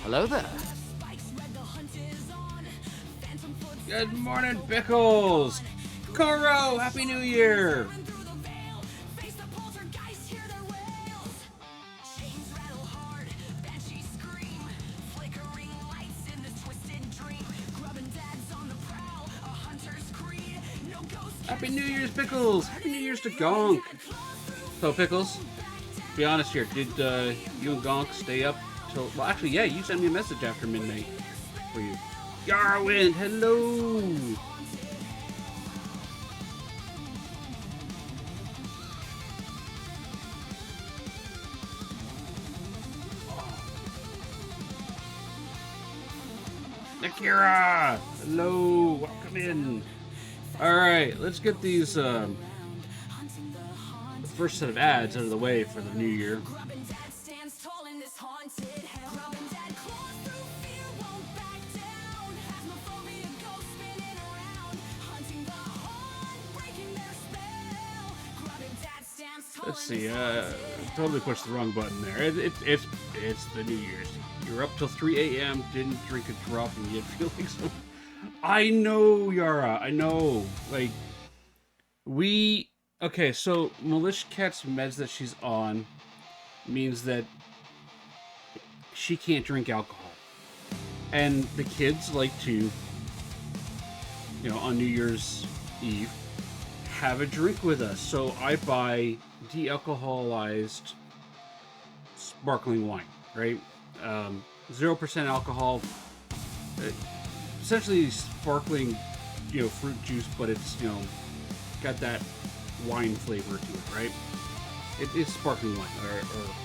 Hello there. Good morning, Pickles. Koro, Happy New Year. Happy New Year's, Pickles. Happy New Year's to Gonk. So, Pickles, be honest here. Did you and Gonk stay up till... Well, actually, yeah, you sent me a message after midnight for you. Yarwind, hello. Akira, hello. Welcome in. All right, let's get these the first set of ads out of the way for the new year. Let's see. Totally pushed the wrong button there. It's the New Year's. You're up till 3 a.m. Didn't drink a drop, and yet feel like so. I know, Yara. I know. Like okay. So Militia Cat's meds that she's on means that she can't drink alcohol, and the kids like to, on New Year's Eve, have a drink with us. So I buy de-alcoholized sparkling wine, right? 0% alcohol, essentially sparkling, fruit juice, but it's, got that wine flavor to it, right? It's sparkling wine, or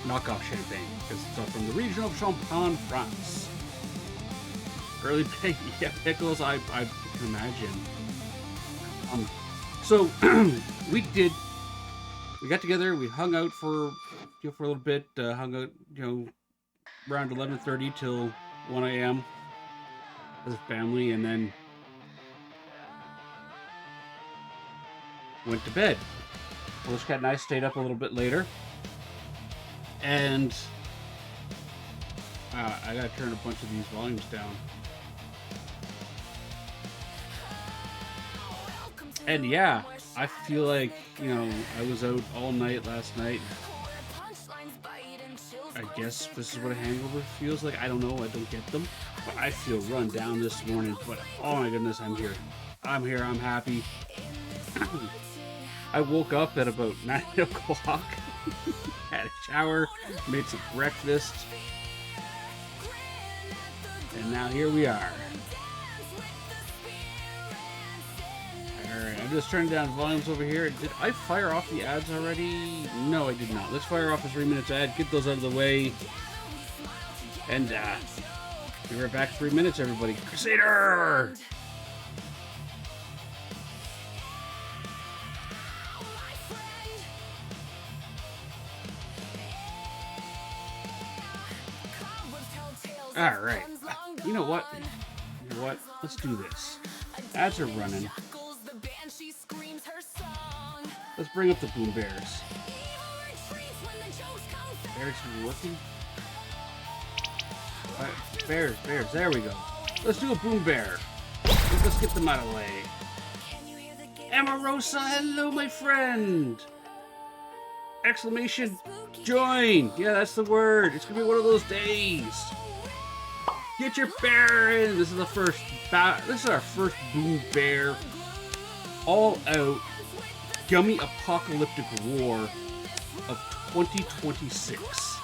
knockoff champagne, because it's from the region of Champagne, France. Early pickles, I can imagine. So we got together, we hung out for a little bit, hung out, around 11:30 till 1 a.m. as a family, and then went to bed. Polish Cat and I stayed up a little bit later, and I gotta turn a bunch of these volumes down. And yeah, I feel like, I was out all night last night. I guess this is what a hangover feels like. I don't know. I don't get them. But I feel run down this morning. But oh my goodness, I'm here. I'm here. I'm happy. I woke up at about 9 o'clock. Had a shower. Made some breakfast. And now here we are. Alright, I'm just turning down volumes over here. Did I fire off the ads already? No, I did not. Let's fire off a 3 minutes ad, get those out of the way. And, be right back in 3 minutes, everybody. Crusader! Alright. You know what? Let's do this. Ads are running. Let's bring up the Boom Bears. Bears working? Bears, there we go. Let's do a Boom Bear. Let's get them out of the way. Amarosa, hello my friend! Exclamation, join! Yeah, that's the word. It's gonna be one of those days. Get your bear in! This is our first Boom Bear all out gummy apocalyptic war of 2026.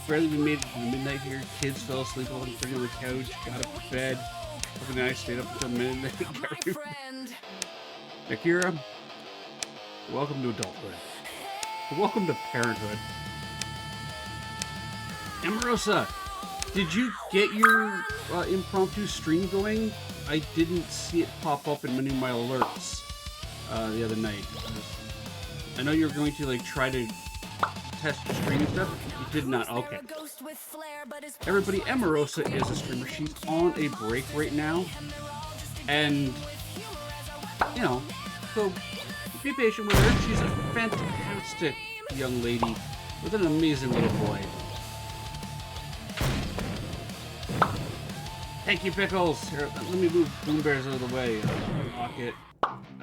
Barely we made it to the midnight here. Kids fell asleep on the couch, got up to bed. Hope I stayed up until midnight. Akira, welcome to adulthood. Welcome to parenthood. Amarosa, did you get your impromptu stream going? I didn't see it pop up in many of my alerts the other night. I know you were going to try to test your stream and stuff. You did not. Okay. Everybody, Amarosa is a streamer. She's on a break right now, and so be patient with her. She's a fantastic young lady with an amazing little boy. Thank you, Pickles. Here, let me move Boom Bears out of the way. Unlock it.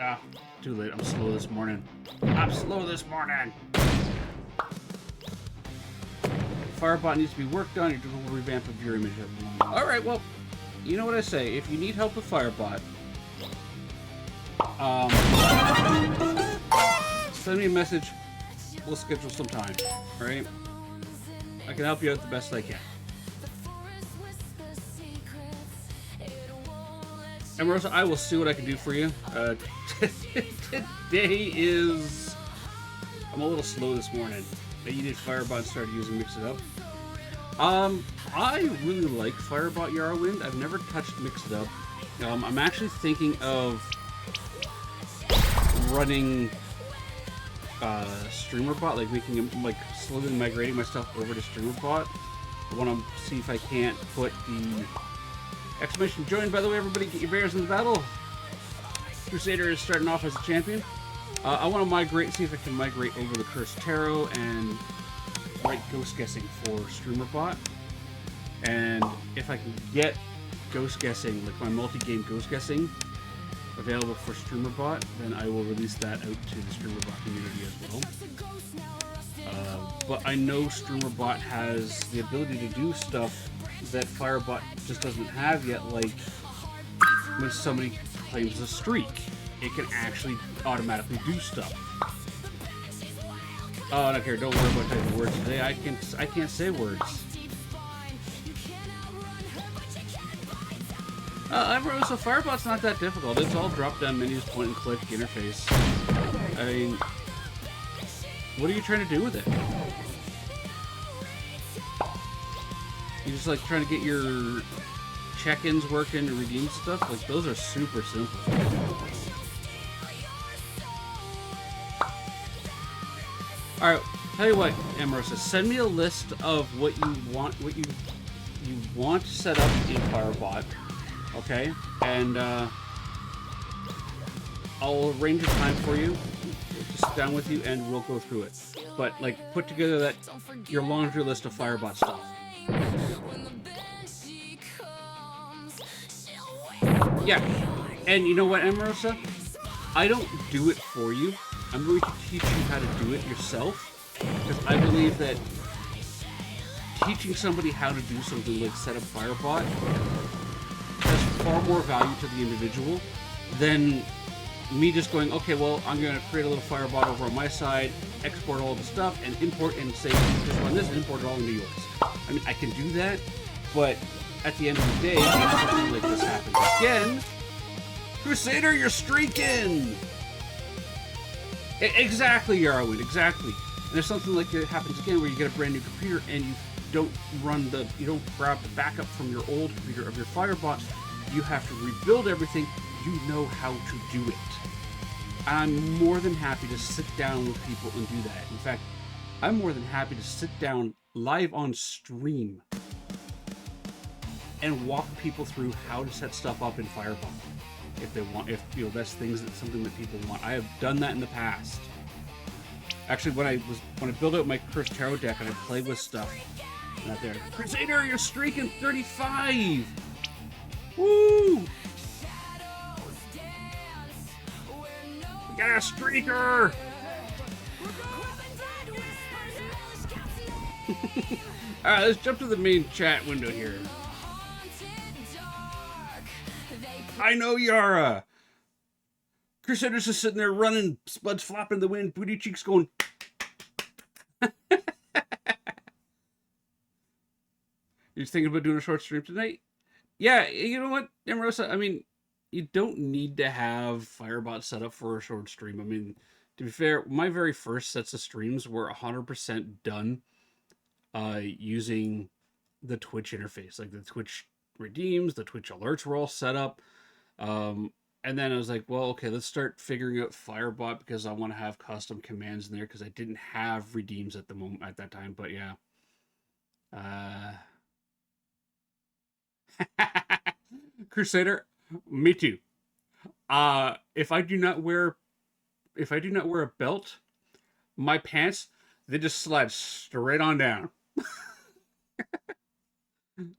Ah, too late. I'm slow this morning. I'm slow this morning. Firebot needs to be worked on. You're doing a revamp of your image. All right, well, you know what I say. If you need help with Firebot, send me a message. We'll schedule some time. All right? I can help you out the best I can. And Rosa, I will see what I can do for you. Today is... I'm a little slow this morning. I needed Firebot and started using Mix It Up. I really like Firebot Yarrowwind. I've never touched Mix It Up. I'm actually thinking of running StreamerBot, like making him, like slowly migrating my stuff over to StreamerBot. I want to see if I can't put the exclamation join. By the way, everybody, get your bears in the battle. Crusader is starting off as a champion. I want to migrate, see if I can migrate over the Cursed Tarot and write Ghost Guessing for StreamerBot. And if I can get Ghost Guessing, like my multi-game Ghost Guessing, available for StreamerBot, then I will release that out to the StreamerBot community as well. But I know StreamerBot has the ability to do stuff that Firebot just doesn't have yet, like when somebody claims a streak, it can actually automatically do stuff. Oh, I don't care. Don't worry about typing words today. I can't say words. So Firebot's not that difficult. It's all drop-down menus, point-and-click interface. I mean, what are you trying to do with it? You just like trying to get your check-ins working to redeem stuff? Like, those are super simple. Alright, tell you what, Amarosa, send me a list of what you want set up in Firebot. Okay? And I'll arrange a time for you to sit down with you and we'll go through it. But like, put together your laundry list of Firebot stuff. Yeah, and you know what, Amarosa? I don't do it for you. I'm going to teach you how to do it yourself, because I believe that teaching somebody how to do something like set up Firebot has far more value to the individual than me just going, okay, well, I'm going to create a little Firebot over on my side, export all the stuff, and import and say, just run this and import it all into yours. I mean, I can do that, but at the end of the day, if something like this happens again, Crusader, you're streaking! Exactly, Yarrowwind, exactly. And if something like that happens again, where you get a brand new computer and you don't grab the backup from your old computer of your Firebot, you have to rebuild everything. You know how to do it. I'm more than happy to sit down with people and do that. In fact, I'm more than happy to sit down live on stream and walk people through how to set stuff up in Firebot. If they want, if you know, that's something that people want. I have done that in the past. Actually, when I built out my Cursed Tarot deck and I played with stuff, not there. Crusader, you're streaking 35. Woo! We got a streaker. All right, let's jump to the main chat window here. I know Yara. Crusader's just sitting there running, spuds flopping in the wind, booty cheeks going. You're thinking about doing a short stream tonight? Yeah, you know what, Amarosa? I mean, you don't need to have Firebot set up for a short stream. I mean, to be fair, my very first sets of streams were 100% done using the Twitch interface. Like the Twitch redeems, the Twitch alerts were all set up. And then I was like, well, okay, let's start figuring out Firebot because I want to have custom commands in there because I didn't have redeems at that time. But yeah. Crusader, me too. If I do not wear a belt, my pants, they just slide straight on down.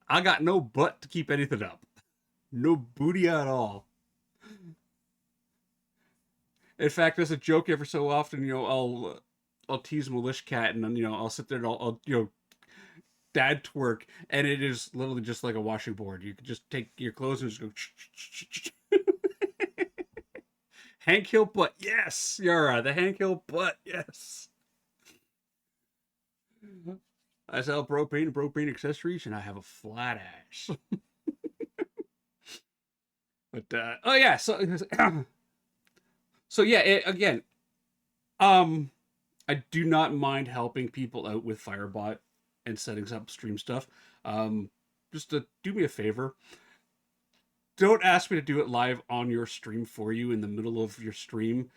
I got no butt to keep anything up. No booty at all. In fact, as a joke, every so often, I'll tease Milish Cat, and then I'll sit there and I'll dad twerk, and it is literally just like a washing board. You could just take your clothes and just go. Hank Hill butt, yes, Yara, the Hank Hill butt, yes. I sell propane accessories, and I have a flat ass. But oh yeah, so yeah, again, um, I do not mind helping people out with Firebot and setting up stream stuff. Um, just to do me a favor, don't ask me to do it live on your stream for you in the middle of your stream.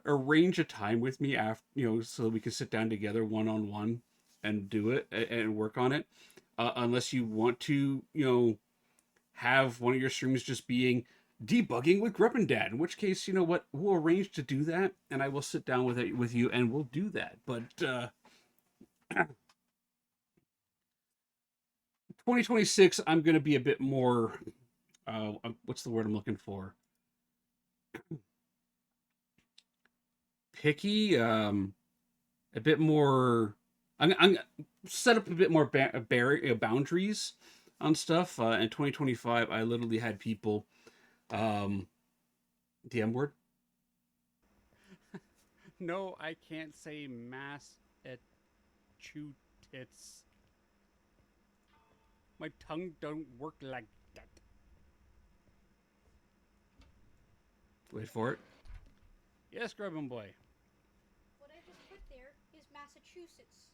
Arrange a time with me after, so we can sit down together one on one and do it and work on it. Unless you want to, have one of your streams just being debugging with Dad. In which case, you know what, we'll arrange to do that, and I will sit down with you, and we'll do that. But 2026, I'm going to be a bit more. What's the word I'm looking for? Picky. A bit more. I'm set up a bit more boundaries on stuff. In 2025, I literally had people. The M word. No, I can't say mass at chew tits. My tongue don't work like that. Wait for it. Yes, Grubbin Boy. What I just put there is Massachusetts,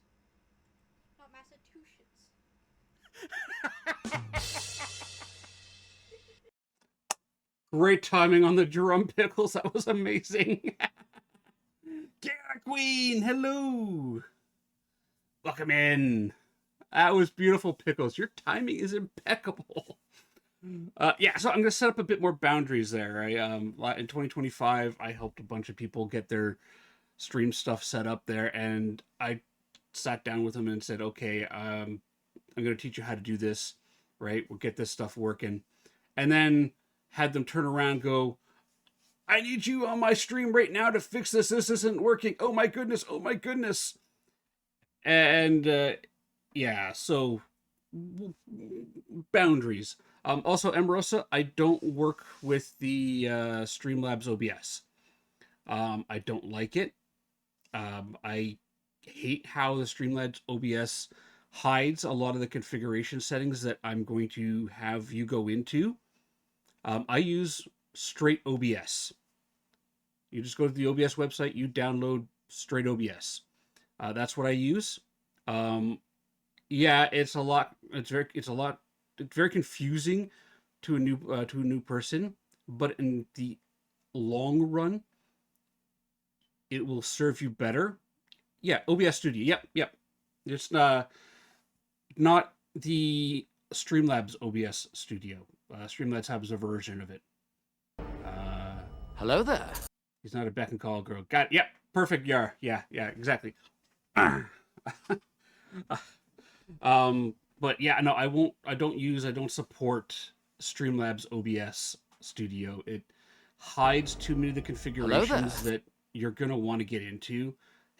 not Massachusetts. Great timing on the drum pickles. That was amazing. Kara Queen, hello. Welcome in. That was beautiful, Pickles. Your timing is impeccable. Yeah, so I'm gonna set up a bit more boundaries there. In 2025, I helped a bunch of people get their stream stuff set up there, and I sat down with them and said, "Okay, I'm gonna teach you how to do this. Right? We'll get this stuff working," and then had them turn around, and go, "I need you on my stream right now to fix this. This isn't working. Oh my goodness! Oh my goodness!" And yeah, so boundaries. Also, Emerosa, I don't work with the Streamlabs OBS. I don't like it. I hate how the Streamlabs OBS hides a lot of the configuration settings that I'm going to have you go into. I use straight OBS. You just go to the OBS website, you download straight OBS. That's what I use. Yeah, it's a lot. It's very confusing to a new person. But in the long run, it will serve you better. Yeah, OBS Studio. Yep. It's not the Streamlabs OBS Studio. Streamlabs has a version of it. Hello there. He's not a beck and call girl. Got it. Yep. Perfect. Yeah. Exactly. But yeah, no, I don't support Streamlabs OBS Studio. It hides too many of the configurations that you're gonna want to get into.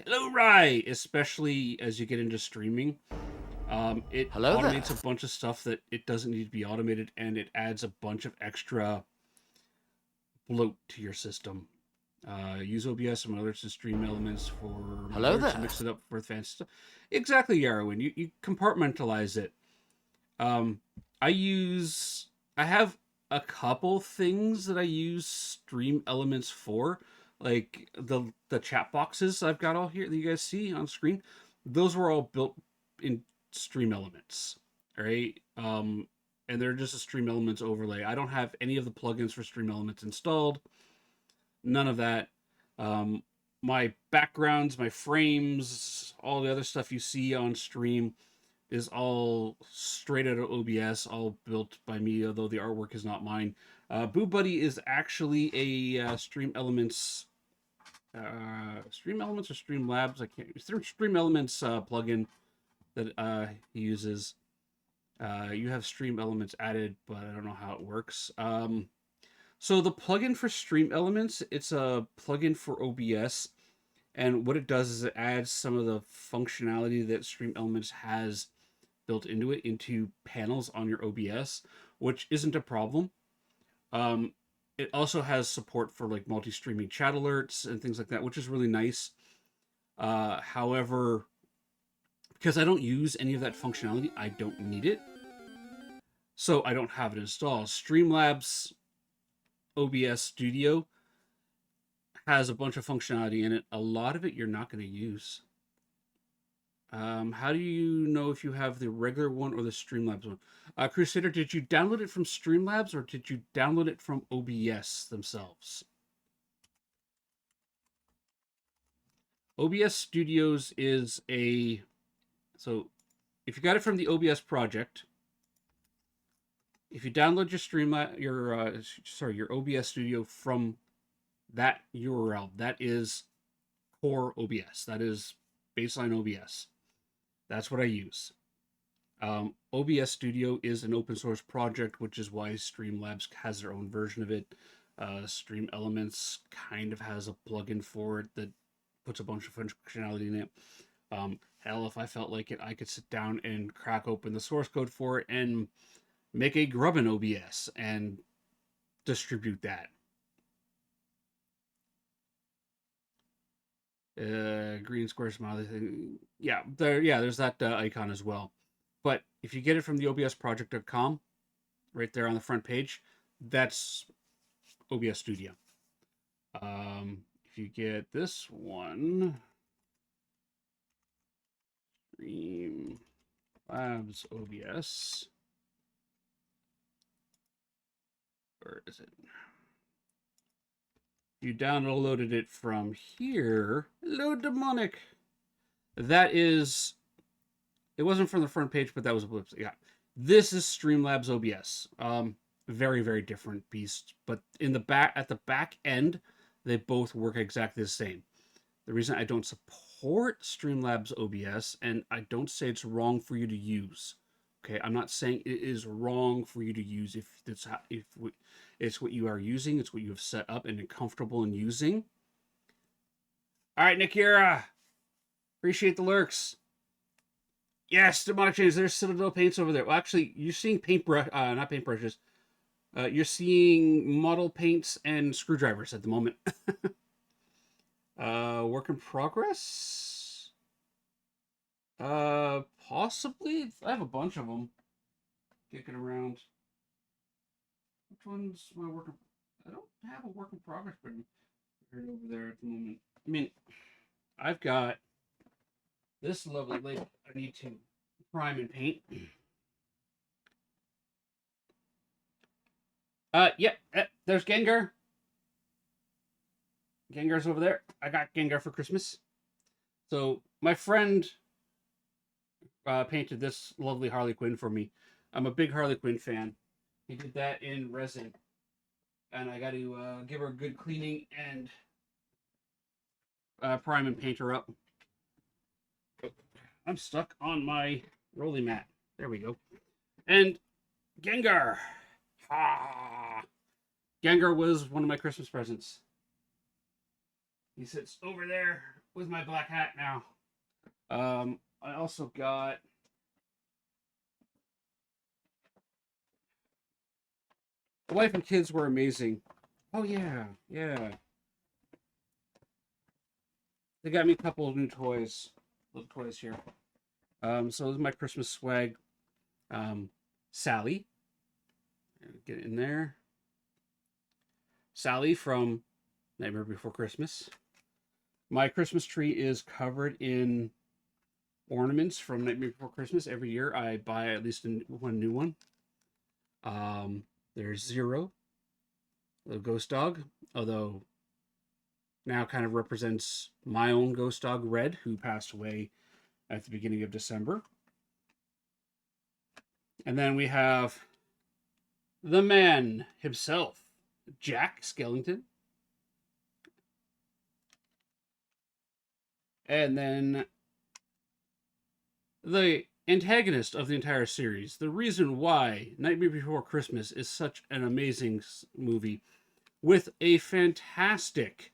Hello, Rye, especially as you get into streaming. It automates a bunch of stuff that it doesn't need to be automated, and it adds a bunch of extra bloat to your system. Use OBS and others to stream elements for to mix it up for fancy stuff. Exactly, Yarrowin. You compartmentalize it. I have a couple things that I use stream elements for, like the chat boxes I've got all here that you guys see on screen. Those were all built in stream elements, right? And they're just a stream elements overlay. I don't have any of the plugins for stream elements installed. None of that. My backgrounds, my frames, all the other stuff you see on stream is all straight out of OBS, all built by me, although the artwork is not mine. Boo Buddy is actually a Stream Elements or Streamlabs. I can't. It's Stream Elements plugin that he uses. You have Stream Elements added, but I don't know how it works. So the plugin for Stream Elements, it's a plugin for OBS, and what it does is it adds some of the functionality that Stream Elements has built into it into panels on your OBS, which isn't a problem. It also has support for like multi-streaming chat alerts and things like that, which is really nice. However, because I don't use any of that functionality, I don't need it. So I don't have it installed. Streamlabs OBS Studio has a bunch of functionality in it. A lot of it you're not going to use. How do you know if you have the regular one or the Streamlabs one? Crusader, did you download it from Streamlabs or did you download it from OBS themselves? OBS Studios is a... So, if you got it from the OBS project, if you download your Streamlabs, your OBS Studio from that URL, that is core OBS. That is baseline OBS. That's what I use. OBS Studio is an open source project, which is why Streamlabs has their own version of it. Stream Elements kind of has a plugin for it that puts a bunch of functionality in it. Hell, if I felt like it, I could sit down and crack open the source code for it and make a grubbin OBS and distribute that. Green square smiley thing. Yeah, there's that icon as well. But if you get it from the obsproject.com, right there on the front page, that's OBS Studio. If you get this one, Stream Labs OBS, where is it? You downloaded it from here. Hello, demonic. That is... It wasn't from the front page, but that was a blip. Yeah. This is Streamlabs OBS. Very, very different beast. But in the back, at the back end, they both work exactly the same. The reason I don't support Streamlabs OBS, and I don't say it's wrong for you to use. Okay, I'm not saying it is wrong for you to use if it's what you are using, it's what you have set up and are comfortable in using. All right, Nikira, appreciate the lurks. Yes, demonic chains. There's Citadel paints over there. Well, actually, you're seeing paintbrush, not paintbrushes. You're seeing model paints and screwdrivers at the moment. Work in progress. Possibly. I have a bunch of them kicking around. Which one's my work? I don't have a work in progress button over there at the moment. I mean, I've got this lovely lady I need to prime and paint. There's Gengar. Gengar's over there. I got Gengar for Christmas. So my friend painted this lovely Harley Quinn for me. I'm a big Harley Quinn fan. He did that in resin. And I got to give her a good cleaning and prime and paint her up. I'm stuck on my rolling mat. There we go. And Gengar. Ha! Gengar was one of my Christmas presents. He sits over there with my black hat now. I also got the wife and kids were amazing. Oh yeah. They got me a couple of new toys. Little toys here. So this is my Christmas swag. Sally. Get it in there. Sally from Nightmare Before Christmas. My Christmas tree is covered in ornaments from Nightmare Before Christmas. Every year I buy at least one new one. There's Zero, the ghost dog, although now kind of represents my own ghost dog, Red, who passed away at the beginning of December. And then we have the man himself, Jack Skellington. And then the antagonist of the entire series. The reason why Nightmare Before Christmas is such an amazing movie with a fantastic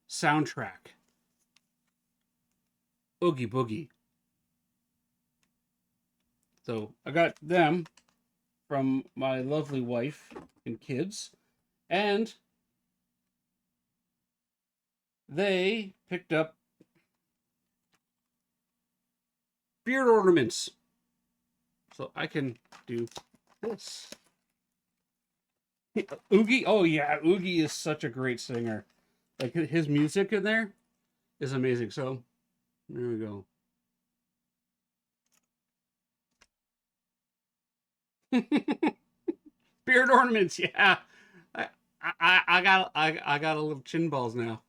soundtrack. Oogie Boogie. So I got them from my lovely wife and kids, and they picked up beard ornaments. So I can do this. Oogie, oh yeah, Oogie is such a great singer. Like his music in there is amazing. So there we go. Beard ornaments, yeah. I got a little chin balls now.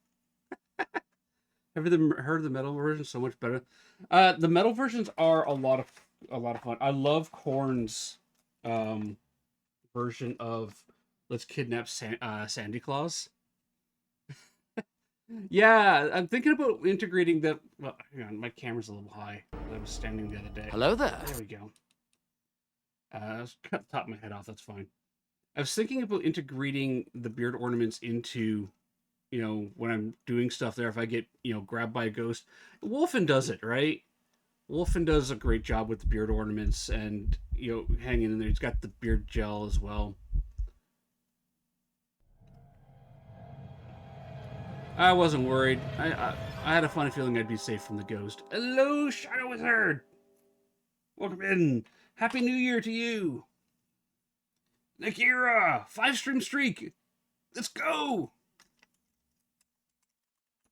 Have you heard the metal version? So much better. The metal versions are a lot of fun. I love Korn's version of "Let's Kidnap Sandy Claus." Yeah, I'm thinking about integrating that. Well, hang on, my camera's a little high. I was standing the other day. Hello there. There we go. Let's cut the top of my head off. That's fine. I was thinking about integrating the beard ornaments into, when I'm doing stuff there. If I get, grabbed by a ghost, Wolfen does it, right? Wolfen does a great job with the beard ornaments and, hanging in there. He's got the beard gel as well. I wasn't worried. I had a funny feeling I'd be safe from the ghost. Hello, Shadow Wizard! Welcome in. Happy New Year to you. Nakira, 5-stream streak. Let's go.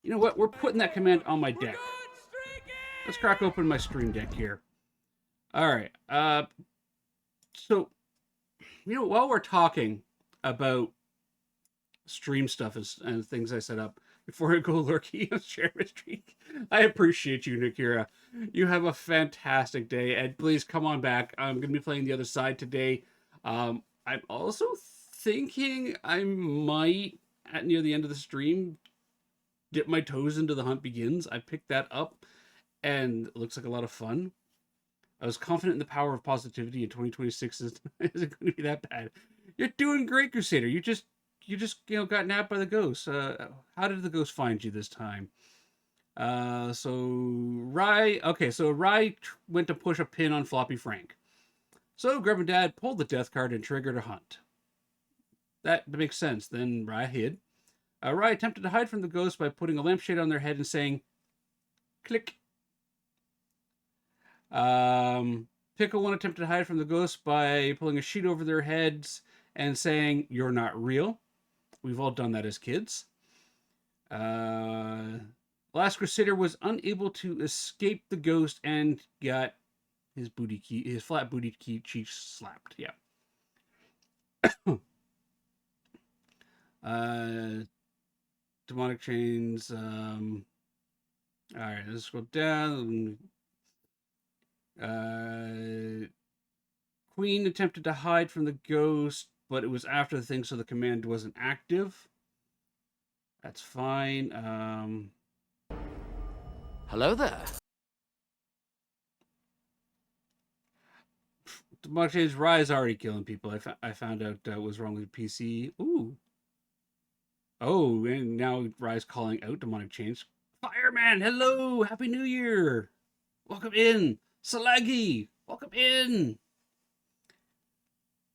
You know what? We're putting that command on my deck. Let's crack open my stream deck here. All right. So, while we're talking about stream stuff and things I set up, before I go lurking and share my streak, I appreciate you, Nakira. You have a fantastic day, and please come on back. I'm going to be playing the other side today. I'm also thinking I might, near the end of the stream, dip my toes into The Hunt Begins. I picked that up, and it looks like a lot of fun. I was confident in the power of positivity, and 2026 isn't going to be that bad. You're doing great, Crusader. You just got nabbed by the ghost. How did the ghost find you this time? So Rye went to push a pin on Floppy Frank. So Grub and Dad pulled the death card and triggered a hunt. That makes sense. Then Rye hid. Rye attempted to hide from the ghost by putting a lampshade on their head and saying, click. Pickle One attempted to hide from the ghost by pulling a sheet over their heads and saying, you're not real. We've all done that as kids. Last Crusader was unable to escape the ghost and got his flat booty cheek slapped. Yeah. Demonic chains. All right, let's go down. Queen attempted to hide from the ghost, but it was after the thing, so the command wasn't active. That's fine. Hello there. Demonic chains. Rise already killing people. I found out what was wrong with the PC. Ooh. Oh, and now Rise calling out demonic chains. Fireman, hello! Happy New Year! Welcome in! Salagi! Welcome in!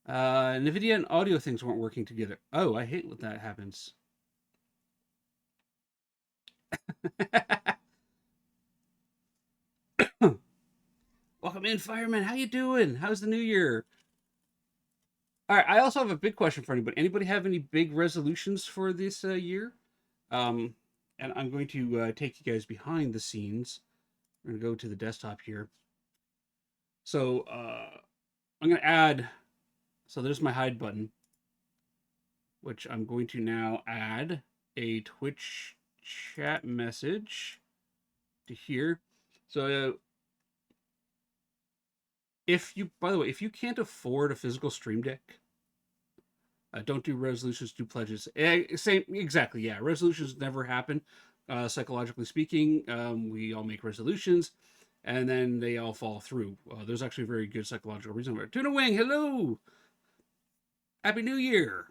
NVIDIA and audio things weren't working together. Oh, I hate when that happens. Welcome in, Fireman. How you doing? How's the new year? All right, I also have a big question for anybody. Anybody have any big resolutions for this year? And I'm going to take you guys behind the scenes. We're going to go to the desktop here. So I'm going to add... So there's my hide button, which I'm going to now add a Twitch chat message to here. So by the way, if you can't afford a physical stream deck, don't do resolutions, do pledges. Same, exactly, yeah. Resolutions never happen, psychologically speaking. We all make resolutions, and then they all fall through. There's actually a very good psychological reason for it. Tuna Wing, hello! Happy New Year!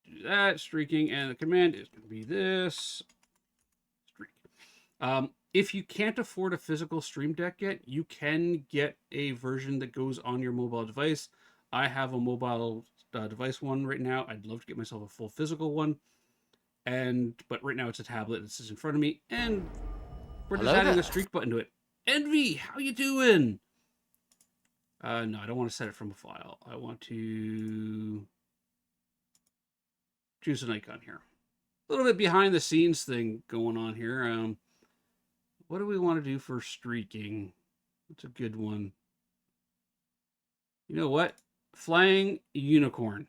Do that, streaking, and the command is going to be this. Streak. If you can't afford a physical Stream Deck yet, you can get a version that goes on your mobile device. I have a mobile device one right now. I'd love to get myself a full physical one. But right now it's a tablet that sits in front of me, and we're just adding a streak button to it. Envy, how you doing? No, I don't want to set it from a file. I want to choose an icon here. A little bit behind the scenes thing going on here. What do we want to do for streaking? That's a good one. You know what? Flying unicorn.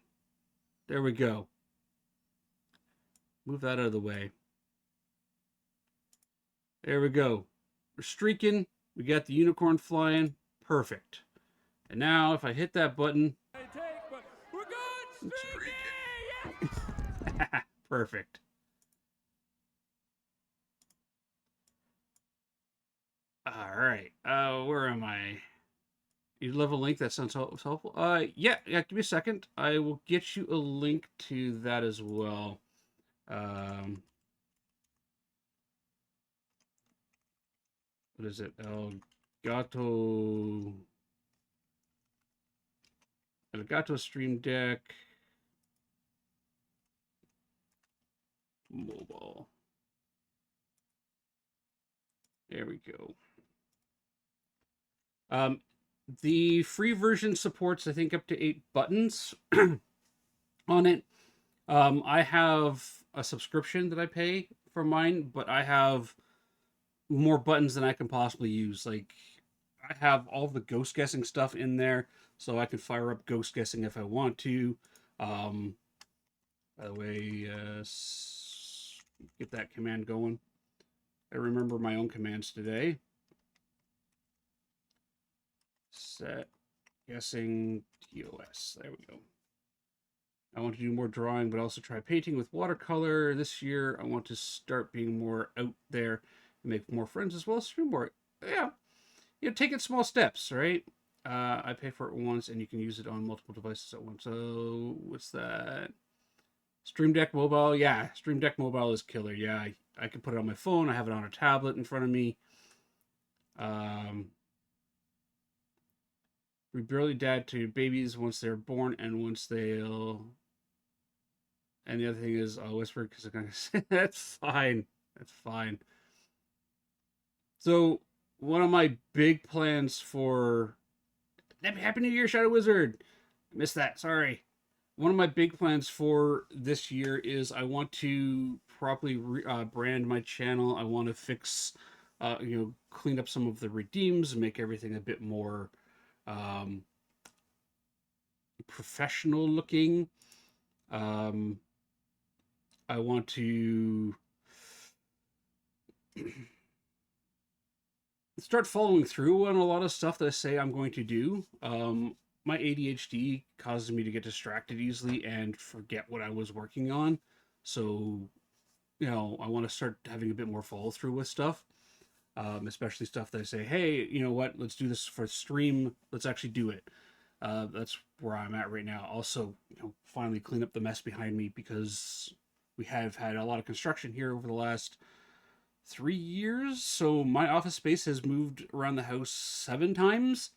There we go. Move that out of the way. There we go. We're streaking. We got the unicorn flying. Perfect. And now if I hit that button. We're good. Streaking. Perfect. All right. Where am I? You love a link? That sounds helpful. Yeah. Give me a second. I will get you a link to that as well. What is it? Elgato Stream Deck mobile. There we go. The free version supports, I think, up to 8 buttons on it. I have a subscription that I pay for mine, but I have more buttons than I can possibly use. Like, I have all the ghost guessing stuff in there, so I can fire up ghost guessing if I want to. By the way, get that command going. I remember my own commands today. Set guessing TOS. There we go. I want to do more drawing, but also try painting with watercolor. This year, I want to start being more out there and make more friends as well as stream more. Yeah, take it small steps, right? I pay for it once, and you can use it on multiple devices at once. So, what's that? Stream Deck Mobile. Yeah, Stream Deck Mobile is killer. Yeah, I can put it on my phone. I have it on a tablet in front of me. We barely dad to babies once they're born and once they'll. And the other thing is, I'll whisper because I'm going to say, that's fine. That's fine. So, one of my big plans for. Happy New Year, Shadow Wizard! I missed that, sorry. One of my big plans for this year is I want to properly brand my channel. I want to fix, clean up some of the redeems, make everything a bit more professional looking. I want to start following through on a lot of stuff that I say I'm going to do. My ADHD causes me to get distracted easily and forget what I was working on. So, I want to start having a bit more follow through with stuff. Especially stuff that I say, hey, you know what, let's do this for stream. Let's actually do it. That's where I'm at right now. Also, finally clean up the mess behind me because we have had a lot of construction here over the last 3 years. So my office space has moved around the house 7 times.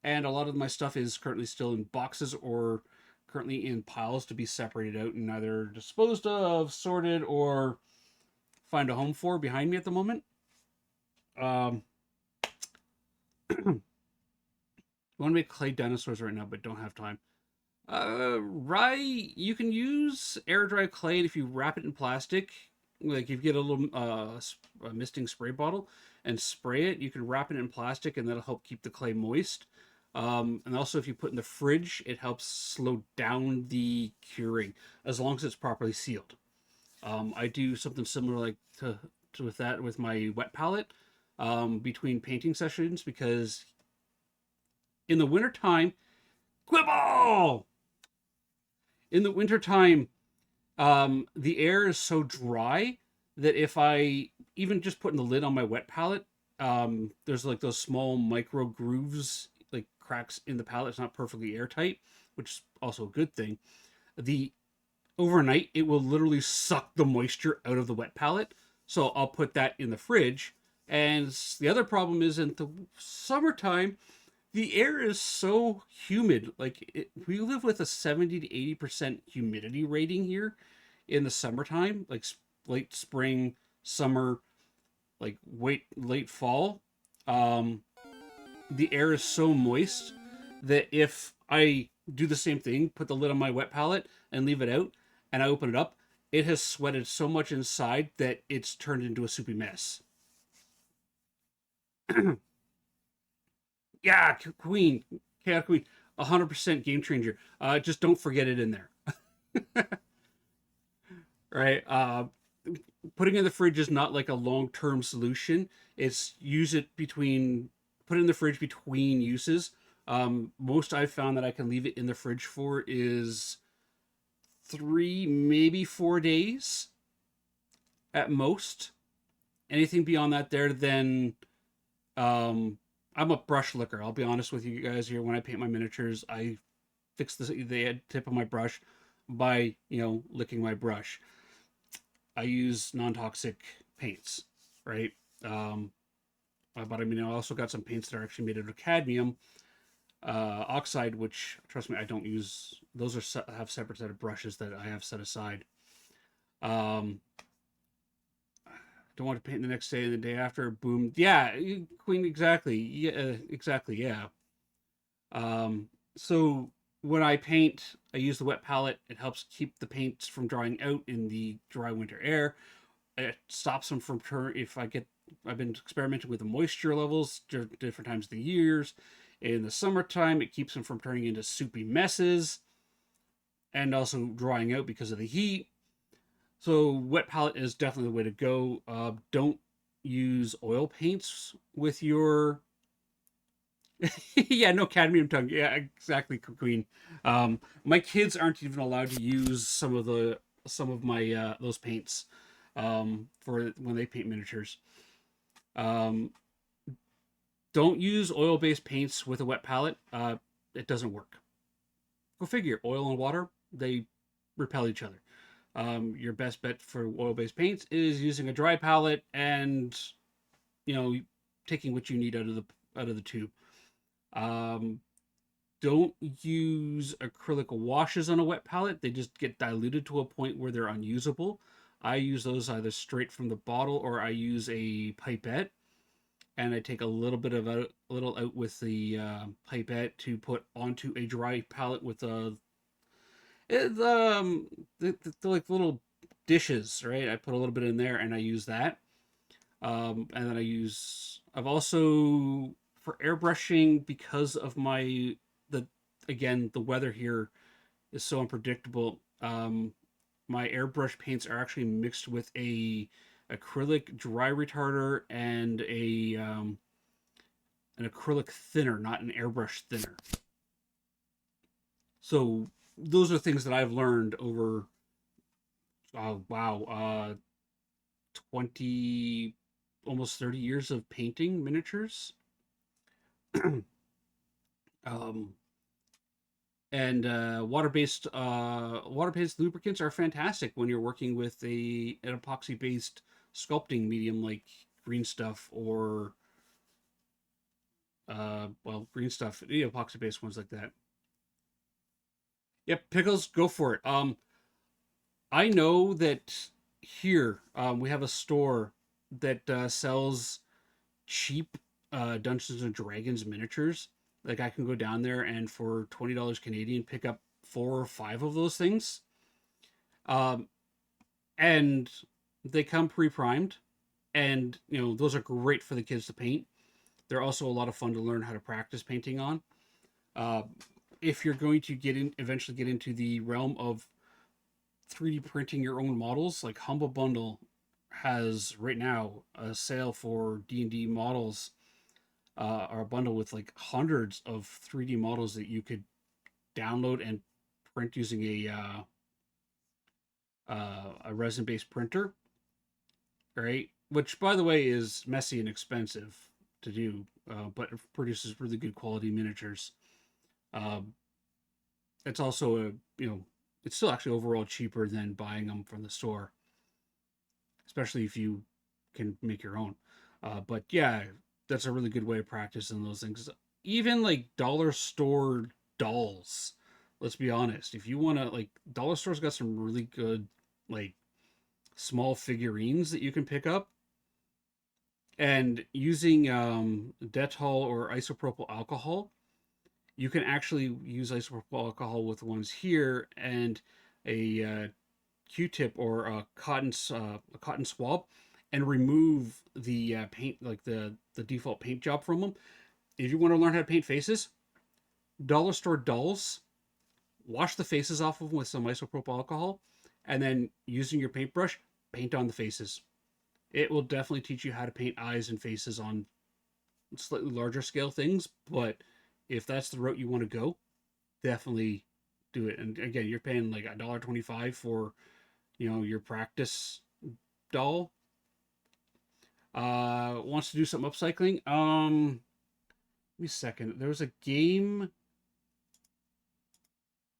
And a lot of my stuff is currently still in boxes or currently in piles to be separated out and either disposed of, sorted, or find a home for behind me at the moment. I want to make clay dinosaurs right now, but don't have time. Rye, you can use air dry clay, and if you wrap it in plastic, like if you get a little a misting spray bottle and spray it, you can wrap it in plastic, and that'll help keep the clay moist. And also, if you put it in the fridge, it helps slow down the curing as long as it's properly sealed. I do something similar like to with that with my wet palette between painting sessions because in the wintertime, quibble! In the wintertime, the air is so dry that if I even just putting the lid on my wet palette, there's like those small micro grooves, like cracks in the palette. It's not perfectly airtight, which is also a good thing. The overnight, it will literally suck the moisture out of the wet palette. So I'll put that in the fridge. And the other problem is in the summertime, the air is so humid. We live with a 70 to 80% humidity rating here in the summertime, like late spring, summer, like late fall. Um, the air is so moist that if I do the same thing, put the lid on my wet palette and leave it out, and I open it up, it has sweated so much inside that it's turned into a soupy mess. Yeah, Queen, Chaos Queen, 100% game changer. Just don't forget it in there, right? Putting it in the fridge is not like a long-term solution. It's put it in the fridge between uses. Most I've found that I can leave it in the fridge for is 3, maybe 4 days at most. Anything beyond that, then I'm a brush licker. I'll be honest with you guys here. When I paint my miniatures, I fix the tip of my brush by licking my brush. I use non-toxic paints, right? But I mean, I also got some paints that are actually made out of cadmium oxide, which, trust me, I don't use. Those have separate set of brushes that I have set aside. Don't want to paint the next day and the day after. Boom. Yeah, Queen. Exactly. Yeah, exactly. Yeah. So when I paint, I use the wet palette. It helps keep the paints from drying out in the dry winter air. It stops them from I've been experimenting with the moisture levels different times of the years. In the summertime, it keeps them from turning into soupy messes and also drying out because of the heat. So wet palette is definitely the way to go. Don't use oil paints with your yeah, no cadmium tongue. Yeah, exactly, Queen. My kids aren't even allowed to use some of my those paints for when they paint miniatures. Um, don't use oil-based paints with a wet palette. It doesn't work. Go figure. Oil and water, they repel each other. Your best bet for oil-based paints is using a dry palette and taking what you need out of the tube. Don't use acrylic washes on a wet palette. They just get diluted to a point where they're unusable. I use those either straight from the bottle or I use a pipette, and I take a little out with the pipette to put onto a dry palette with the like little dishes, right? I put a little bit in there and I use that. And then I've also, for airbrushing, because of the weather here is so unpredictable. My airbrush paints are actually mixed with a acrylic dry retarder and an acrylic thinner, not an airbrush thinner. So those are things that I've learned over 20, almost 30 years of painting miniatures. um, and water-based lubricants are fantastic when you're working with an epoxy-based sculpting medium like green stuff or green stuff, the epoxy-based ones like that. Yep, pickles, go for it. I know that here we have a store that sells cheap Dungeons and Dragons miniatures. Like I can go down there and for $20 Canadian pick up 4 or 5 of those things. And they come pre-primed, and those are great for the kids to paint. They're also a lot of fun to learn how to practice painting on. If you're going to eventually get into the realm of 3D printing your own models, like Humble Bundle has right now a sale for D&D models, or a bundle with like hundreds of 3D models that you could download and print using a resin-based printer. right? Which, by the way, is messy and expensive to do, but it produces really good quality miniatures. Um, it's also it's still actually overall cheaper than buying them from the store, especially if you can make your own. But yeah, that's a really good way of practicing those things. Even like dollar store dolls. Let's be honest. If you want to, like, dollar stores got some really good, like, small figurines that you can pick up. And using Dettol or isopropyl alcohol, you can actually use isopropyl alcohol with ones here and a Q-tip or a cotton swab, and remove the paint, like the default paint job from them. If you want to learn how to paint faces, dollar store dolls, wash the faces off of them with some isopropyl alcohol, and then using your paintbrush, paint on the faces. It will definitely teach you how to paint eyes and faces on slightly larger scale things, but if that's the route you want to go, definitely do it. And again, you're paying like $1.25 for, your practice doll. Wants to do some upcycling. Give me a second. There was a game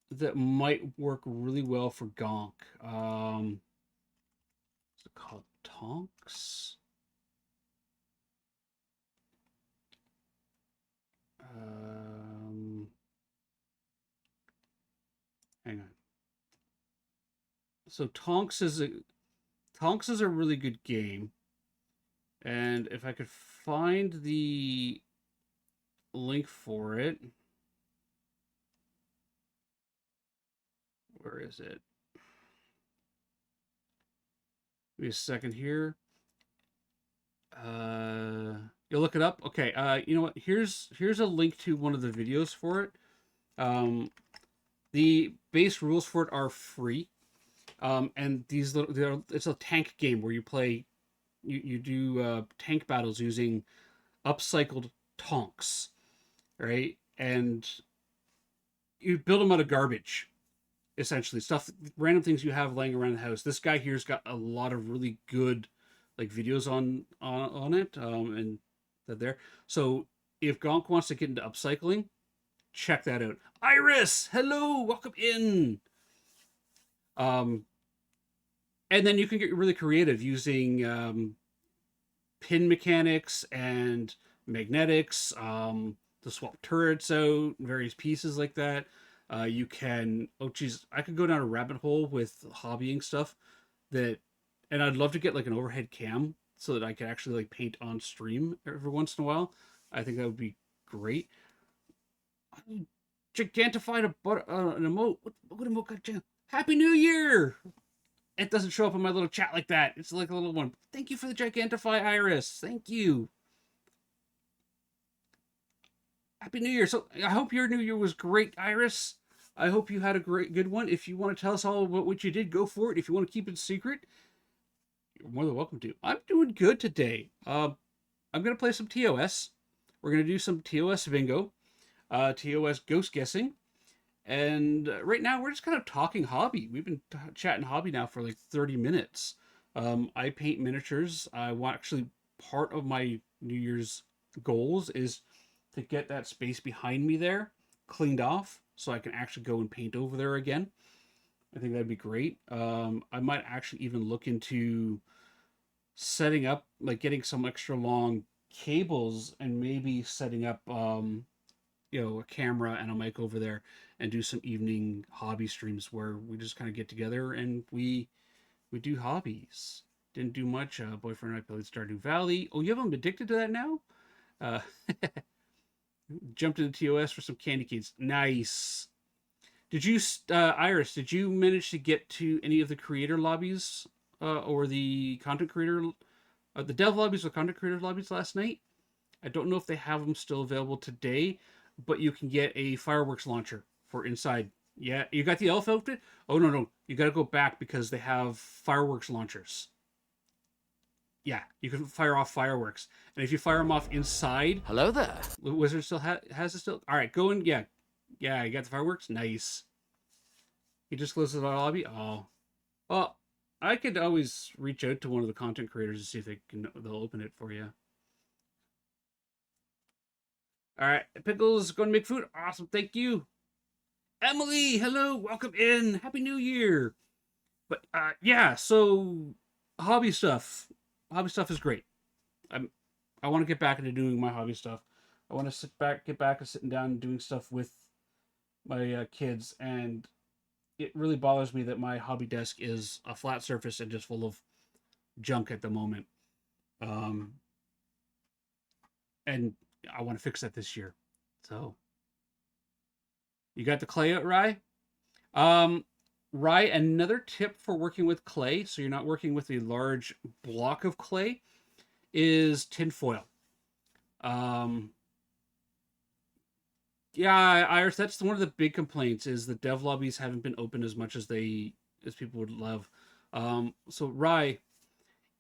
that might work really well for Gonk. What's it called? Tonks? Hang on. So Tonks is a really good game, and if I could find the link for it, where is it? Give me a second here. You'll look it up. Okay. You know what? Here's a link to one of the videos for it. The base rules for it are free. And these it's a tank game where you play, you do tank battles using upcycled tonks, right? And you build them out of garbage, essentially random things you have laying around the house. This guy here's got a lot of really good, like, videos on it, and that there. So if Gonk wants to get into upcycling, check that out. Iris, hello, welcome in. And then you can get really creative using pin mechanics and magnetics to swap turrets out, various pieces like that. You can, I could go down a rabbit hole with hobbying stuff and I'd love to get like an overhead cam so that I could actually like paint on stream every once in a while. I think that would be great. Gigantified an emote. What emote got? Happy New Year! It doesn't show up in my little chat like that. It's like a little one. Thank you for the Gigantify, Iris. Thank you. Happy New Year. So I hope your New Year was great, Iris. I hope you had a good one. If you want to tell us all about what you did, go for it. If you want to keep it secret, you're more than welcome to. I'm doing good today. I'm going to play some TOS. We're going to do some TOS bingo, TOS ghost guessing. And right now, we're just kind of talking hobby. We've been chatting hobby now for like 30 minutes. I paint miniatures. Actually, part of my New Year's goals is to get that space behind me there cleaned off so I can actually go and paint over there again. I think that'd be great. I might actually even look into setting up, like, getting some extra long cables and maybe setting up a camera and a mic over there and do some evening hobby streams where we just kind of get together and we do hobbies. Didn't do much. Boyfriend and I played Stardew Valley. Oh, you haven't been addicted to that now? Jumped into TOS for some candy canes. Nice. Did you, Iris, did you manage to get to any of the creator lobbies or the content creator, the dev lobbies or content creator lobbies last night? I don't know if they have them still available today, but you can get a fireworks launcher for inside. Yeah, you got the elf outfit? Oh, no. You got to go back because they have fireworks launchers. Yeah, you can fire off fireworks. And if you fire them off inside... Hello there. The wizard still has it still? All right, go in. Yeah, you got the fireworks? Nice. He just closes the lobby? Oh. I could always reach out to one of the content creators to see if they'll open it for you. All right, Pickles going to make food. Awesome, thank you. Emily, hello, welcome in. Happy New Year. But yeah, so hobby stuff. Hobby stuff is great. I want to get back into doing my hobby stuff. I want to get back and sitting down and doing stuff with my kids, and it really bothers me that my hobby desk is a flat surface and just full of junk at the moment. And I want to fix that this year. So, you got the clay out, Rye? Rye, another tip for working with clay, so you're not working with a large block of clay, is tinfoil. Yeah, Iris, that's one of the big complaints is the dev lobbies haven't been open as much as people would love. So Rye,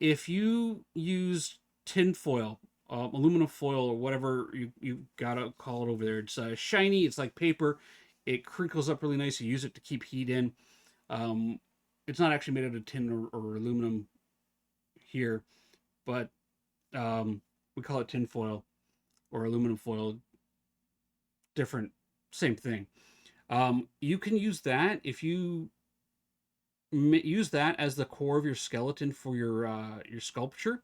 if you use tinfoil, aluminum foil, or whatever you gotta call it over there, it's shiny. It's like paper. It crinkles up really nice. You use it to keep heat in. It's not actually made out of tin or aluminum here, but we call it tinfoil or aluminum foil. Different, same thing. You can use that if you use that as the core of your skeleton for your sculpture.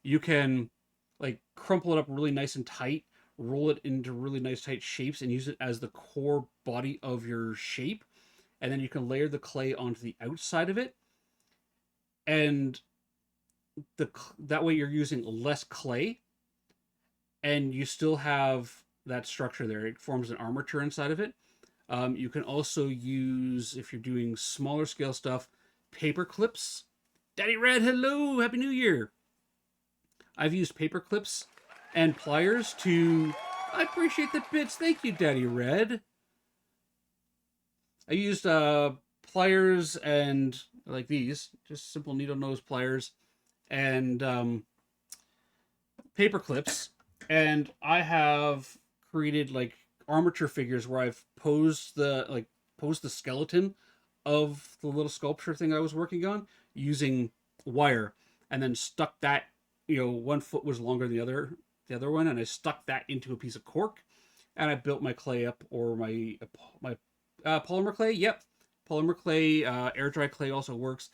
You can like crumple it up really nice and tight, roll it into really nice tight shapes, and use it as the core body of your shape. And then you can layer the clay onto the outside of it, and that way you're using less clay, and you still have that structure there. It forms an armature inside of it. You can also use, if you're doing smaller scale stuff, paper clips. Daddy Red, hello, Happy New Year. I've used paper clips and pliers to... I appreciate the bits. Thank you, Daddy Red. I used pliers and like these, just simple needle nose pliers and paper clips. And I have created like armature figures where I've posed the skeleton of the little sculpture thing I was working on using wire, and then stuck that, one foot was longer than the other one, and I stuck that into a piece of cork, and I built my clay up, or my polymer clay. Yep, polymer clay, air dry clay also works.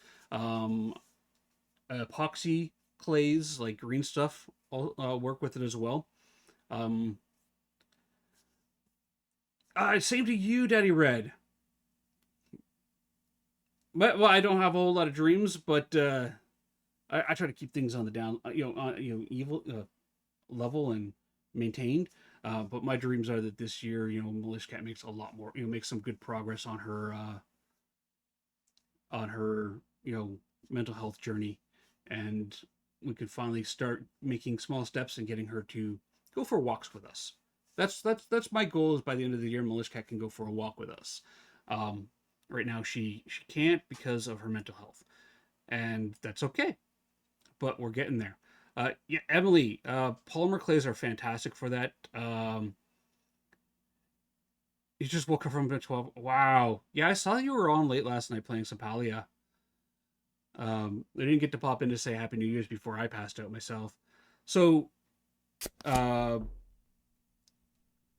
Epoxy clays like green stuff work with it as well. Same to you, Daddy Red. But well, I don't have a whole lot of dreams, but I try to keep things on the down, evil level and maintained. But my dreams are that this year, Melissa Cat makes a lot more, makes some good progress on her, mental health journey, and we could finally start making small steps and getting her to go for walks with us. That's my goal, is by the end of the year, Melissa Cat can go for a walk with us. Right now she can't because of her mental health, and that's okay, but we're getting there. Yeah, Emily, polymer clays are fantastic for that. You just woke up from 12. Wow. Yeah, I saw you were on late last night playing some Palia. I didn't get to pop in to say Happy New Year's before I passed out myself. So,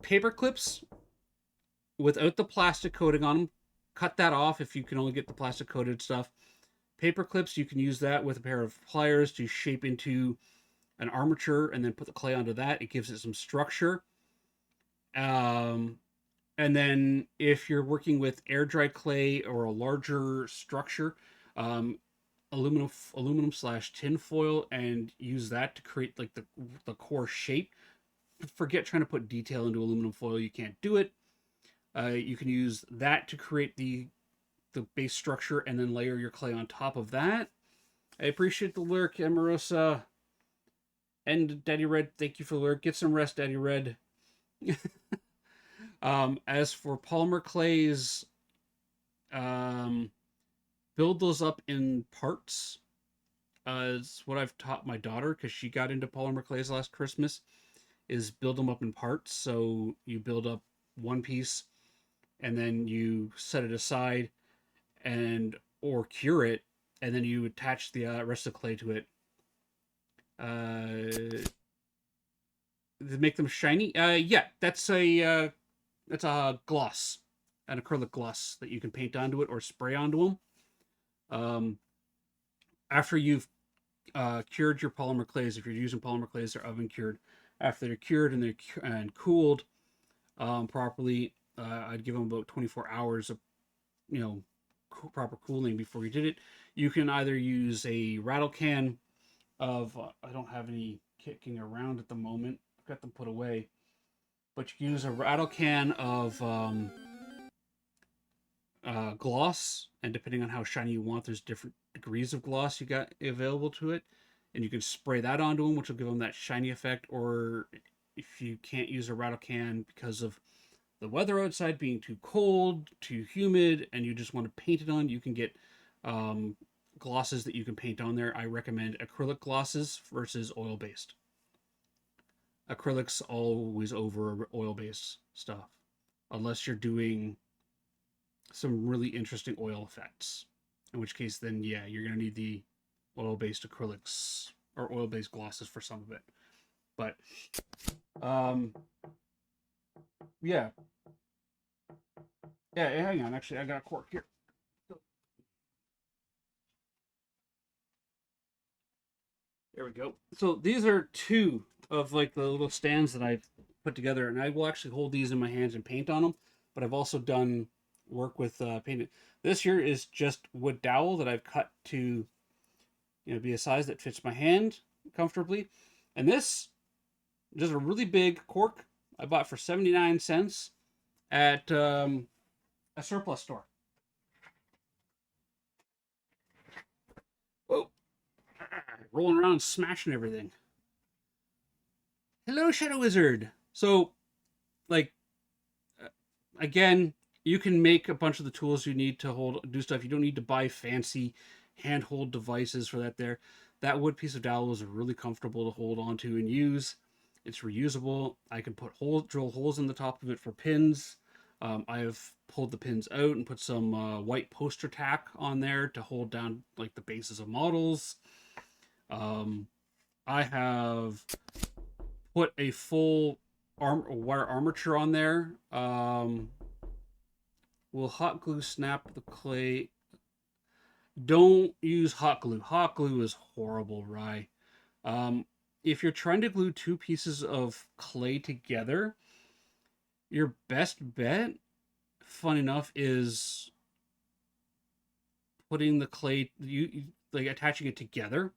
paper clips without the plastic coating on them, cut that off if you can only get the plastic coated stuff. Paper clips, you can use that with a pair of pliers to shape into an armature and then put the clay onto that. It gives it some structure. And then if you're working with air dry clay or a larger structure, aluminum / tin foil, and use that to create like the core shape. Forget trying to put detail into aluminum foil. You can't do it. You can use that to create the base structure and then layer your clay on top of that. I appreciate the lurk, Emerosa. And Daddy Red, thank you for the lurk. Get some rest, Daddy Red. As for polymer clays, build those up in parts. It's what I've taught my daughter, because she got into polymer clays last Christmas, is build them up in parts. So you build up one piece and then you set it aside or cure it and then you attach the rest of the clay to it. To make them shiny. Yeah, that's a gloss, an acrylic gloss that you can paint onto it or spray onto them. After you've cured your polymer clays, if you're using polymer clays, they're oven cured. After they're cured and they're cooled properly, I'd give them about 24 hours of proper cooling before you did it. You can either use a rattle can of I don't have any kicking around at the moment. I've got them put away, but you can use a rattle can of gloss, and depending on how shiny you want, there's different degrees of gloss you got available to it, and you can spray that onto them, which will give them that shiny effect. Or if you can't use a rattle can because of the weather outside being too cold, too humid, and you just want to paint it on, you can get glosses that you can paint on there. I recommend acrylic glosses versus oil-based. Acrylics always over oil-based stuff, unless you're doing some really interesting oil effects, in which case then yeah, you're gonna need the oil-based acrylics or oil-based glosses for some of it. But yeah, hang on, actually I got a cork here. There we go. So these are two of like the little stands that I've put together, and I will actually hold these in my hands and paint on them. But I've also done work with painting. This here is just wood dowel that I've cut to be a size that fits my hand comfortably. And this is a really big cork I bought for 79 cents at a surplus store. Whoa. Rolling around smashing everything. Hello, Shadow Wizard. So, like, again, you can make a bunch of the tools you need to do stuff. You don't need to buy fancy handhold devices for that there. That wood piece of dowel is really comfortable to hold onto and use. It's reusable. I can drill holes in the top of it for pins. I have pulled the pins out and put some white poster tack on there to hold down like the bases of models. I have put a full wire armature on there. Will hot glue snap the clay? Don't use hot glue. Hot glue is horrible, Rye. If you're trying to glue two pieces of clay together, your best bet, fun enough, is putting the clay, like attaching it together.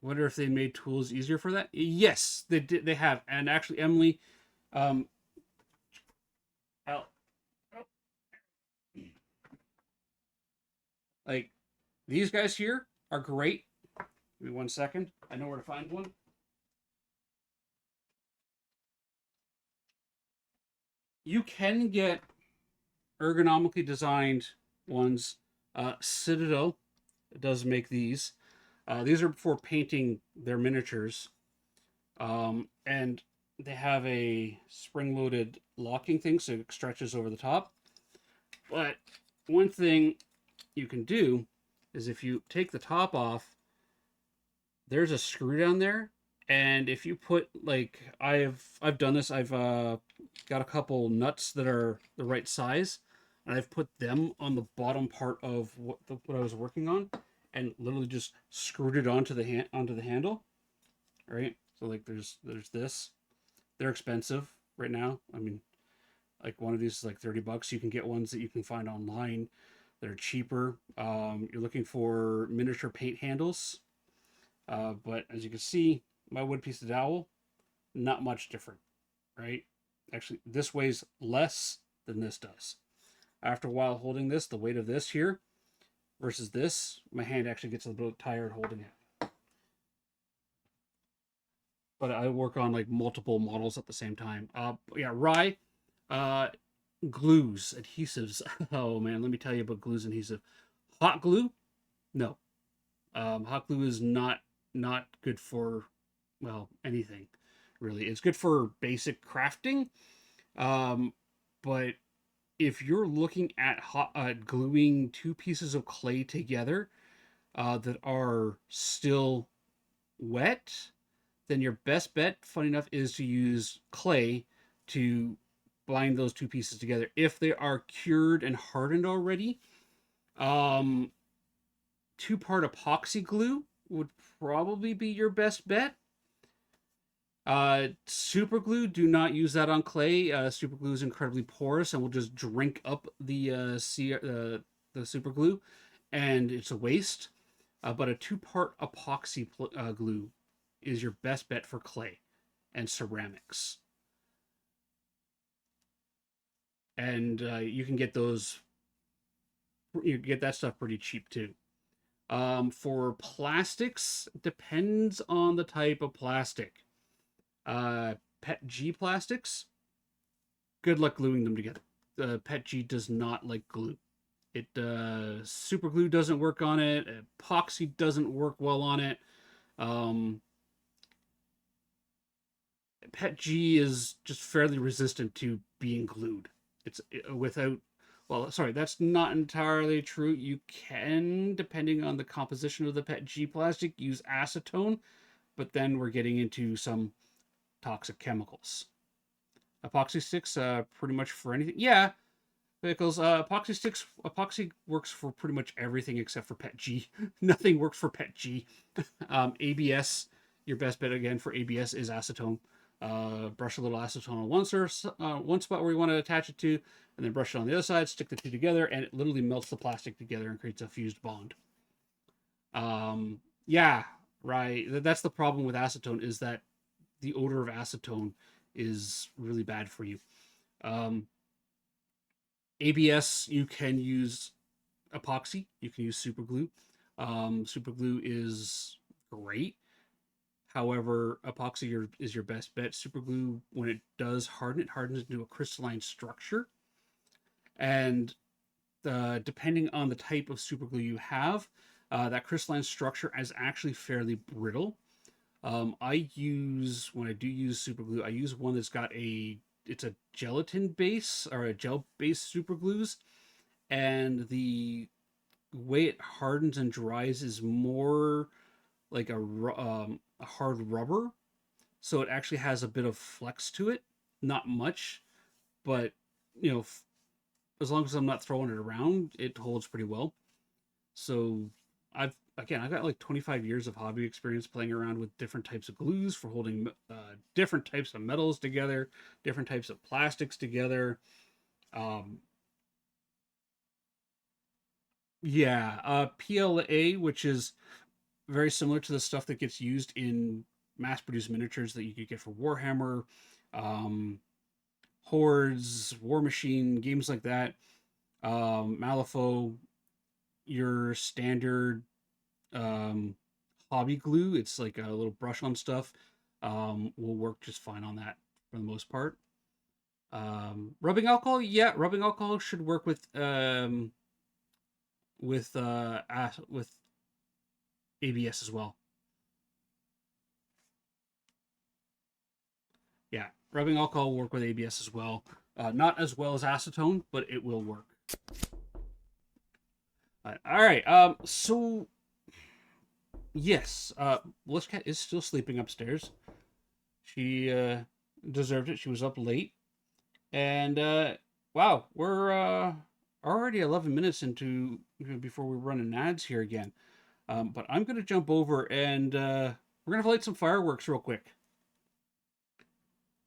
Wonder if they made tools easier for that. Yes, they did. They have, and actually, Emily, like these guys here are great. Give me 1 second. I know where to find one. You can get ergonomically designed ones. Citadel does make these. These are for painting their miniatures. And they have a spring-loaded locking thing, so it stretches over the top. But one thing you can do is if you take the top off, there's a screw down there. And if you put, like, I've done this, I've got a couple nuts that are the right size, and I've put them on the bottom part of what I was working on, and literally just screwed it onto the handle. Right? So like there's this. They're expensive right now. I mean, like one of these is like $30. You can get ones that you can find online that are cheaper. You're looking for miniature paint handles. But as you can see, my wood piece of dowel, not much different, right? Actually, this weighs less than this does. After a while holding this, the weight of this here versus this, my hand actually gets a little tired holding it. But I work on like multiple models at the same time. Yeah, Rye, glues, adhesives. Oh man, let me tell you about glues and adhesive. Hot glue, no. Hot glue is not good for, well, anything really. It's good for basic crafting, but if you're looking at gluing two pieces of clay together that are still wet, then your best bet, funny enough, is to use clay to bind those two pieces together. If they are cured and hardened already, um, two-part epoxy glue would probably be your best bet. Super glue, do not use that on clay. Super glue is incredibly porous and will just drink up the super glue, and it's a waste. But a two-part epoxy glue is your best bet for clay and ceramics. And you can get those. You get that stuff pretty cheap too. For plastics, depends on the type of plastic. PET G plastics, good luck gluing them together. PET G does not like glue. It super glue doesn't work on it. Epoxy doesn't work well on it. PET G is just fairly resistant to being glued. It's without. Well, sorry, that's not entirely true. You can, depending on the composition of the PET G plastic, use acetone, but then we're getting into some toxic chemicals. Epoxy sticks, pretty much for anything. Yeah, vehicles. Epoxy sticks. Epoxy works for pretty much everything except for PET G. Nothing works for PET G. ABS. Your best bet again for ABS is acetone. Brush a little acetone on one spot where you want to attach it to, and then brush it on the other side. Stick the two together, and it literally melts the plastic together and creates a fused bond. Yeah, right. That's the problem with acetone, is that the odor of acetone is really bad for you. ABS, you can use epoxy. You can use super glue. Super glue is great. However, epoxy is your best bet. Super glue, when it does harden, it hardens into a crystalline structure. And depending on the type of super glue you have, that crystalline structure is actually fairly brittle. When I do use super glue, I use one that's got it's a gelatin base, or a gel based super glues, and the way it hardens and dries is more like a hard rubber, so it actually has a bit of flex to it. Not much, but as long as I'm not throwing it around, it holds pretty well. So I've got like 25 years of hobby experience playing around with different types of glues for holding different types of metals together, different types of plastics together. PLA, which is very similar to the stuff that gets used in mass-produced miniatures that you could get for Warhammer, Hordes, War Machine, games like that. Malifaux, your standard hobby glue. It's like a little brush on stuff. Will work just fine on that for the most part. Rubbing alcohol, yeah, rubbing alcohol should work with ABS as well. Yeah, rubbing alcohol will work with ABS as well. Not as well as acetone, but it will work. All right. So yes, Bliss Cat is still sleeping upstairs. She deserved it. She was up late, and wow, we're already 11 minutes into before we run an ads here again. But I'm gonna jump over and we're gonna light some fireworks real quick.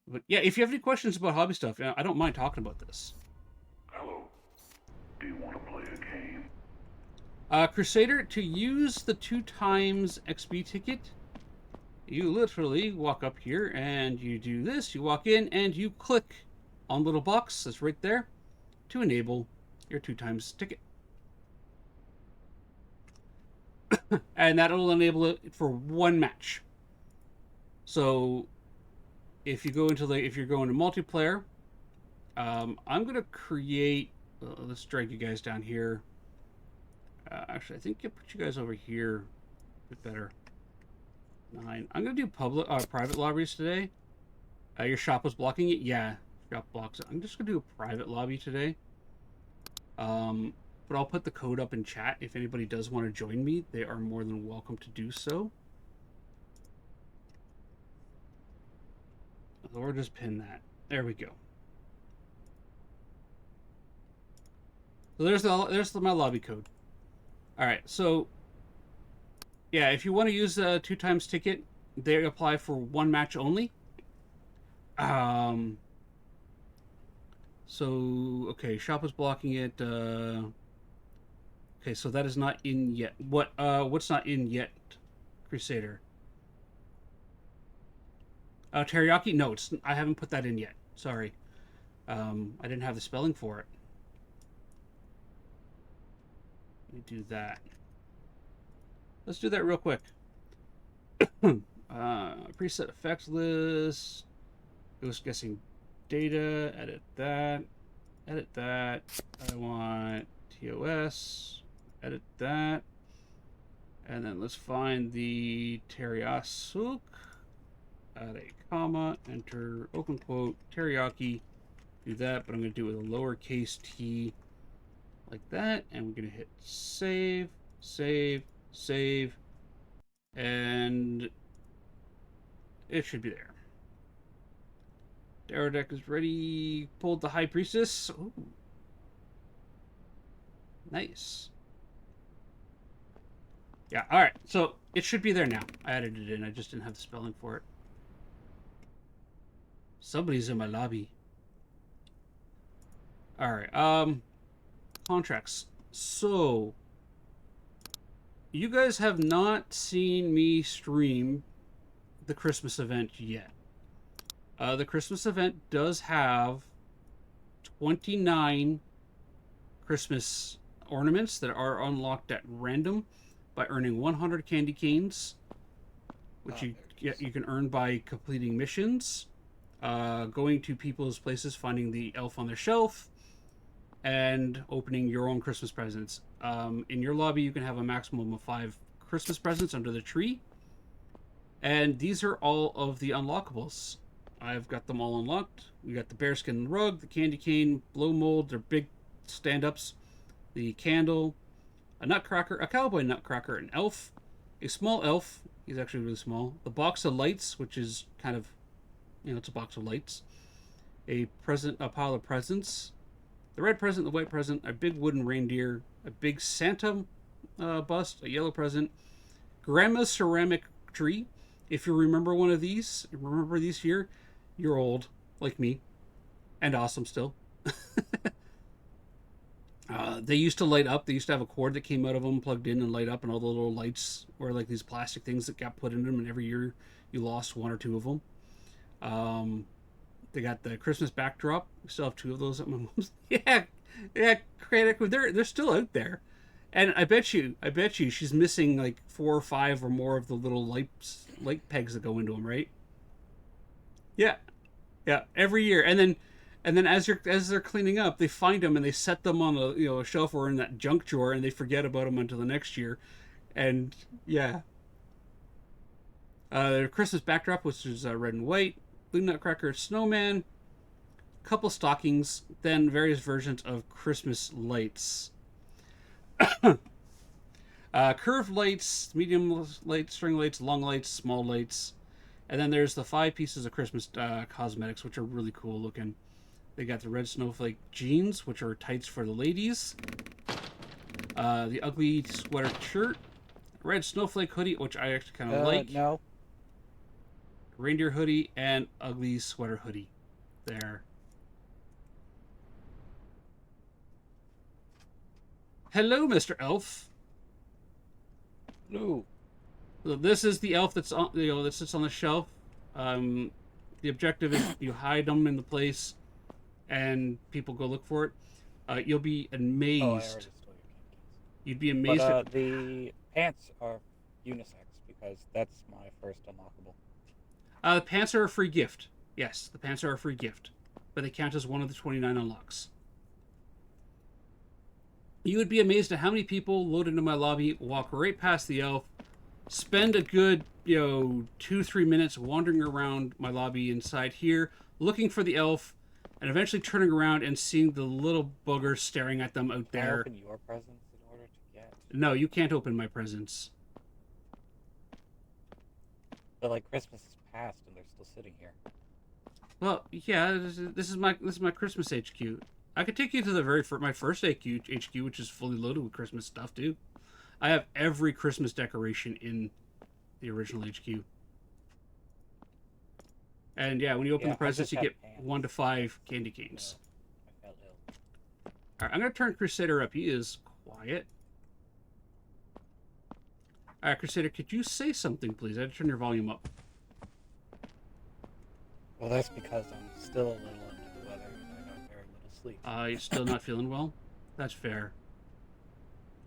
But yeah, if you have any questions about hobby stuff, I don't mind talking about this. Hello. Do you want to play a game? Crusader, to use the 2x XP ticket, you literally walk up here and you do this. You walk in and you click on the little box that's right there to enable your 2x ticket. And that'll enable it for one match. So if you go into if you're going to multiplayer, I'm gonna create. Let's drag you guys down here. Actually, I think I'll put you guys over here a bit better. 9. I'm gonna do private lobbies today. Your shop was blocking it. Yeah, shop blocks it. I'm just gonna do a private lobby today. But I'll put the code up in chat. If anybody does want to join me, they are more than welcome to do so. Or just pin that. There we go. So there's my lobby code. All right, so yeah, if you want to use a 2x ticket, they apply for one match only. So okay, shop is blocking it. Okay, so that is not in yet. What's not in yet, Crusader? Teriyaki? No, I haven't put that in yet. Sorry. I didn't have the spelling for it. Let me do that. Let's do that real quick. Preset effects list. It was guessing data. Edit that. Edit that. I want TOS. Edit that. And then let's find the teriyaki. Add a comma. Enter open quote teriyaki. Do that, but I'm going to do it with a lowercase t. Like that, and we're going to hit save, save, save, and it should be there. Darrow deck is ready. Pulled the High Priestess. Ooh. Nice. Yeah, alright, so it should be there now. I added it in, I just didn't have the spelling for it. Somebody's in my lobby. Alright, contracts. So, you guys have not seen me stream the Christmas event yet. The Christmas event does have 29 Christmas ornaments that are unlocked at random by earning 100 candy canes, which you can earn by completing missions, going to people's places, finding the elf on their shelf, and opening your own Christmas presents. In your lobby, you can have a maximum of 5 Christmas presents under the tree. And these are all of the unlockables. I've got them all unlocked. We got the bearskin rug, the candy cane, blow mold, they're big stand-ups, the candle, a nutcracker, a cowboy nutcracker, an elf, a small elf, he's actually really small, the box of lights, which is kind of, it's a box of lights, a pile of presents, the red present, the white present, a big wooden reindeer, a big Santa bust, a yellow present, grandma's ceramic tree. If you remember one of these, remember these here, you're old, like me, and awesome still. They used to light up. They used to have a cord that came out of them, plugged in and light up, and all the little lights were like these plastic things that got put in them, and every year you lost 1 or 2 of them. They got the Christmas backdrop. We still have 2 of those at my mom's. Yeah, they're still out there. And I bet you, she's missing like 4 or 5 or more of the little light pegs that go into them, right? Yeah, every year. And then as they're cleaning up, they find them and they set them on a shelf or in that junk drawer, and they forget about them until the next year. And yeah, the Christmas backdrop, which is red and white, blue nutcracker, snowman, couple stockings, then various versions of Christmas lights. Curved lights, medium lights, string lights, long lights, small lights, and then there's the 5 pieces of Christmas cosmetics, which are really cool looking. They got the red snowflake jeans, which are tights for the ladies, the ugly sweater shirt, red snowflake hoodie, which I actually kind of like. No. Reindeer hoodie and ugly sweater hoodie. There. Hello, Mr. Elf. No. So this is the elf that's on, that sits on the shelf. The objective is you hide them in the place, and people go look for it. You'll be amazed. Oh, I already stole your candy. You'd be amazed. But the pants are unisex because that's my first unlockable. The pants are a free gift. Yes, the pants are a free gift, but they count as one of the 29 unlocks. You would be amazed at how many people load into my lobby, walk right past the elf, spend a good, 2-3 minutes wandering around my lobby inside here, looking for the elf, and eventually turning around and seeing the little booger staring at them out Can I there. open your presents in order to get? No, you can't open my presents. But like Christmas is past and they're still sitting here. Well, yeah, this is my Christmas HQ. I could take you to the my first HQ, which is fully loaded with Christmas stuff too. I have every Christmas decoration in the original HQ. And yeah, when you open Yeah, the presents, I you just get have pants. 1 to 5 candy canes. I felt ill. All right, I'm gonna turn Crusader up. He is quiet. All right, Crusader, could you say something, please? I had to turn your volume up. Well, that's because I'm still a little under the weather and I got very little sleep. You're still not feeling well? That's fair.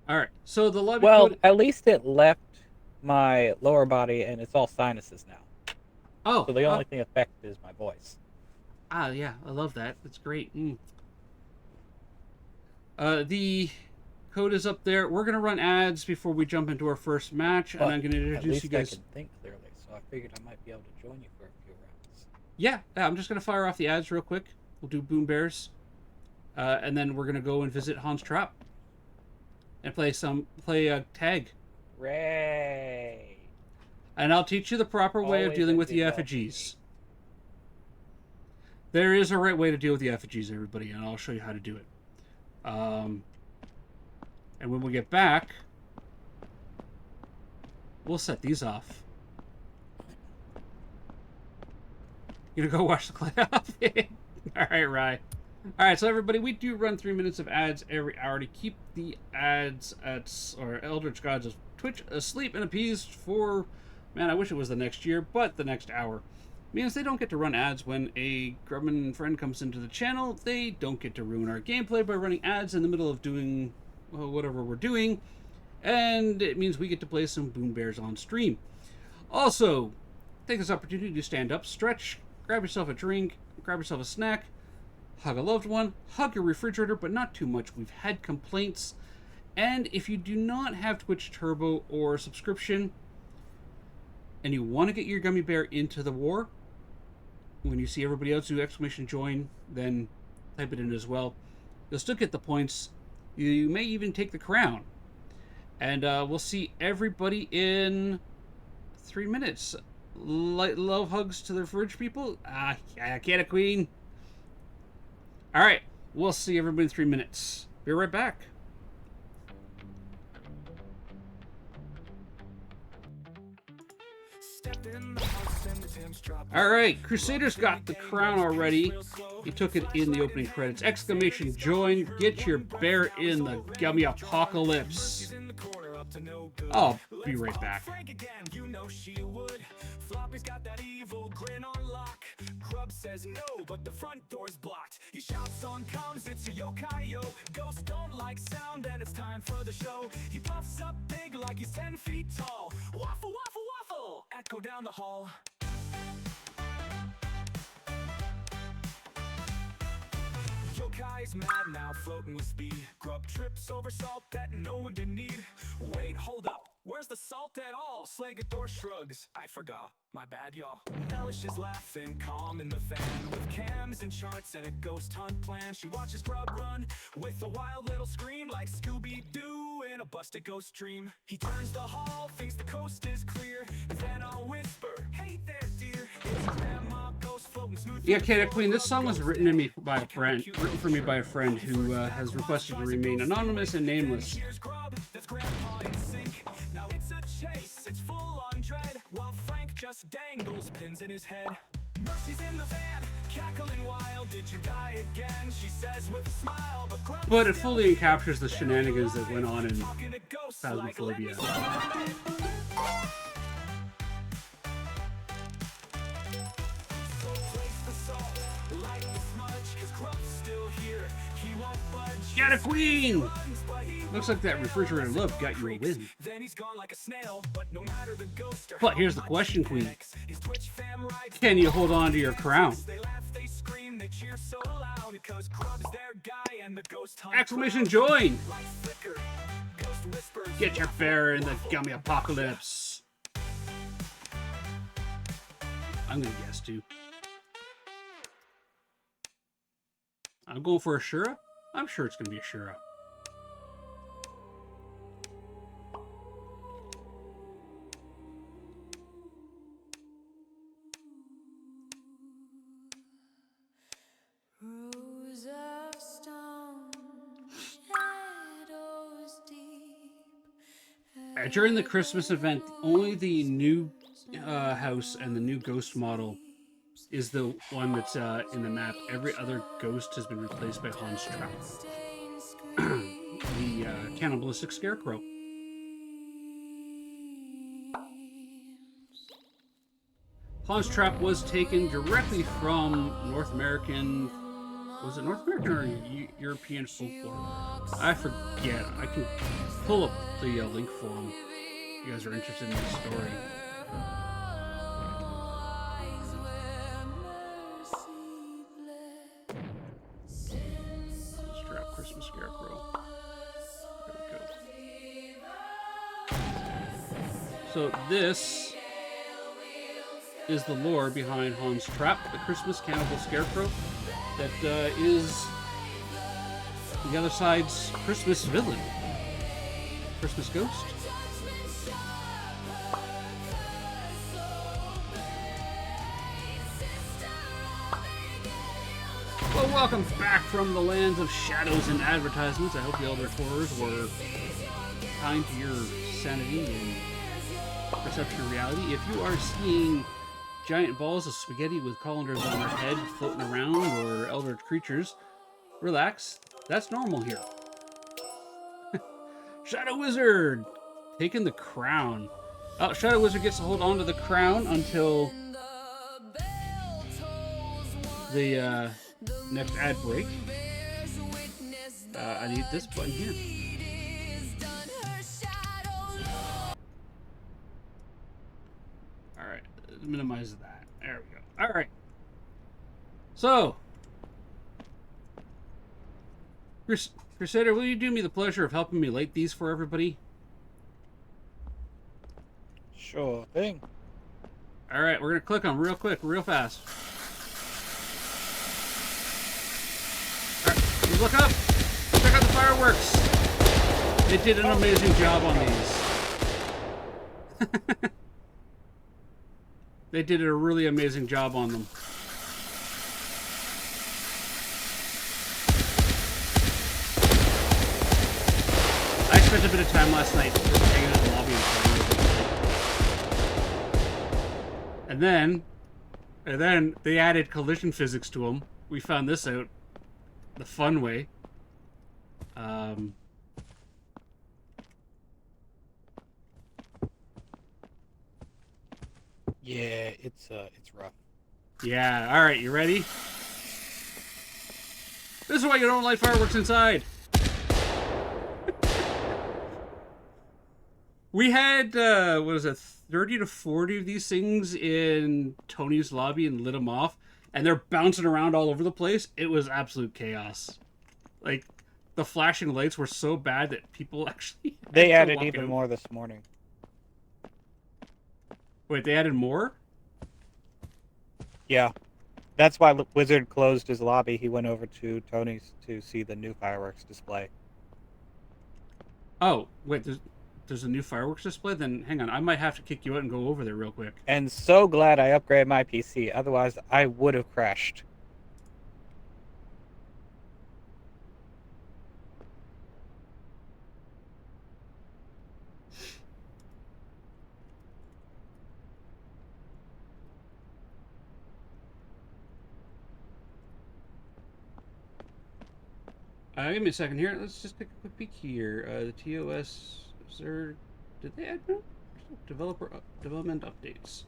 All right, so the lobby Well, code... at least it left my lower body and it's all sinuses now. Oh, So the only thing affected is my voice. yeah, I love that. That's great. The code is up there. We're gonna run ads before we jump into our first match, and But I'm gonna at introduce least you guys. I can think clearly, so I figured I might be able to join you for a few rounds. Yeah, I'm just gonna fire off the ads real quick. We'll do Boom Bears, and then we're gonna go and visit Hans Trap and play tag. Ray! And I'll teach you the proper way of Always dealing with ended the well for effigies. There is a right way to deal with the effigies, everybody, and I'll show you how to do it. And when we get back, we'll set these off. You gonna go watch the playoff? All right, Rye. All right, so everybody, we do run 3 minutes of ads every hour to keep the ads or Eldritch Gods of Twitch asleep and appeased for, man, I wish it was the next year, but the next hour. Means they don't get to run ads when a Grubman friend comes into the channel. They don't get to ruin our gameplay by running ads in the middle of doing whatever we're doing. And it means we get to play some Boom Bears on stream. Also, take this opportunity to stand up, stretch, grab yourself a drink, grab yourself a snack, hug a loved one, hug your refrigerator, but not too much. We've had complaints. And if you do not have Twitch Turbo or subscription, and you want to get your gummy bear into the war, when you see everybody else do !join, then type it in as well. You'll still get the points. You may even take the crown. And we'll see everybody in 3 minutes. Light love hugs to the fridge people. Get a queen. All right, we'll see everybody in 3 minutes. Be right back. All right, Crusader's got the crown already. He took it in the opening credits. ! Join. Get your bear in the gummy apocalypse. I'll be right back. Floppy's got that evil grin on lock. Grub says no, but the front door's blocked. He shouts on comms, it's a yokai-yo. Ghosts don't like sound, and it's time for the show. He puffs up big like he's 10 feet tall. Waffle, waffle, waffle! Echo down the hall. Yokai's mad now, floating with speed. Grub trips over salt that no one did need. Wait, hold up. Where's the salt at all? Slagathor shrugs. I forgot. My bad, y'all. Elish is laughing, calm in the fan. With cams and charts and a ghost hunt plan. She watches Grub run with a wild little scream like Scooby-Doo in a busted ghost dream. He turns the hall, thinks the coast is clear. And then I'll whisper, hey there, dear. It's Grandma Ghost floating smooth. Yeah, Kata Queen, this song was written for me by a friend who has requested to remain anonymous and nameless. Now it's a chase, it's full on dread, while Frank just dangles pins in his head. Mercy's in the van, cackling wild. Did you die again? She says with a smile, but it fully captures the shenanigans that went on in Phasmophobia. Got a queen! Looks like that refrigerator love got you a win. But here's the question, Queen. Can you hold on to your crown? ! Join! Get your bear in the gummy apocalypse. I'm gonna guess too. I'm going for a Shura. I'm sure it's going to be a Shura. Rose of stone, shadows deep. During the Christmas event, only the new house and the new ghost model is the one that's in the map. Every other ghost has been replaced by Hans Trap, the cannibalistic scarecrow. Hans Trap was taken directly from North American. Was it North American or European folklore? I forget. I can pull up the link for him. If you guys are interested in the story. Hans Trap Christmas Scarecrow. There we go. So this is the lore behind Hans Trap, the Christmas cannibal scarecrow that is the other side's Christmas villain, Christmas ghost. Well, welcome back from the lands of shadows and advertisements. I hope the Elder Horrors were kind to your sanity and perception of reality. If you are seeing giant balls of spaghetti with colanders on their head floating around, or elder creatures, relax. That's normal here. Shadow Wizard taking the crown. Shadow Wizard gets to hold on to the crown until the next ad break. I need this button here. Alright, minimize that. There we go. Alright. So, Crusader, will you do me the pleasure of helping me light these for everybody? Sure thing. Alright, we're going to click them real quick, real fast. Alright, you look up. Check out the fireworks. They did an amazing job on these. They did a really amazing job on them. I spent a bit of time last night just hanging out in the lobby and playing. And then they added collision physics to them. We found this out the fun way. Yeah, it's rough. Yeah, alright, you ready? This is why you don't light fireworks inside. We had, 30 to 40 of these things in Tony's lobby and lit them off. And they're bouncing around all over the place. It was absolute chaos. Like, the flashing lights were so bad that people actually They had to added walk even out. more this morning. Wait, they added more? Yeah. That's why Wizard closed his lobby. He went over to Tony's to see the new fireworks display. Oh, wait, there's a new fireworks display? Then hang on, I might have to kick you out and go over there real quick. And so glad I upgraded my PC. Otherwise, I would have crashed. Give me a second here. Let's just take a quick peek here. The TOS, did they add no development updates?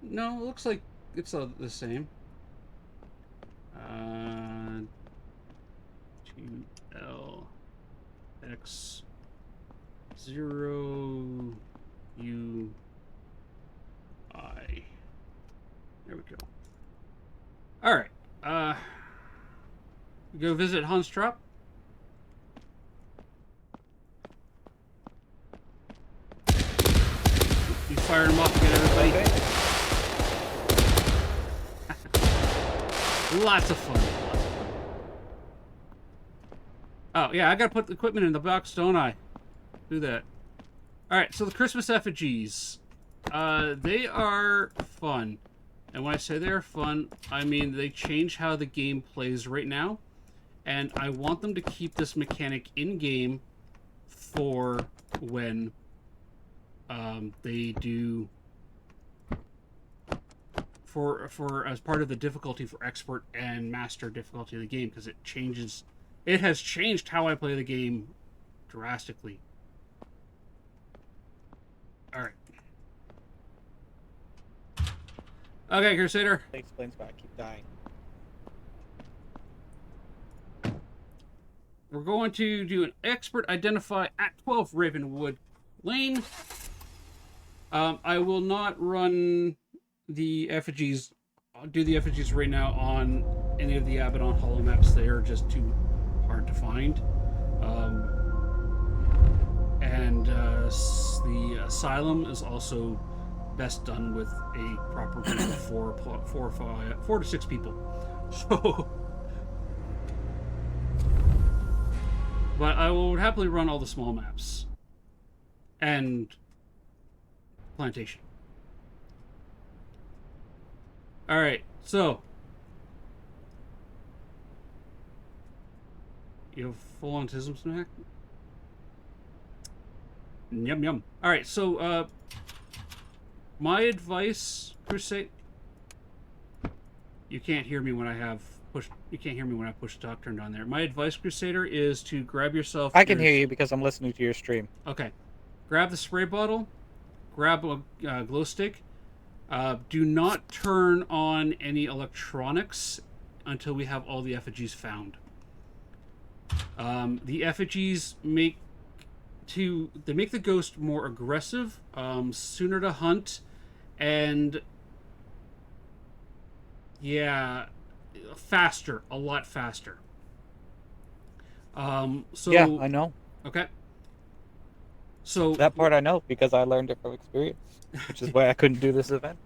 No, it looks like it's the same. 2LX0 UI. There we go. Alright. Go visit Hans Trap. You fired him off Lots of fun. Oh, yeah, I gotta put the equipment in the box, don't I? Do that. Alright, so the Christmas effigies. They are fun. And when I say they're fun, I mean they change how the game plays right now. And I want them to keep this mechanic in-game for when they do... For as part of the difficulty for expert and master difficulty of the game, because it changes... It has changed how I play the game drastically. Alright. Okay, Crusader. That explains why I keep dying. We're going to do an expert identify at 12 Ravenwood Lane. I will not run the effigies, do the effigies right now on any of the Abaddon Hollow maps. They are just too hard to find. The Asylum is also best done with a proper group of 4 to 6 people. So, but I will happily run all the small maps and Plantation. All right, so you have full autism snack. Yum yum. All right, so my advice, Crusade. You can't hear me when I have push. You can't hear me when I push talk turned on there. My advice, Crusader, is to grab yourself. I can hear you because I'm listening to your stream. Okay, grab the spray bottle. Grab a glow stick. Do not turn on any electronics until we have all the effigies found. The effigies make the ghost more aggressive, sooner to hunt, and yeah, faster, a lot faster. So yeah, I know. Okay. So that part I know because I learned it from experience, which is why I couldn't do this event.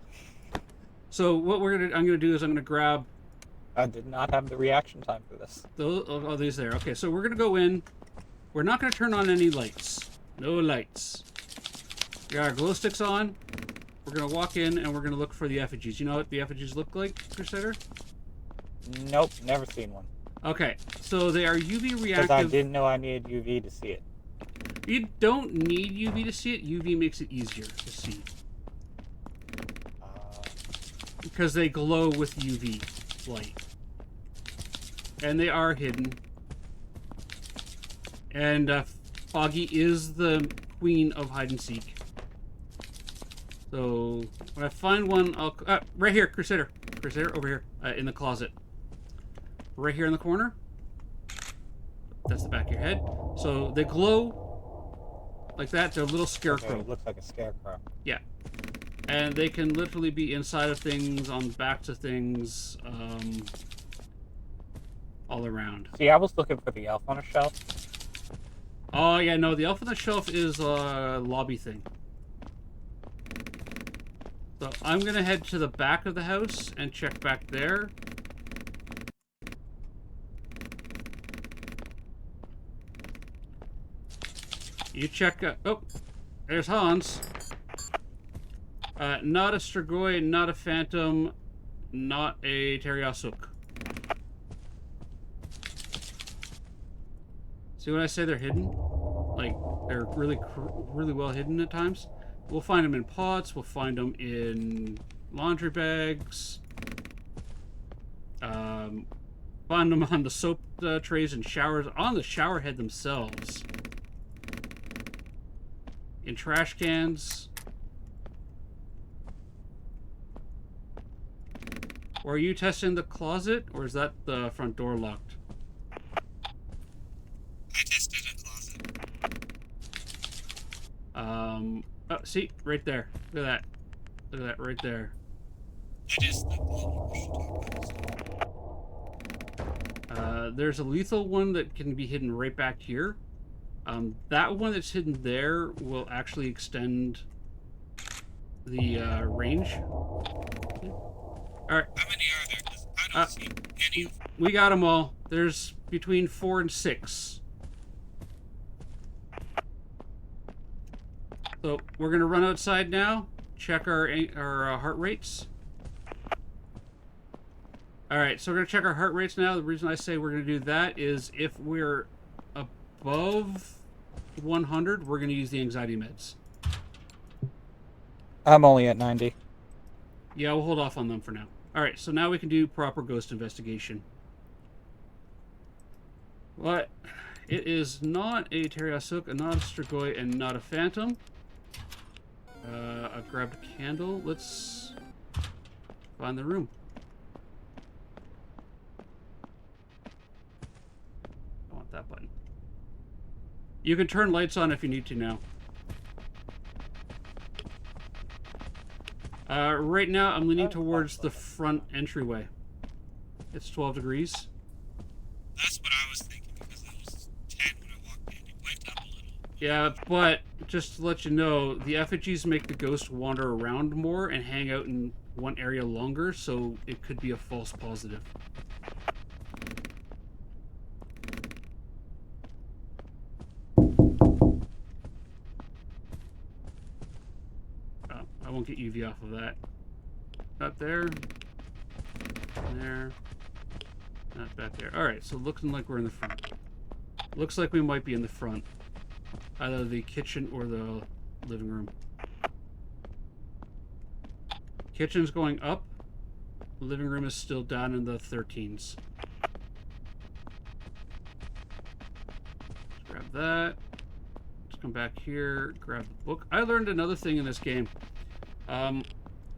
So what I'm gonna do is I'm gonna grab. I did not have the reaction time for this. Oh, these there. Okay, so we're gonna go in. We're not gonna turn on any lights. No lights. We got our glow sticks on. We're gonna walk in and we're gonna look for the effigies. You know what the effigies look like, Crusader? Nope, never seen one. Okay, so they are UV reactive. Because I didn't know I needed UV to see it. You don't need UV to see it. UV makes it easier to see. Because they glow with UV light. And they are hidden. And Foggy is the queen of hide and seek. So when I find one, I'll right here, Crusader, over here in the closet, right here in the corner. That's the back of your head. So they glow like that. They're a little scarecrow. Okay, it looks like a scarecrow. Yeah, and they can literally be inside of things, on the backs of things, all around. See, I was looking for the elf on a shelf. Oh yeah, no, the elf on the shelf is a lobby thing. So I'm gonna head to the back of the house and check back there. You check. Oh, there's Hans. Not a Strigoi, not a Phantom, not a Teriasuk. See when I say they're hidden? Like, they're really well hidden at times. We'll find them in pots. We'll find them in laundry bags. Find them on the soap trays and showers. On the shower head themselves. In trash cans. Or are you testing the closet? Or is that the front door locked? I tested a closet. Oh, see, right there. Look at that. Look at that right there. That is the one. There's a lethal one that can be hidden right back here. That one that's hidden there will actually extend the range. Alright. How many are there? 'Cause I don't see We got them all. There's between 4 and 6. So we're gonna run outside now. Check our heart rates. All right, so we're gonna check our heart rates now. The reason I say we're gonna do that is if we're above 100, we're gonna use the anxiety meds. I'm only at 90. Yeah, we'll hold off on them for now. All right, so now we can do proper ghost investigation. What? It is not a Teriasuk, not a Strigoi, and not a Phantom. I grabbed a candle. Let's find the room. I want that button. You can turn lights on if you need to now. Right now, I'm leaning towards the front entryway. It's 12 degrees. That's what I was thinking because it was 10 when I walked in. It went up a little. Yeah, but just to let you know, the effigies make the ghost wander around more and hang out in one area longer, so it could be a false positive. I won't get UV off of that. Not there. There. Not back there. Alright, so looking like we're in the front. Looks like we might be in the front. Either the kitchen or the living room. Kitchen's going up. The living room is still down in the 13s. Let's grab that. Let's come back here, grab the book. I learned another thing in this game.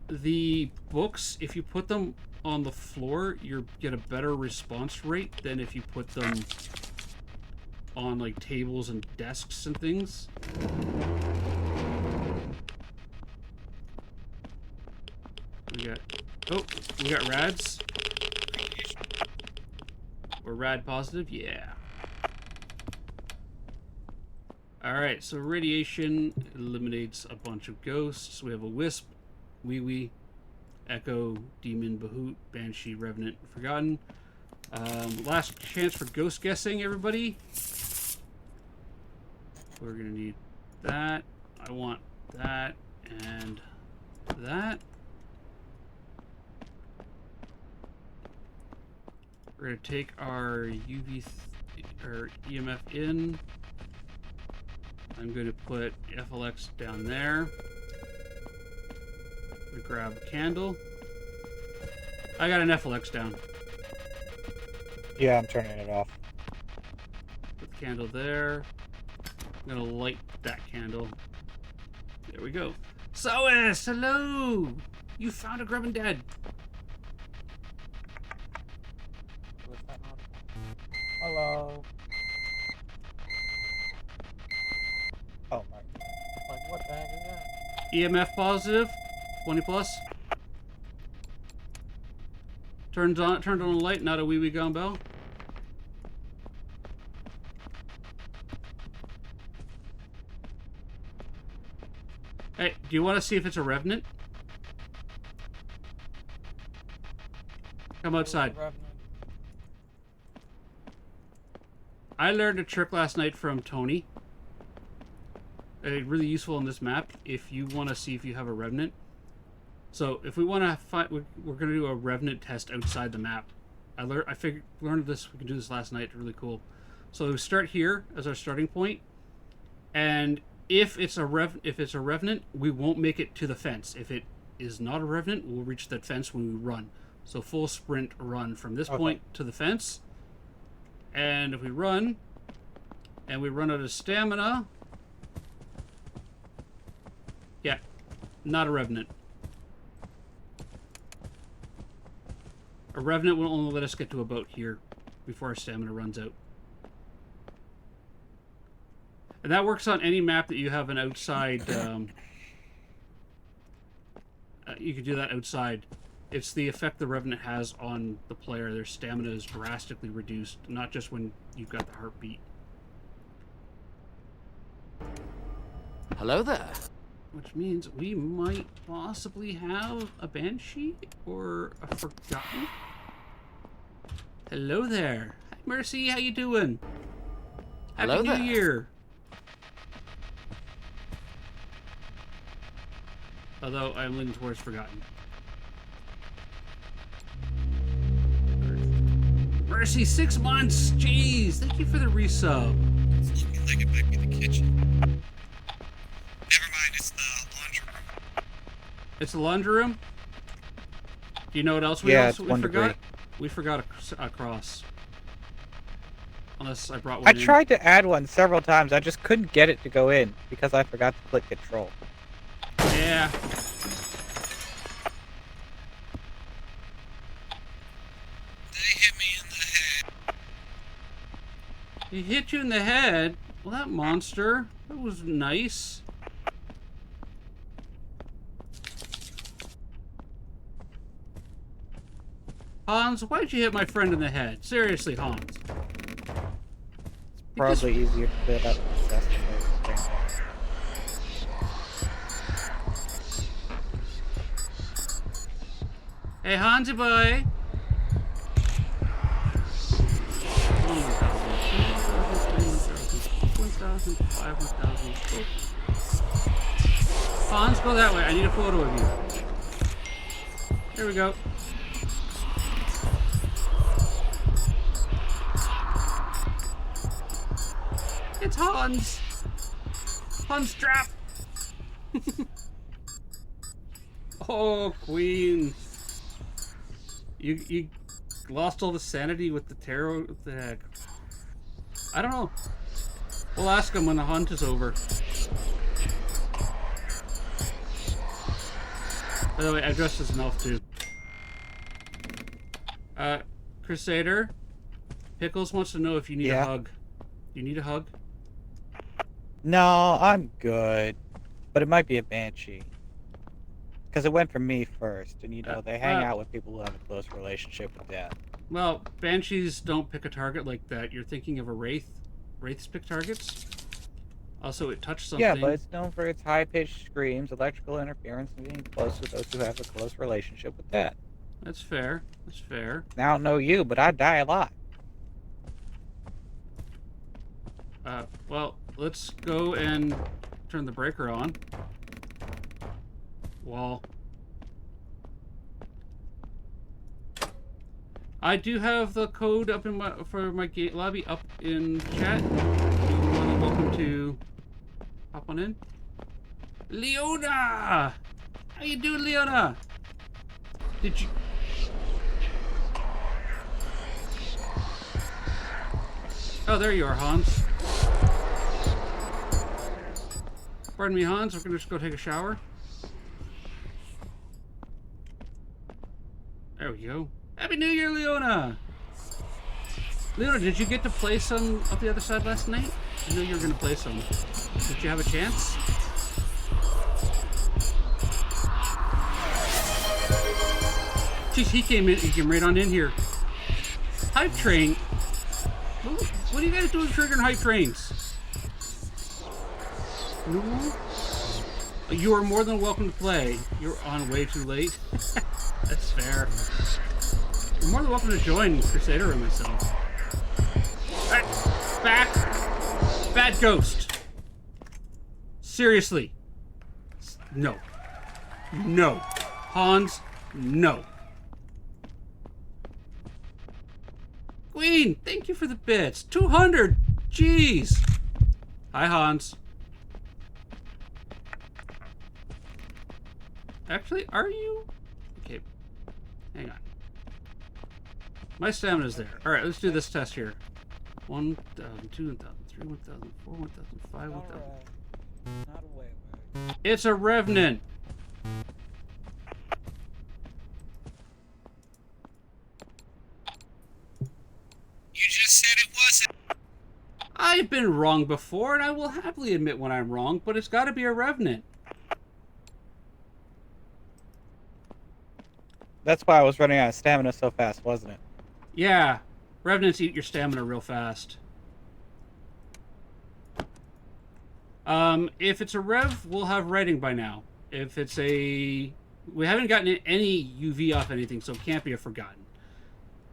The books, if you put them on the floor, you get a better response rate than if you put them on like tables and desks and things. We got rads. We're rad positive, yeah. Alright, so radiation eliminates a bunch of ghosts. We have a wisp, wee, echo, demon, bahoot, banshee, revenant, forgotten. Last chance for ghost guessing, everybody. We're gonna need that. I want that and that. We're gonna take our or EMF in. I'm going to put FLX down there. We grab a candle. I got an FLX down. Yeah, I'm turning it off. Put the candle there. I'm going to light that candle. There we go. Soas, hello! You found a Grubbin Dead. Hello. Oh my. Like, what the heck is that? EMF positive, 20 plus. Turned on the light, not a wee gone bell. Hey, do you want to see if it's a revenant? Come outside. I learned a trick last night from Tony. Really useful in this map if you want to see if you have a revenant. So if we want to find, we're going to do a revenant test outside the map. I learned this. We can do this last night. It's really cool. So we start here as our starting point, and if it's a revenant, we won't make it to the fence. If it is not a revenant, we'll reach that fence when we run. So full sprint run from this point to the fence. And if we run, and we run out of stamina, yeah, not a revenant. A revenant will only let us get to about here before our stamina runs out. And that works on any map that you have an outside, you can do that outside. It's the effect the revenant has on the player. Their stamina is drastically reduced, not just when you've got the heartbeat. Hello there. Which means we might possibly have a banshee or a forgotten. Hello there. Hi, Mercy. How you doing? Happy Hello New there. Year. Although I'm leaning towards forgotten. Mercy, 6 months. Jeez, thank you for the resub. It's looking like it might be the kitchen. Never mind, it's the laundry room. It's the laundry room. Do you know what else Yeah, it's we 1 forgot? degree. We forgot a cross. Unless I brought one I in. tried to add one several times. I just couldn't get it to go in because I forgot to click control. Yeah. They hit me in the head. He hit you in the head? Well, that monster. That was nice. Hans, why'd you hit my friend in the head? Seriously, Hans. Probably easier to build up success than those things. Hey, Hansy boy. Hans, go that way. I need a photo of you. Here we go. It's Hans. Hans trap. Oh, Queen. You lost all the sanity with the tarot. What the heck? I don't know. We'll ask him when the hunt is over. By the way, I dressed as an elf too. Crusader, Pickles wants to know if you need a hug. You need a hug? No, I'm good. But it might be a banshee. Because it went for me first, and you know, they hang out with people who have a close relationship with death. Well, banshees don't pick a target like that. You're thinking of a wraith. Wraiths pick targets. Also, it touched something. Yeah, but it's known for its high-pitched screams, electrical interference, and being close to those who have a close relationship with death. That's fair. That's fair. Now, I don't know you, but I die a lot. Well, let's go and turn the breaker on. Wall. I do have the code up in for my gate lobby up in chat. Welcome to hop on in. Leona! How you doing, Leona? Did you? Oh, there you are, Hans. Pardon me, Hans. We're gonna just go take a shower. There we go. Happy New Year, Leona! Leona, did you get to play some up the other side last night? I knew you were gonna play some. Did you have a chance? Jeez, he came right on in here. Hype train? What are you guys doing triggering hype trains? No? You are more than welcome to play. You're on way too late. That's fair. You're more than welcome to join Crusader and myself. Alright, back. Bad ghost. Seriously. No. No. Hans, no. Queen, thank you for the bits. 200. Jeez. Hi, Hans. Actually, are you? Okay. Hang on. My stamina's there. Alright, let's do this test here. 1,000, 2,000, 3, 1,000, 4, 1,000, 5, 1,000. Not a way. It's a revenant. You just said it wasn't. I've been wrong before, and I will happily admit when I'm wrong, but it's got to be a revenant. That's why I was running out of stamina so fast, wasn't it? Yeah, revenants eat your stamina real fast. If it's a rev, we'll have writing by now. If it's a... We haven't gotten any UV off anything, so it can't be a forgotten.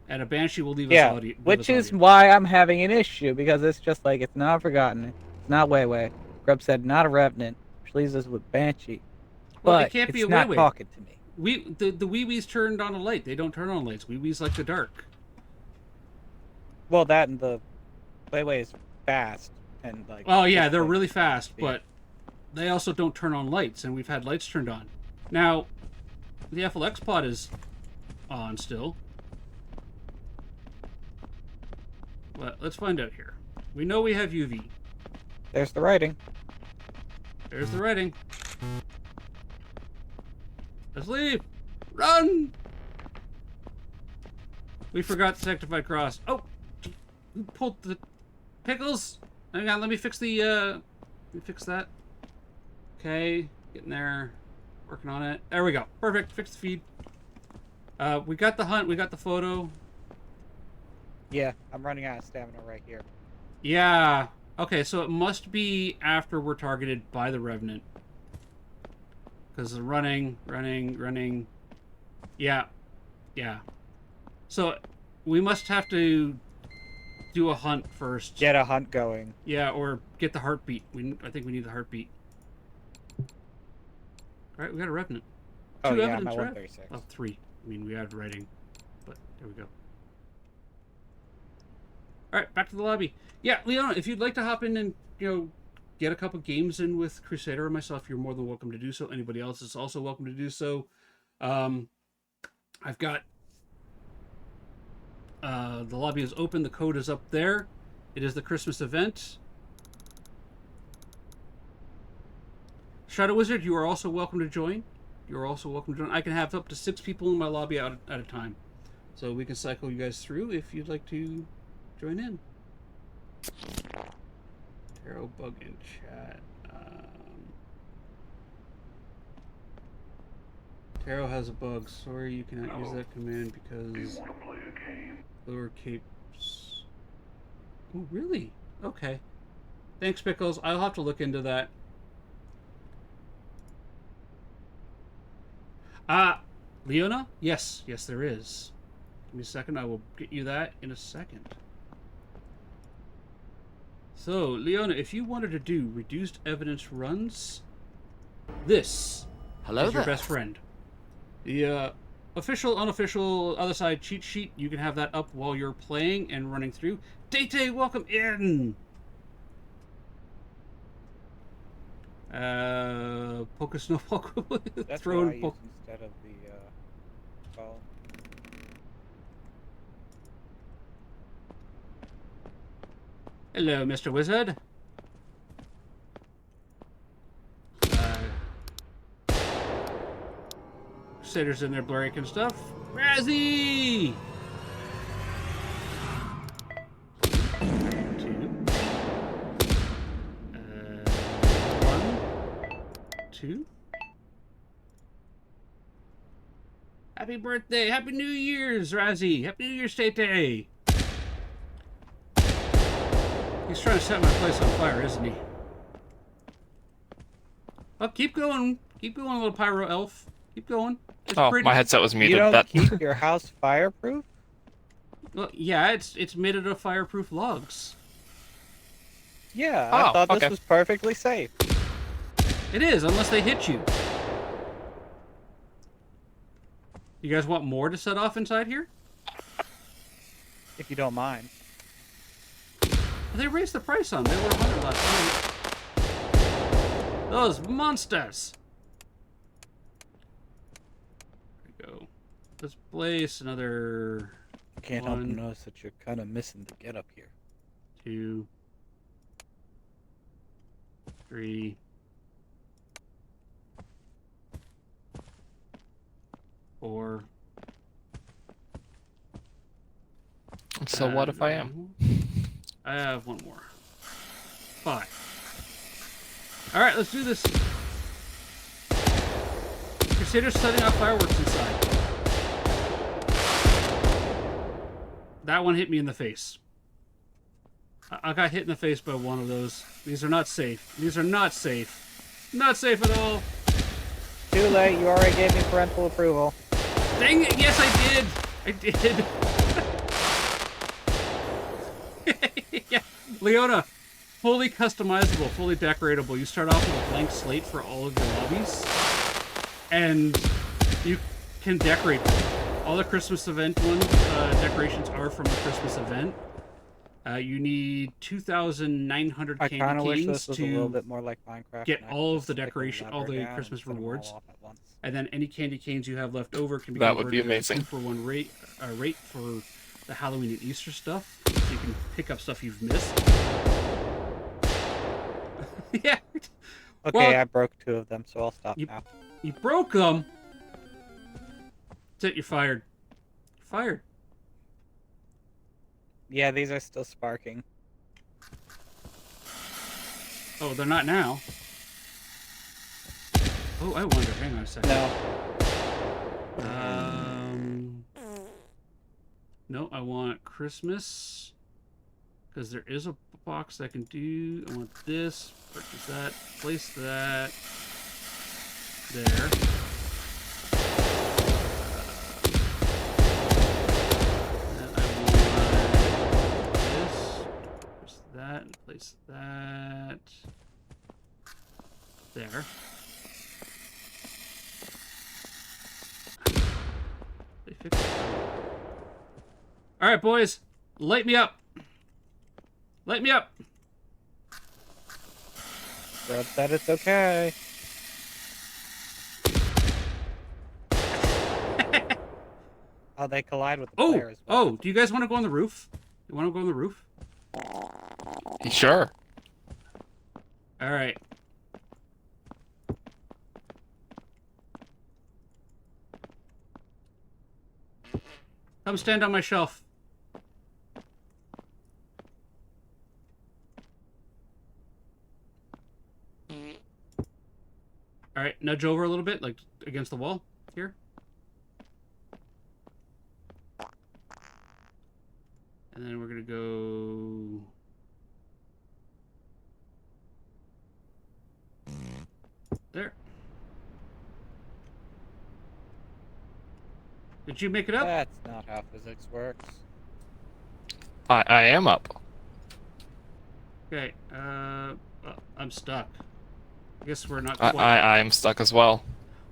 And a Banshee will leave Yeah, us audio. which is why I'm having an issue, because it's just like, it's not Forgotten, it's not Way. Grub said not a Revenant, which leaves us with Banshee. Well, But it can't be it's a not Way. talking to me. The wee-wees turned on a light. They don't turn on lights. Wee-wees like the dark. Well, that and the Way is fast. And like. Oh, yeah, just they're like really fast, speed. but they also don't turn on lights, and we've had lights turned on. Now, the FLX pod is on still. But let's find out here. We know we have UV. There's the writing. There's the writing. Let's leave! Run! We forgot the Sanctified Cross. Oh! Who pulled the pickles? Hang on, let me fix the, let me fix that. Okay, getting there. Working on it. There we go. Perfect. Fix the feed. We got the hunt. We got the photo. Yeah, I'm running out of stamina right here. Yeah. Okay, so it must be after we're targeted by the Revenant. Because the running. Yeah. Yeah. So we must have to do a hunt first. Get a hunt going. Yeah, or get the heartbeat. I think we need the heartbeat. All right, we got a Revenant. Oh, Two yeah, evidence, my right? 136. Oh, 3. I mean, we had writing, but there we go. All right, back to the lobby. Yeah, Leona, if you'd like to hop in and, get a couple games in with Crusader or myself, you're more than welcome to do so. Anybody else is also welcome to do so. I've got... the lobby is open. The code is up there. It is the Christmas event. Shadow Wizard, you are also welcome to join. You're also welcome to join. I can have up to 6 people in my lobby at a time. So we can cycle you guys through if you'd like to join in. Tarot bug in chat. Tarot has a bug. Sorry, you cannot use that command because... Do you want to play a game? Lower capes. Oh, really? Okay. Thanks, Pickles. I'll have to look into that. Leona? Yes. Yes, there is. Give me a second. I will get you that in a second. So, Leona, if you wanted to do reduced evidence runs, this Hello is your there. best friend. The official, unofficial, other side cheat sheet, you can have that up while you're playing and running through. Tay-Tay, welcome in! Poke a snowball. That's Throw what I in use instead of the ball. Hello, Mr. Wizard. Crusaders in there breaking stuff. Razzie! 2. 1. 2. Happy birthday! Happy New Year's, Razzie! Happy New Year's, Tay-Tay! He's trying to set my place on fire, isn't he? Oh, keep going. Keep going, little pyro elf. Keep going. It's Oh, pretty. my headset was You muted. don't That keep your house fireproof? Well, yeah, it's made out of fireproof logs. Yeah, I Oh, thought this okay. was perfectly safe. It is, unless they hit you. You guys want more to set off inside here? If you don't mind. They raised the price on them. They were 100 last night. Those monsters! There we go. Let's place another Can't help but 1, notice that you're kind of missing the get up here. 2, 3. 4. so what if I am? I have one more. 5. Alright, let's do this. Crusaders setting off fireworks inside. That one hit me in the face. I got hit in the face by one of those. These are not safe. These are not safe. Not safe at all. Too late, you already gave me parental approval. Dang it! Yes, I did! I did! Yeah, Leona, fully customizable, fully decoratable. You start off with a blank slate for all of your lobbies, and you can decorate them. All the Christmas event decorations are from the Christmas event. You need 2,900 I candy kind of wish canes this was a little to bit more like Minecraft. get and I could all of just the stick a decoration, all lever the down Christmas and put 'em all rewards. off at once. And then any candy canes you have left over can be That would be converted to a amazing. 2-for-1 rate for the Halloween and Easter stuff, so you can pick up stuff you've missed. Yeah. Okay, Well, I broke 2 of them, so I'll stop now. You broke them. That's it. You're fired. You're fired. Yeah, these are still sparking. Oh, they're not now. Oh, I wonder. Hang on a second. No. No, I want Christmas. Because there is a box I can do. I want this. Purchase that. Place that. There. And I want this. Place that. And place that. There. They fixed it. All right, boys, light me up. Light me up. Brad said it's okay. Oh, they collide with the player as well. Oh, do you guys want to go on the roof? You want to go on the roof? Sure. All right. Come stand on my shelf. All right, nudge over a little bit, like against the wall here. And then we're gonna go. There. Did you make it up? That's not how physics works. I am up. Okay, I'm stuck. I guess we're not I quite... I am stuck as well.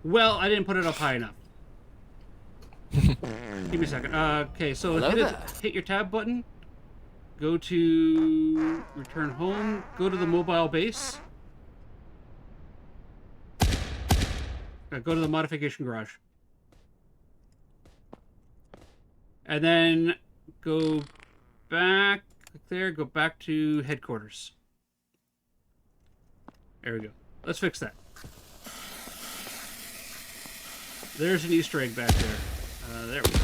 Well, I didn't put it up high enough. Give me a second. Okay, so Hello there. hit your tab button. Go to return home. Go to the mobile base. Go to the modification garage. And then go back, click there, go back to headquarters. There we go. Let's fix that. There's an Easter egg back there. There we go.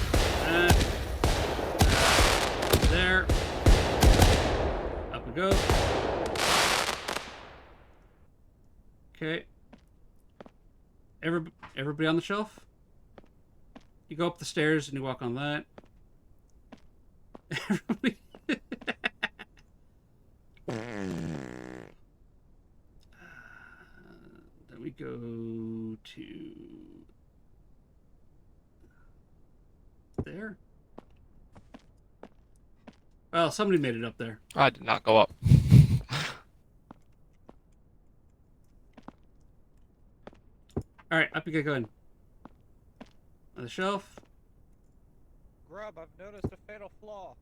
There. Up we go. Okay. Everybody on the shelf? You go up the stairs and you walk on that. Everybody. Then we go to there. Well, somebody made it up there. I did not go up. All right, up you go in. On the shelf. Grub, I've noticed a fatal flaw.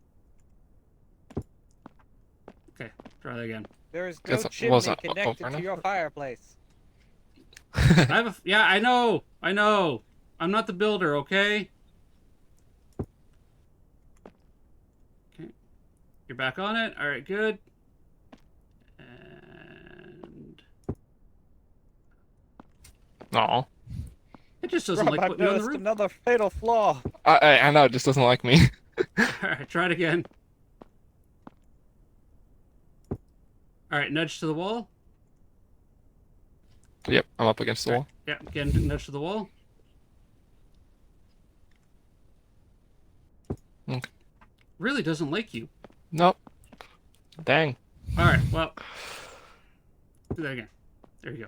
Okay, try that again. There is no Guess it chimney wasn't connected over to enough. your fireplace. Yeah, I know. I'm not the builder, okay? Okay. You're back on it. All right, good. And No. it just doesn't Grub, like I've putting you on the noticed roof. another fatal flaw. I know, it just doesn't like me. All right, try it again. All right, nudge to the wall. Yep, I'm up against the wall. Yeah, again, nudge to the wall. Okay. Really doesn't like you. Nope. Dang. All right, well, do that again. There you go.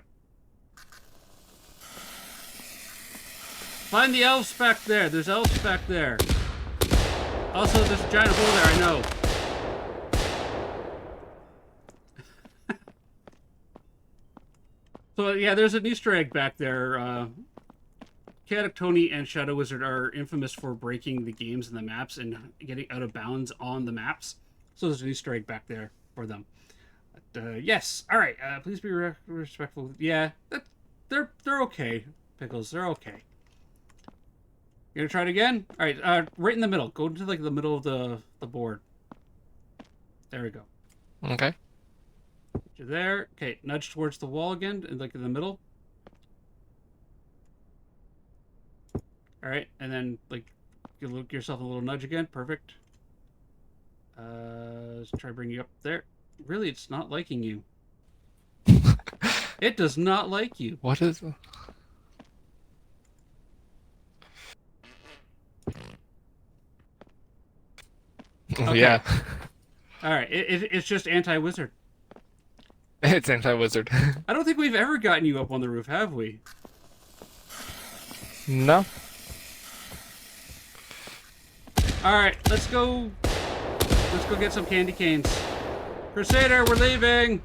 Find the elves back there. There's elves back there. Also, there's a giant hole there, I know. So yeah, there's an Easter egg back there. Chaotic Tony and Shadow Wizard are infamous for breaking the games and the maps and getting out of bounds on the maps. So there's an Easter egg back there for them. But, yes. All right. Please be respectful. Yeah, they're okay. Pickles, they're okay. You gonna try it again? All right. Right in the middle. Go to like the middle of the board. There we go. Okay. You're there. Okay. Nudge towards the wall again, and like in the middle. All right, and then like you look yourself a little nudge again. Perfect. Let's try to bring you up there. Really, it's not liking you. It does not like you. What is? Okay. Yeah. All right, it's just anti-wizard. It's anti-wizard. I don't think we've ever gotten you up on the roof, have we? No. All right, let's go. Let's go get some candy canes. Crusader, we're leaving.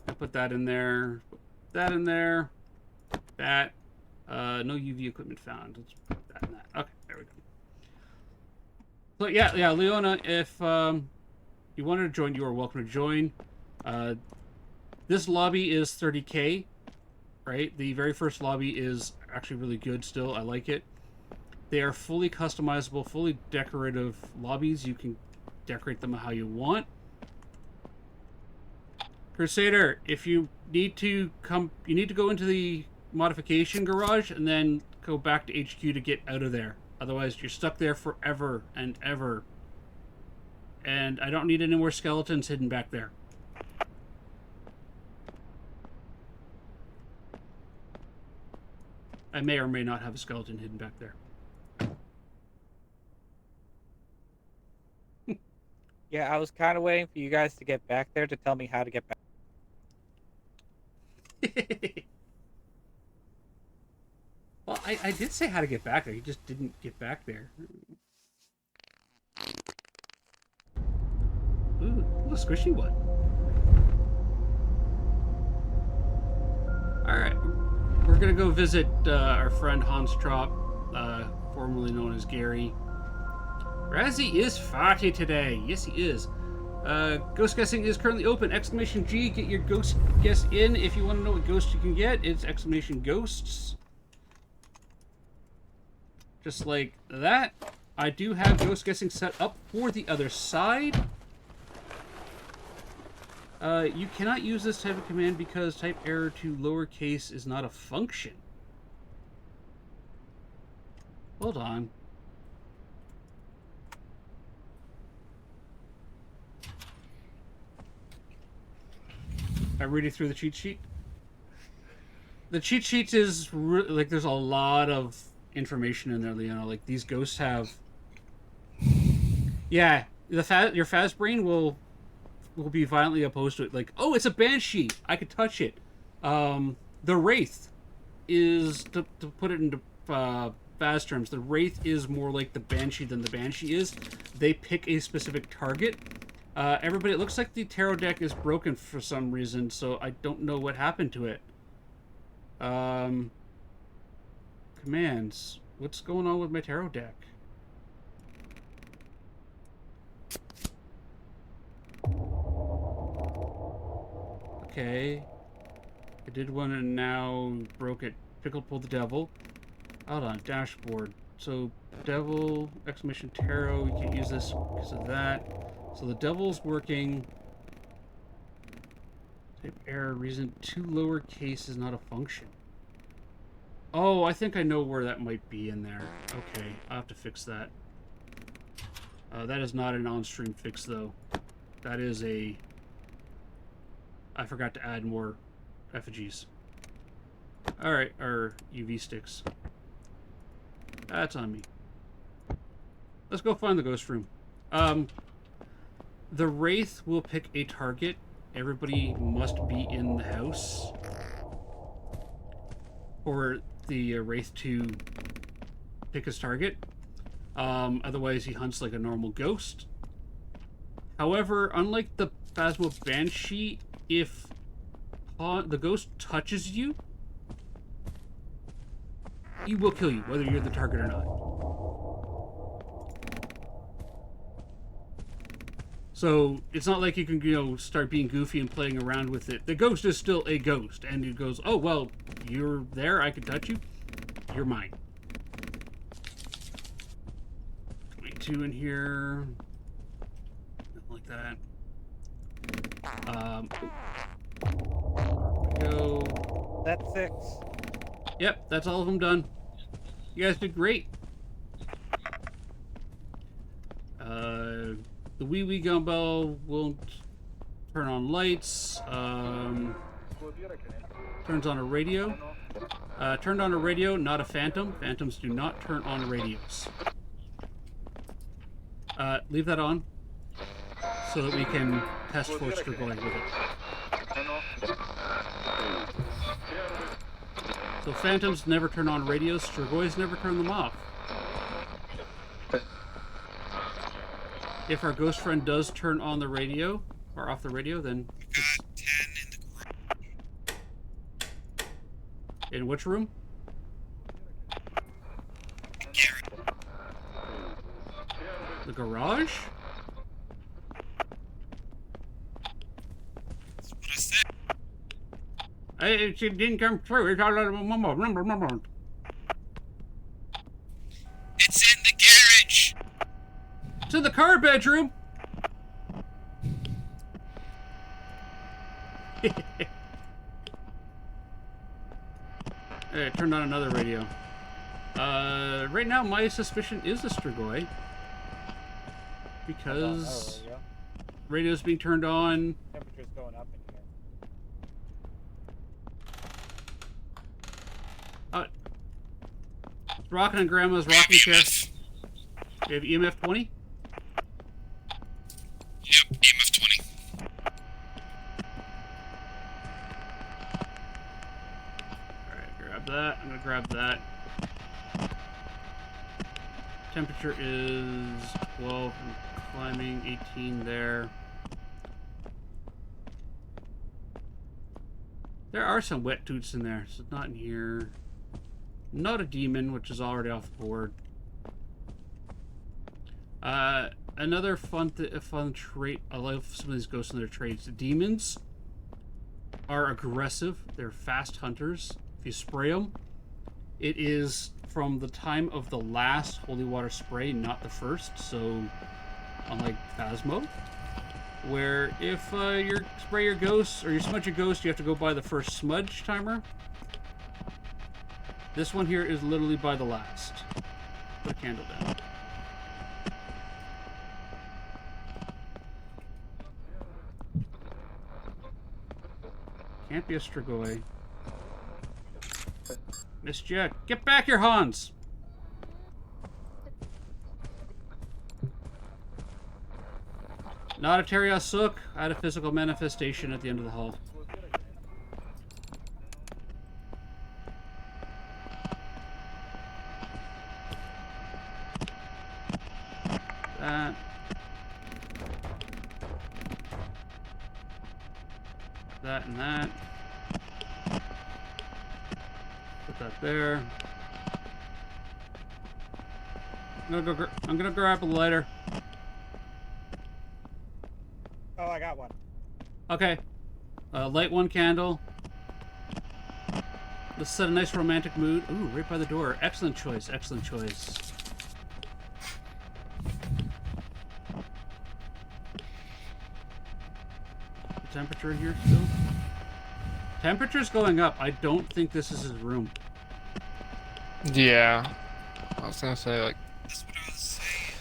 I put that in there. Put that in there. That. No UV equipment found. Let's put that in that. Okay, there we go. So yeah, Leona, if you wanted to join, you are welcome to join. This lobby is 30K, right? The very first lobby is actually really good still. I like it. They are fully customizable, fully decorative lobbies. You can decorate them how you want. Crusader, if you need to come, you need to go into the modification garage and then go back to HQ to get out of there. Otherwise, you're stuck there forever and ever. And I don't need any more skeletons hidden back there. I may or may not have a skeleton hidden back there. Yeah, I was kind of waiting for you guys to get back there to tell me how to get back. Well, I did say how to get back there. You just didn't get back there. Ooh, a squishy one. Alright. We're gonna go visit our friend Hans Trop, formerly known as Gary. Razzie is farty today. Yes, he is. Ghost guessing is currently open. Exclamation G. Get your ghost guess in. If you want to know what ghost you can get, it's exclamation ghosts. Just like that. I do have ghost guessing set up for the other side. You cannot use this type of command because type error to lowercase is not a function. Hold on. I'm reading through the cheat sheet. The cheat sheet is like there's a lot of information in there, Leona. Like these ghosts have. Yeah, your Faz brain will be violently opposed to it. Like, oh, it's a banshee. I could touch it. The wraith is to put it into Faz terms. The wraith is more like the banshee than the banshee is. They pick a specific target. Everybody, it looks like the tarot deck is broken for some reason, so I don't know what happened to it. Commands. What's going on with my tarot deck? Okay. I did one and now broke it. Pickle pulled the devil. Hold on, dashboard. So, devil, exclamation tarot. We can't use this because of that. So the devil's working. Type error, reason 2 lowercase is not a function. Oh, I think I know where that might be in there. Okay, I'll have to fix that. That is not an on-stream fix, though. That is a... I forgot to add more effigies. Alright, or UV sticks. That's on me. Let's go find the ghost room. The wraith will pick a target. Everybody must be in the house for the wraith to pick his target. Otherwise, he hunts like a normal ghost. However, unlike the Phasmo Banshee, if the ghost touches you, he will kill you, whether you're the target or not. So it's not like you can, start being goofy and playing around with it. The ghost is still a ghost, and it goes, oh, well, you're there, I can touch you, you're mine. 22 in here. Like that. Go. That's 6. Yep, that's all of them done. You guys did great. The wee gumbo won't turn on lights. Turns on a radio. Turned on a radio, not a phantom. Phantoms do not turn on radios. Leave that on so that we can test for Strigoi with it. So phantoms never turn on radios, Strigois never turn them off. If our ghost friend does turn on the radio, or off the radio, then it's... 10 in the garage. In which room? The garage? That's what I said. It didn't come through. It's all It's in the garage. It's in the car bedroom. Hey, I turned on another radio. Right now my suspicion is a Strigoi. Because radio's being turned on. Temperature's going up in here. It's rocking on Grandma's rocking chair. You have EMF 20? Yep, EMF 20. Alright, grab that. I'm gonna grab that. Temperature is 12 and climbing, 18 there. There are some wet toots in there, so it's not in here. Not a demon, which is already off the board. Another fun trait. I love some of these ghosts and their traits. The demons are aggressive. They're fast hunters. If you spray them, it is from the time of the last holy water spray, not the first. So, unlike Phasmo, where if you spray your ghost or you smudge your ghost, you have to go by the first smudge timer. This one here is literally by the last. Put a candle down. Can't be a Strigoi. Miss Jack, get back here, Hans! Not a Terios Sook. I had a physical manifestation at the end of the hall. That. That and that. Put that there. I'm gonna grab a lighter. Oh, I got one. Okay. Light one candle. Let's set a nice romantic mood. Ooh, right by the door. Excellent choice. Excellent choice. The temperature in here still? Temperature's going up. I don't think this is his room. Yeah. I was gonna say, like, That's what I was saying.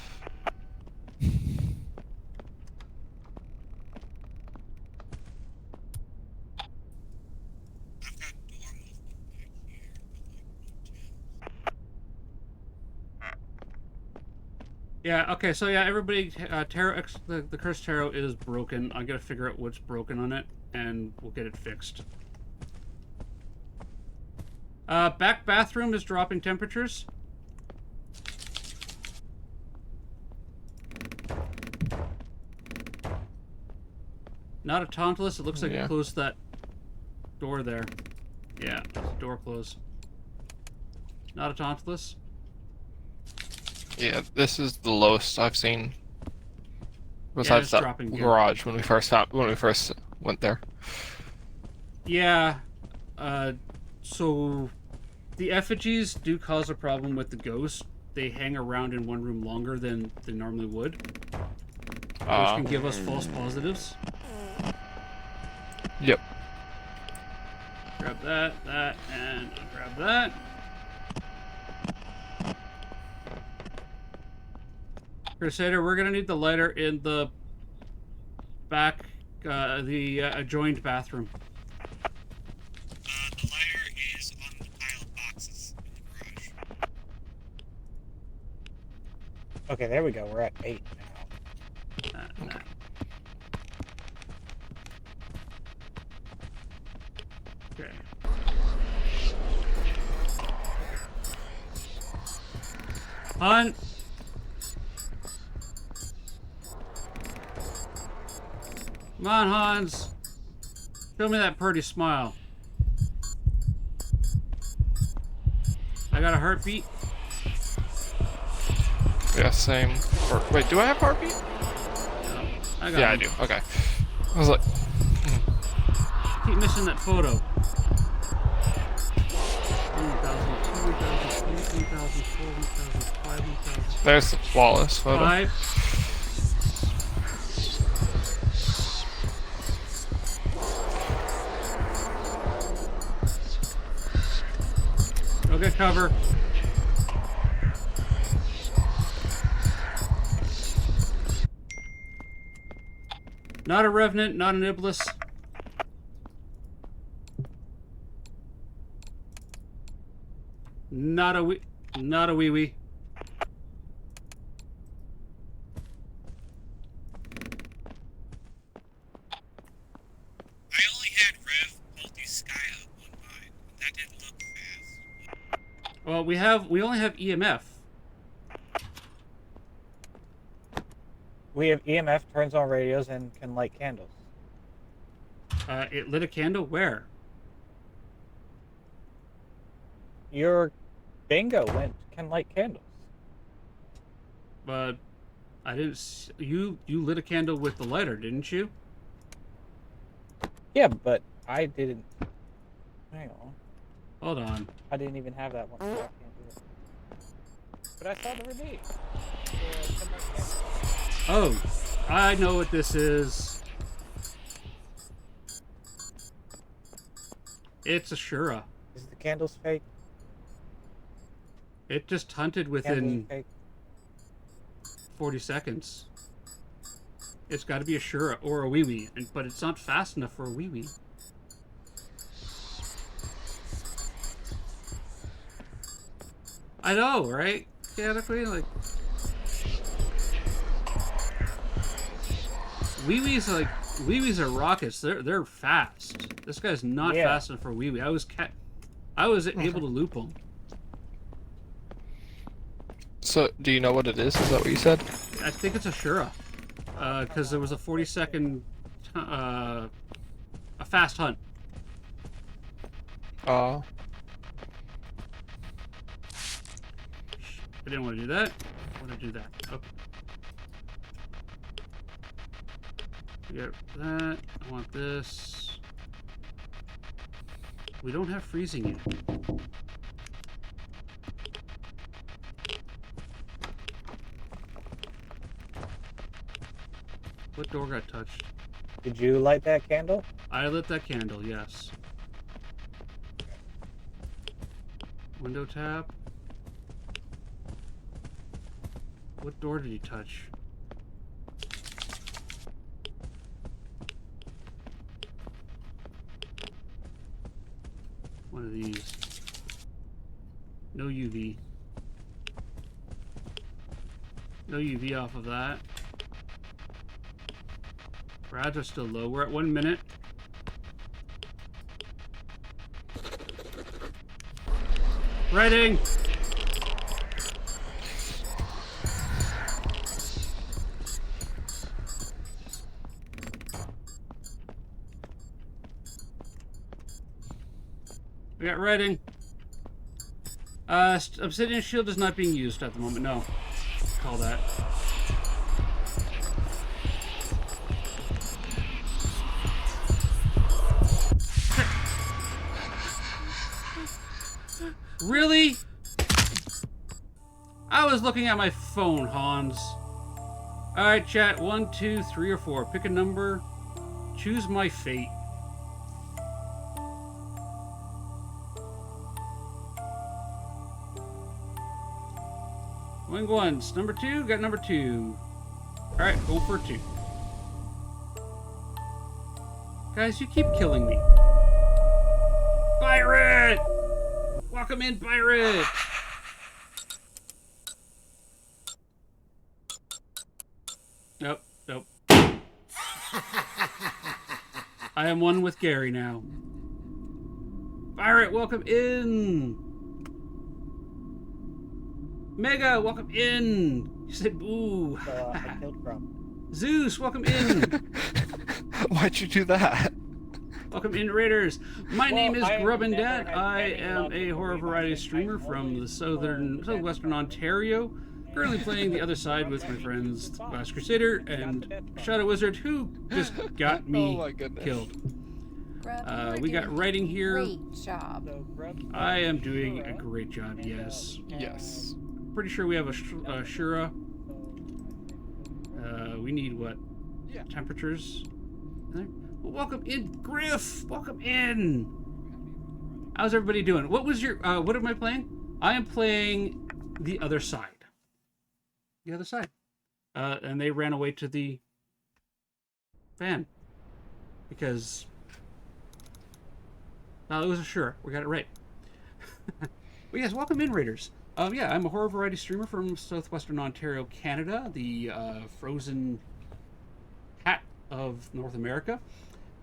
I've got door movement back here, but like Yeah, okay, so yeah, everybody, Tarot, the Cursed Tarot is broken. I gotta figure out what's broken on it, and we'll get it fixed. Back bathroom is dropping temperatures. Not a Tantalus. It looks like Yeah. it closed that door there. Yeah, door closed. Not a Tantalus. Yeah, this is the lowest I've seen. it's Besides that dropping good. garage when we first went there. Yeah. So the effigies do cause a problem with the ghost. They hang around in one room longer than they normally would, which can give us false positives. Yep. Grab that, and grab that. Crusader, we're gonna need the lighter in the back, the adjoined bathroom. The lighter is on the pile of boxes in the garage. Okay, there we go. We're at 8 now. That. Okay. Hunt. Come on, Hans. Show me that pretty smile. I got a heartbeat. Yeah, same. Or, wait, do I have heartbeat? No, I got Yeah, I one. do. Okay. I was like, Keep missing that photo. 1,000, 2,000, 3,000, 4,000, 5,000. there's the flawless photo. 5. Go get cover. Not a Revenant, not an Iblis. Not a wee wee. I only had Rev multi sky up on mine. That didn't look fast. Well, we only have EMF. We have EMF, turns on radios, and can light candles. It lit a candle where? Your bingo can light candles. But I didn't. You lit a candle with the lighter, didn't you? Yeah, but I didn't. Hang on. Hold on. I didn't even have that one. So I can't do it. But I saw the redeem. Oh, I know what this is. It's Ashura. Is the candles fake? It just hunted Candles within are fake. 40 seconds. It's got to be a Shura or a Wee-Wee, but it's not fast enough for a Wee-Wee. I know, right? Mechanically, like... Wee-Wees are rockets. They're fast. This guy's not fast enough for a Wee-Wee. I was able to loop him. So, do you know what it is? Is that what you said? I think it's a Shura. Because there was a 40-second... a fast hunt. Uh, I didn't want to do that. I want to do that. Okay. Get that. I want this. We don't have freezing yet. What door got touched? Did you light that candle? I lit that candle, yes. Window tap. What door did he touch? One of these. No UV. No UV off of that. Rads are still low. We're at 1 minute. Writing! got writing. Obsidian shield is not being used at the moment. No. Call that. Really? I was looking at my phone, Hans. Alright, chat. 1, 2, 3, or 4. Pick a number. Choose my fate. Going once. Number 2. Got number 2. Alright, go for 2. Guys, you keep killing me. Pirate! Welcome in, pirate! Nope, nope. I am one with Gary now. Pirate, welcome in! Mega, welcome in! You said boo. So, I killed Crumb. Zeus, welcome in! Why'd you do that? Welcome in, Raiders. My name is I Grub and never Dad. had I any am love a for horror Louis variety Vuitton. streamer from the southwestern Ontario. Currently playing the other side with my friends Last Crusader and Shadow Wizard, who just got Oh me my goodness. killed. Grub, We got writing here. Great job. So, Grub, I am doing a great job, yes. Yes. Pretty sure we have a Shura. We need what? Yeah. Temperatures? Well, welcome in, Griff! Welcome in! How's everybody doing? What was your, what am I playing? I am playing The Other Side. The Other Side. And they ran away to the van. Because... it was a Shura. We got it right. Well, yes, welcome in, Raiders. Yeah, I'm a horror variety streamer from southwestern Ontario, Canada, the frozen hat of North America,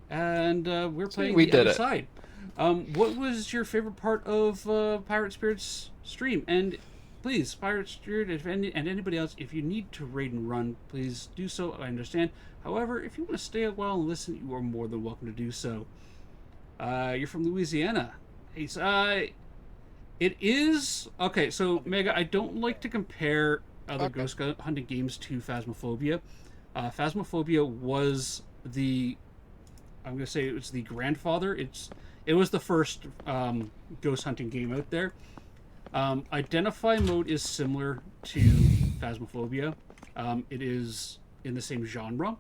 and we're playing we The did Other it. Side. What was your favorite part of Pirate Spirit's stream? And please, Pirate Spirit and anybody else, if you need to raid and run, please do so. I understand. However, if you want to stay a while and listen, you are more than welcome to do so. You're from Louisiana. It is... Okay, so, Mega, I don't like to compare other ghost hunting games to Phasmophobia. Phasmophobia was the... I'm going to say it was the grandfather. It was the first ghost hunting game out there. Identify mode is similar to Phasmophobia. It is in the same genre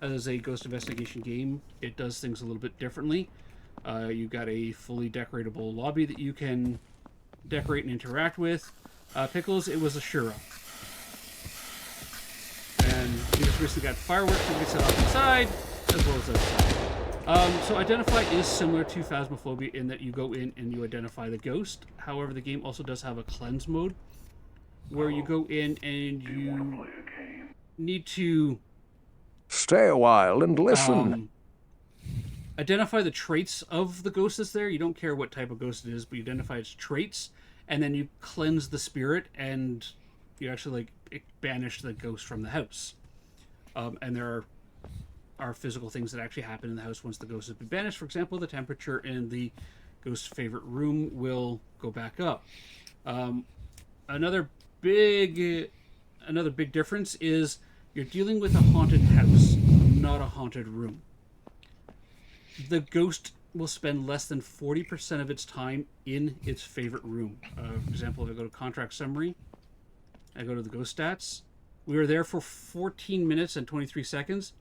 as a ghost investigation game. It does things a little bit differently. You got a fully decoratable lobby that you can decorate and interact with. Pickles, it was a Shura. And you just recently got fireworks that you can set off inside, as well as outside. So Identify is similar to Phasmophobia in that you go in and you identify the ghost. However, the game also does have a cleanse mode, where you go in and you need to... Stay a while and listen. Identify the traits of the ghost that's there. You don't care what type of ghost it is, but you identify its traits, and then you cleanse the spirit, and you actually banish the ghost from the house. And there are physical things that actually happen in the house once the ghost has been banished. For example, the temperature in the ghost's favorite room will go back up. Another big difference is you're dealing with a haunted house, not a haunted room. The ghost will spend less than 40% of its time in its favorite room. For example, if I go to contract summary, I go to the ghost stats. We were there for 14 minutes and 23 seconds.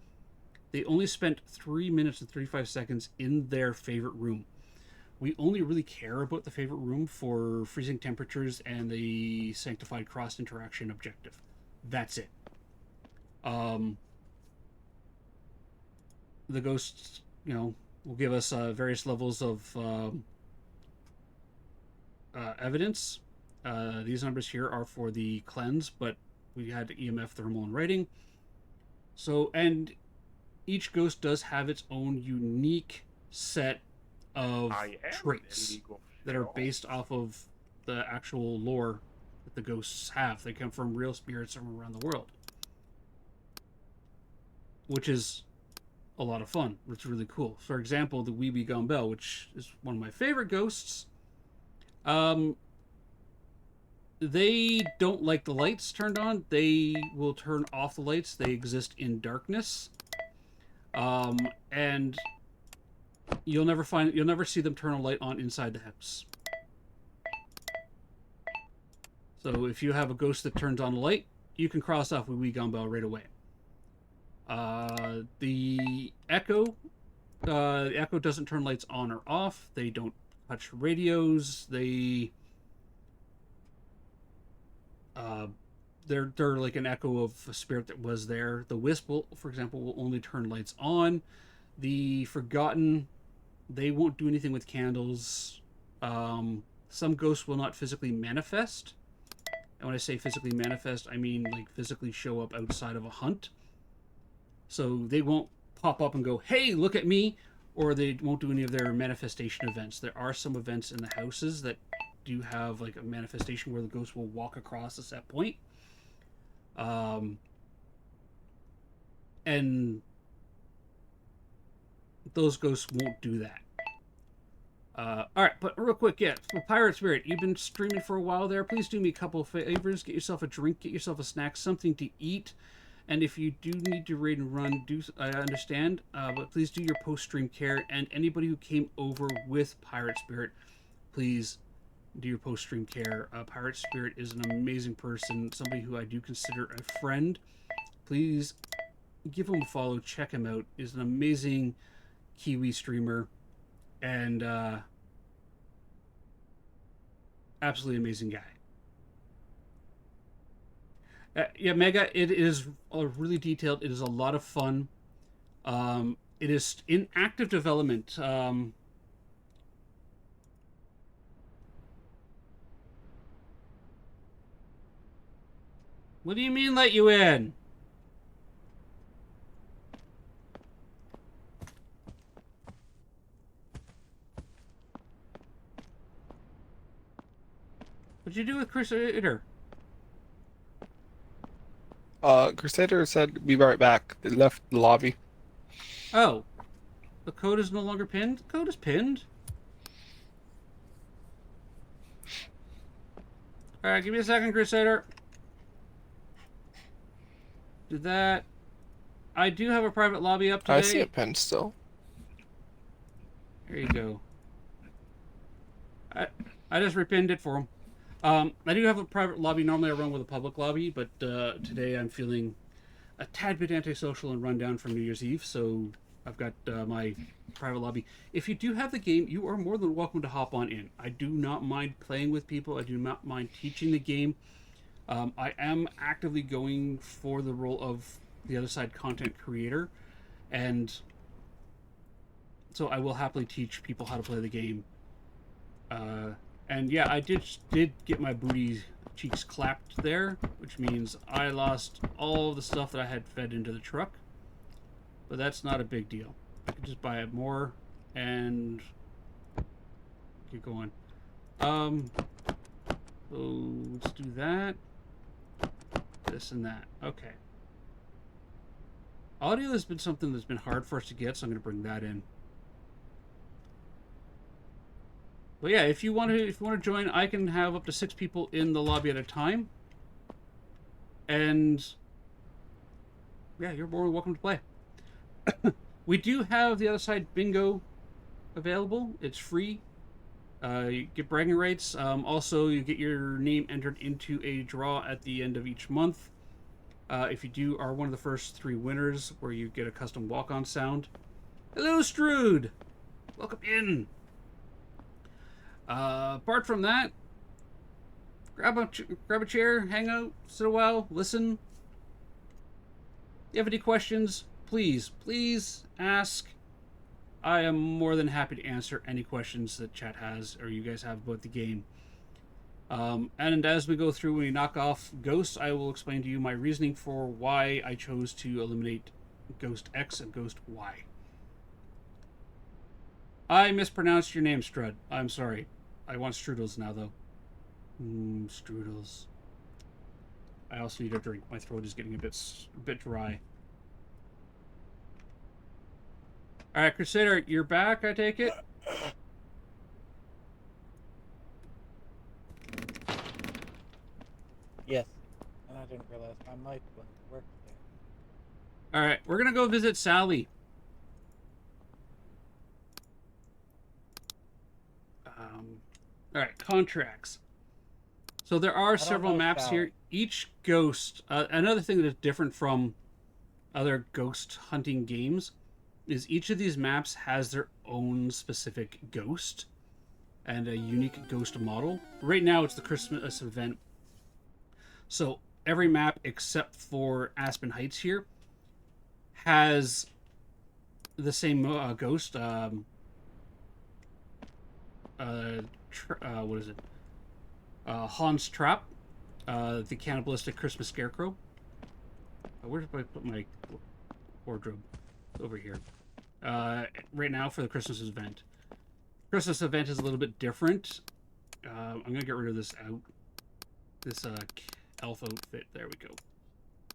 They only spent 3 minutes and 35 seconds in their favorite room. We only really care about the favorite room for freezing temperatures and the sanctified cross interaction objective. That's it. The ghosts, will give us various levels of evidence. These numbers here are for the cleanse, but we had EMF, thermal, and writing. So, and each ghost does have its own unique set of traits that are based off of the actual lore that the ghosts have. They come from real spirits from around the world. Which is a lot of fun. It's really cool. For example, the Weeby Gum Bell, which is one of my favorite ghosts. They don't like the lights turned on. They will turn off the lights. They exist in darkness. And you'll never see them turn a light on inside the house. So if you have a ghost that turns on a light, you can cross off Wee Wee Gum Bell right away. The Echo doesn't turn lights on or off. They don't touch radios. They're like an echo of a spirit that was there. The Wisp, for example, will only turn lights on. The Forgotten, they won't do anything with candles. Some ghosts will not physically manifest. And when I say physically manifest, I mean like physically show up outside of a hunt. So they won't pop up and go, "Hey, look at me," or they won't do any of their manifestation events. There are some events in the houses that do have like a manifestation where the ghost will walk across a set point. And those ghosts won't do that. Alright, but real quick, yeah, for Pirate Spirit, you've been streaming for a while there. Please do me a couple of favors. Get yourself a drink, get yourself a snack, something to eat. And if you do need to raid and run, I understand, but please do your post-stream care. And anybody who came over with Pirate Spirit, please do your post-stream care. Pirate Spirit is an amazing person, somebody who I do consider a friend. Please give him a follow, check him out. He's an amazing Kiwi streamer, and absolutely amazing guy. Yeah, Mega, it is really detailed. It is a lot of fun. It is in active development. What do you mean let you in? What'd you do with Crusader? Crusader said be right back. They left the lobby. Oh. The code is no longer pinned? The code is pinned. Alright, give me a second, Crusader. Do that. I do have a private lobby up today. I see a pen still. There you go. I just repinned it for him. I do have a private lobby. Normally I run with a public lobby, but today I'm feeling a tad bit antisocial and run down from New Year's Eve, so I've got my private lobby. If you do have the game, you are more than welcome to hop on in. I do not mind playing with people. I do not mind teaching the game. I am actively going for the role of the other side content creator, and so I will happily teach people how to play the game. And yeah, I did get my booty cheeks clapped there, which means I lost all the stuff that I had fed into the truck. But that's not a big deal. I can just buy it more and get going. So let's do that. This and that. Okay. Audio has been something that's been hard for us to get, so I'm going to bring that in. But yeah, if you want to join, I can have up to 6 people in the lobby at a time. And yeah, you're more than welcome to play. We do have the other side bingo available. It's free. You get bragging rights. Also, you get your name entered into a draw at the end of each month. If you are one of the first 3 winners, where you get a custom walk-on sound. Hello, Strood! Welcome in! Apart from that, grab a chair, hang out, sit a while, listen. If you have any questions, please ask. I am more than happy to answer any questions that chat has or you guys have about the game. And as we go through and we knock off ghosts, I will explain to you my reasoning for why I chose to eliminate Ghost X and Ghost Y. I mispronounced your name, Strud. I'm sorry. I want strudels now, though. Strudels. I also need a drink. My throat is getting a bit dry. All right, Crusader, you're back, I take it? Yes. And I didn't realize my mic wouldn't work there. All right, we're going to go visit Sally. All right, contracts. So there are several know maps Sally. here. Each ghost, another thing that is different from other ghost hunting games is each of these maps has their own specific ghost and a unique ghost model. Right now it's the Christmas event. So every map except for Aspen Heights here has the same ghost. What is it? Hans Trap, the cannibalistic Christmas scarecrow. Where did I put my wardrobe? Over here. Right now for the Christmas event. Christmas event is a little bit different. I'm gonna get rid of this elf outfit. There we go.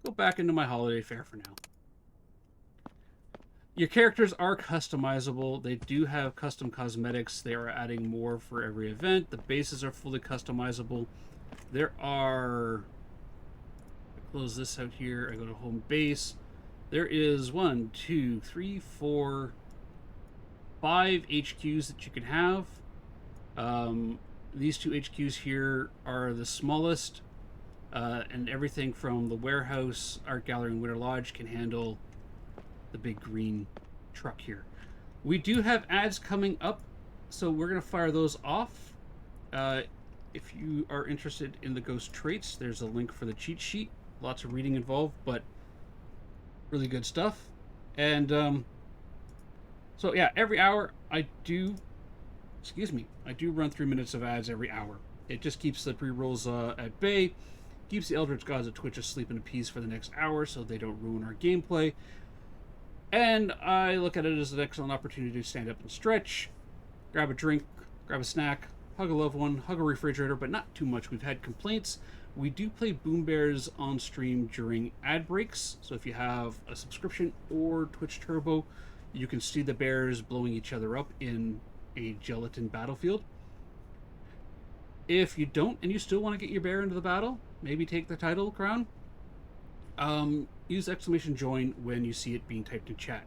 Go back into my holiday fare for now. Your characters are customizable. They do have custom cosmetics. They are adding more for every event. The bases are fully customizable. There are... I close this out here. I go to home base. There is 1, 2, 3, 4, 5 HQs that you can have. These 2 HQs here are the smallest. And everything from the warehouse, art gallery, and Winter Lodge can handle the big green truck here. We do have ads coming up, so we're going to fire those off. If you are interested in the ghost traits, there's a link for the cheat sheet. Lots of reading involved, but really good stuff. And so yeah, every hour I do run 3 minutes of ads every hour. It just keeps the pre-rolls at bay, keeps the Eldritch Gods of Twitch asleep in peace for the next hour so they don't ruin our gameplay. And I look at it as an excellent opportunity to stand up and stretch, grab a drink, grab a snack, hug a loved one, hug a refrigerator, but not too much. We've had complaints. We do play Boom Bears on stream during ad breaks, so if you have a subscription or Twitch Turbo, you can see the bears blowing each other up in a gelatin battlefield. If you don't, and you still want to get your bear into the battle, maybe take the title crown, use !join when you see it being typed in chat.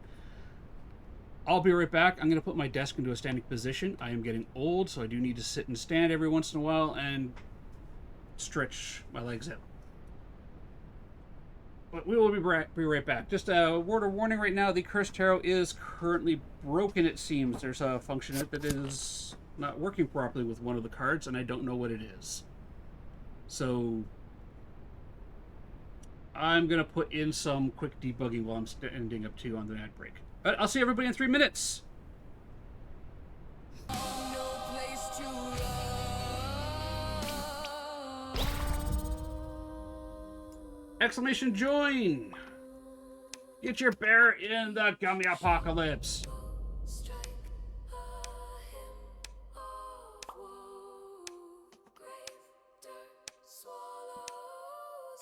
I'll be right back. I'm going to put my desk into a standing position. I am getting old, so I do need to sit and stand every once in a while and stretch my legs out. But we will be right back. Just a word of warning right now, the Cursed Tarot is currently broken, it seems. There's a function that is not working properly with one of the cards, and I don't know what it is. So I'm going to put in some quick debugging while I'm standing up too on the ad break. But I'll see everybody in 3 minutes. !Join! Get your bear in the gummy apocalypse.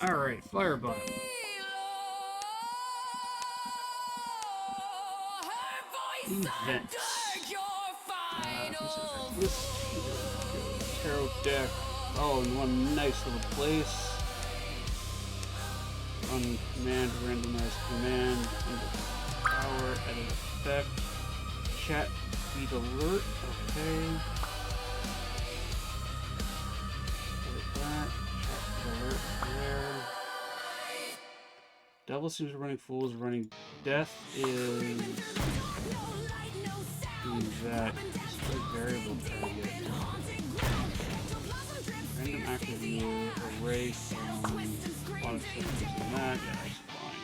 Alright, Firebomb. Events. This tarot deck. Oh, in one nice little place. On command, randomized command, under power, edit effect, chat feed alert, okay. Edit that, chat feed alert there. Devil seems running, fools running, death is that variable target. Random active view, array from auto systems and that, yeah, that's fine.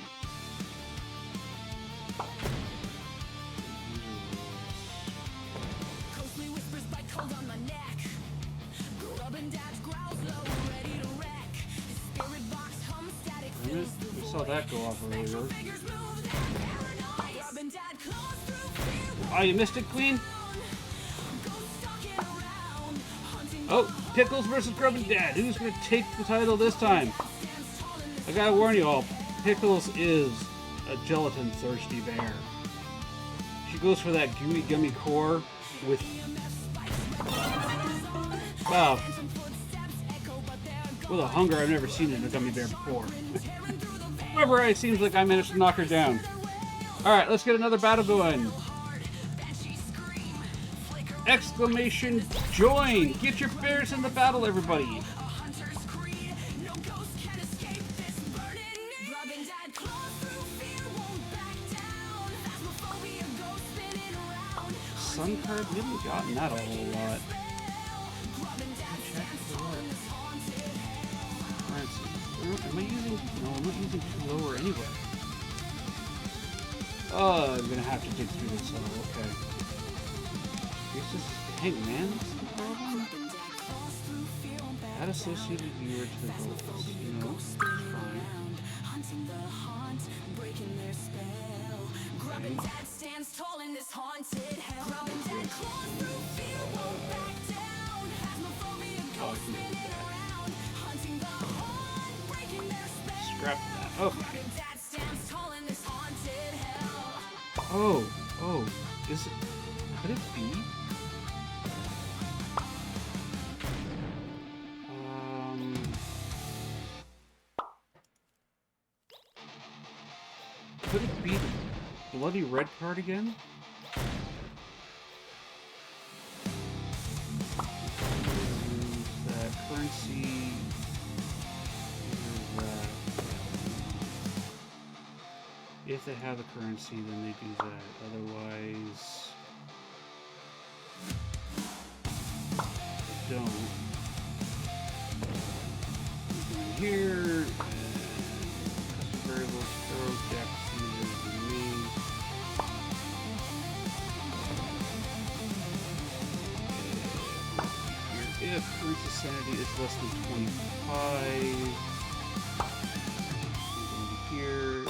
We saw that go off earlier. Oh, you missed it, Queen? Oh, Pickles versus Grubbin' Dad. Who's going to take the title this time? I gotta warn you all, Pickles is a gelatin-thirsty bear. She goes for that gooey gummy core with... Wow. With a hunger I've never seen in a gummy bear before. However, it seems like I managed to knock her down. Alright, let's get another battle going. Exclamation join! Get your bears in the battle, everybody! Sun card? We haven't gotten that a whole lot. Am I using... No, I'm not using too lower anyway. Oh, I'm gonna have to dig through this level, okay. It's just... Hey, man, that's the problem? Add associated viewer to the vocals. No, it's fine. Oh, I can do that. Scrap that. Okay. Oh, is it... Could it be? Could it be the bloody red card again? That currency... If they have a currency, then they do that. Otherwise, they don't. Here, custom variables, throw decks, users, and me. Here, if currency sanity is less than 25, here.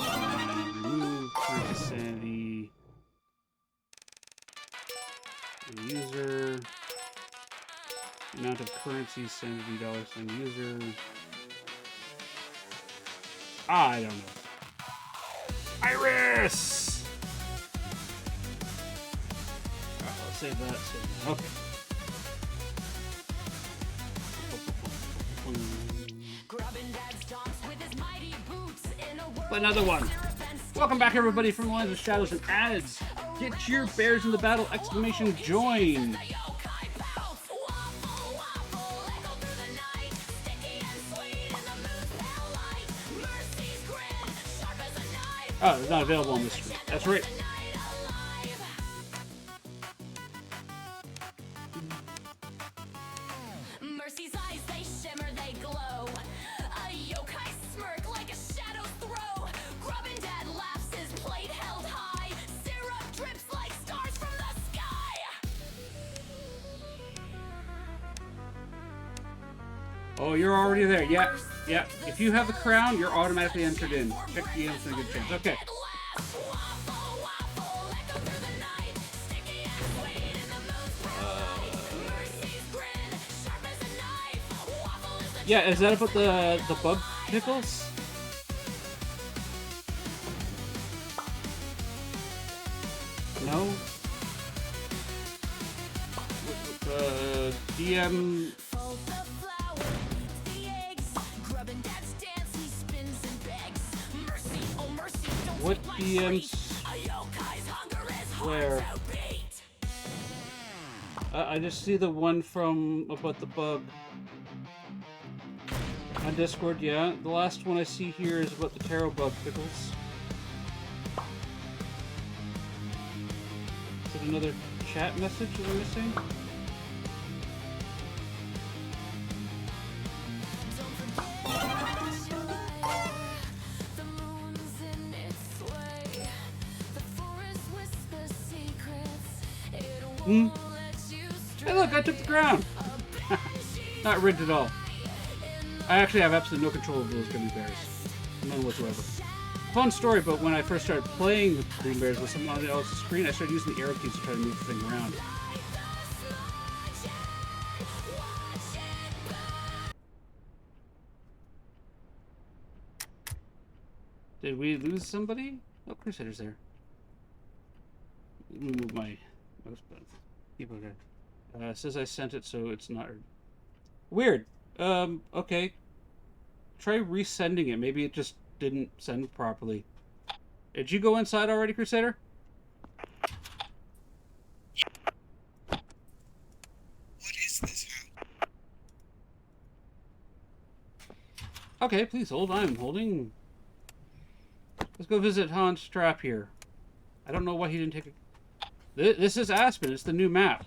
Remove currency sanity. User. Amount of currency sanity $sign user. I don't know. Iris! Alright, let's save that. Okay. Another one. Welcome back, everybody, from the Lines of Shadows and Ads. Get your bears in the battle! Exclamation join! Oh, it's not available on this screen. That's right. Oh, you're already there. Yeah, yeah. If you have the crown, you're automatically entered in. Check the game's a good chance. Okay. Yeah, is that about the bug pickles? No. DM. What DMs? Where? I just see the one from about the bug. On Discord, yeah. The last one I see here is about the tarot bug pickles. Is it another chat message that I'm missing? Hmm? Hey look, I took the crown! Not rigged at all. I actually have absolutely no control of those gummy bears. None whatsoever. Fun story, but when I first started playing with green bears with someone else's screen, I started using the arrow keys to try to move the thing around. Did we lose somebody? Oh, Crusader's there. Let me move my mouse button. Keep okay. It says I sent it, so it's not weird. Okay. Try resending it. Maybe it just didn't send properly. Did you go inside already, Crusader? What is this house? Okay, please hold. I'm holding. Let's go visit Hans Trapp here. I don't know why he didn't take a... This is Aspen. It's the new map.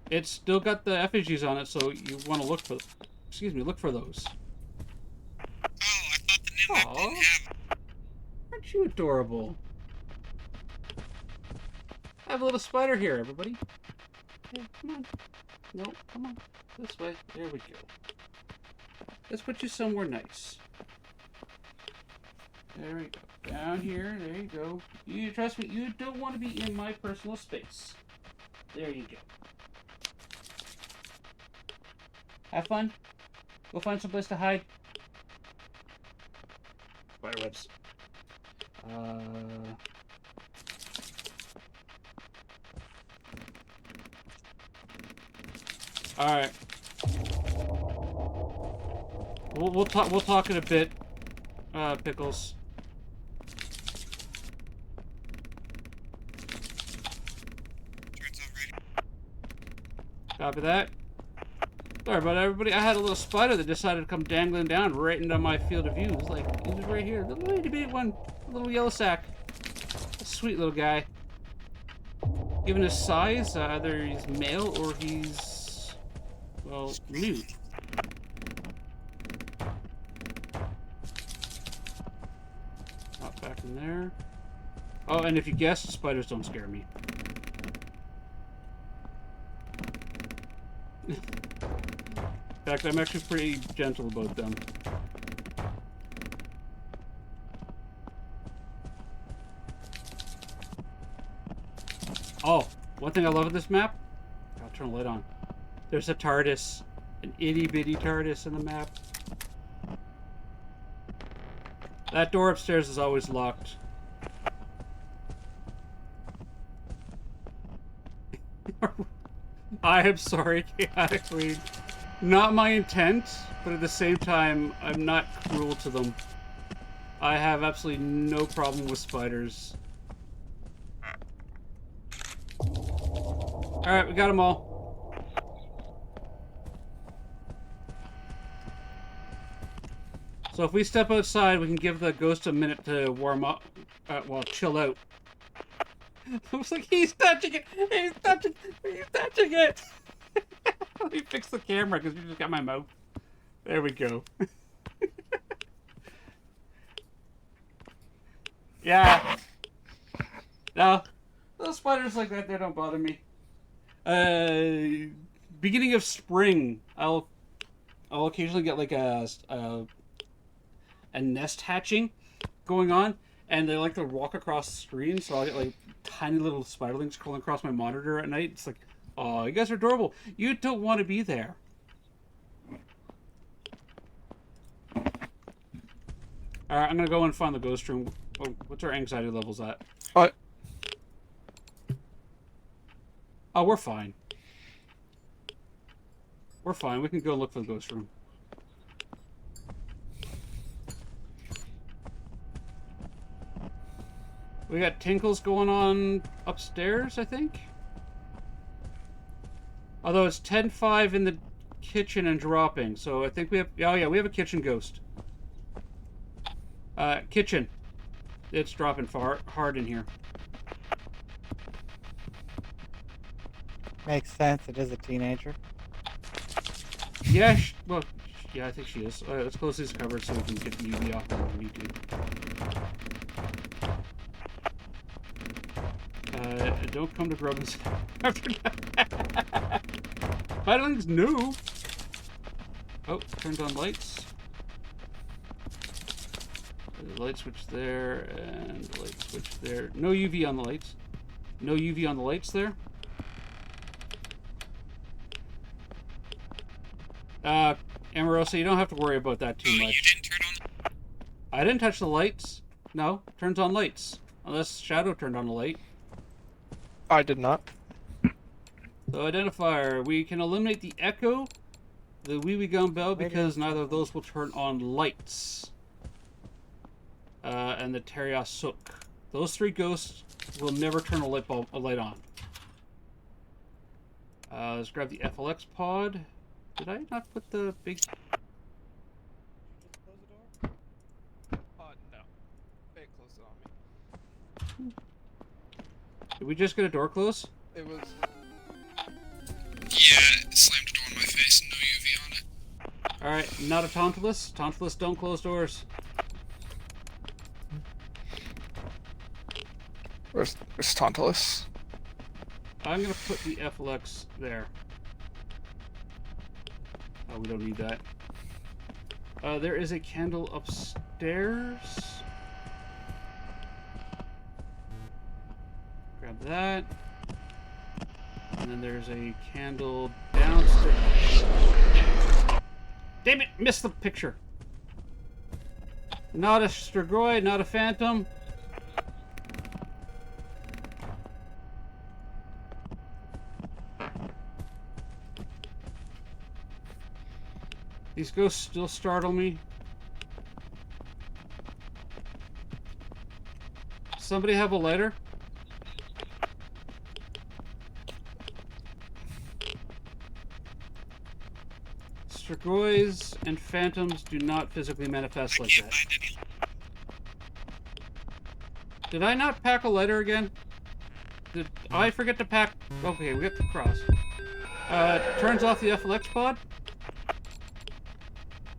It's still got the effigies on it, so you want to look for... Excuse me, look for those. Oh, I thought the new map didn't have it. Aren't you adorable? I have a little spider here, everybody. Hey, come on. No, come on. This way. There we go. Let's put you somewhere nice. There we go. Down here. There you go. You trust me. You don't want to be in my personal space. There you go. Have fun. Go find some place to hide. Spiderwebs. All right. We'll talk in a bit. Pickles. Turns out ready. Copy that. Sorry about everybody. I had a little spider that decided to come dangling down right into my field of view. It was like, he was right here. The little itty bitty one. A little yellow sack. A sweet little guy. Given his size, either he's male or he's, well, new. Not back in there. Oh, and if you guessed, spiders don't scare me. In fact, I'm actually pretty gentle about them. Oh, one thing I love of this map, I'll turn the light on. There's a TARDIS, an itty bitty TARDIS in the map. That door upstairs is always locked. I am sorry, Chaotic Queen. Not my intent, but at the same time, I'm not cruel to them. I have absolutely no problem with spiders. Alright, we got them all. So if we step outside, we can give the ghost a minute to warm up. Well, chill out. I was like, he's touching it! He's touching it! Let me fix the camera because you just got my mouth. There we go. Yeah. No. Those spiders like that, they don't bother me. Beginning of spring, I'll occasionally get like a nest hatching going on, and they like to walk across the screen, so I'll get like tiny little spiderlings crawling across my monitor at night. It's like, oh, you guys are adorable. You don't want to be there. Alright, I'm gonna go and find the ghost room. Oh, what's our anxiety levels at? What? Oh, we're fine. We're fine. We can go look for the ghost room. We got tinkles going on upstairs, I think. Although it's 10:05 in the kitchen and dropping, so I think we have... Oh yeah, we have a kitchen ghost. Kitchen. It's dropping hard in here. Makes sense. It is a teenager. Yeah, well, yeah, I think she is. Alright, let's close these cupboards so we can get the UV off when we need to. Don't come to Grogan's after that. Spiderlings, no! Oh, turned on lights. The light switch there, and the light switch there. No UV on the lights. No UV on the lights there. Amorosa, you don't have to worry about that too much. You didn't turn on the... I didn't touch the lights. No, turns on lights. Unless Shadow turned on the light. I did not. So identifier, we can eliminate the echo, the wee wee gum bell, because neither of those will turn on lights. And the Terios Sook. Those 3 ghosts will never turn a light on. Let's grab the FLX pod. Did I not put the big... No. It closed it on me. Did we just get a door close? It was... Yeah, it slammed a door in my face and no UV on it. Alright, not a Tantalus. Tantalus don't close doors. Where's Tantalus? I'm gonna put the FLX there. Oh, we don't need that. There is a candle upstairs. Grab that. And then there's a candle downstairs. Damn it! Missed the picture. Not a Strigoi, not a Phantom. These ghosts still startle me. Somebody have a lighter? Stragoys and phantoms do not physically manifest like that. Did I not pack a lighter again? Did I forget to pack? Okay, we got the cross. Turns off the FLX pod.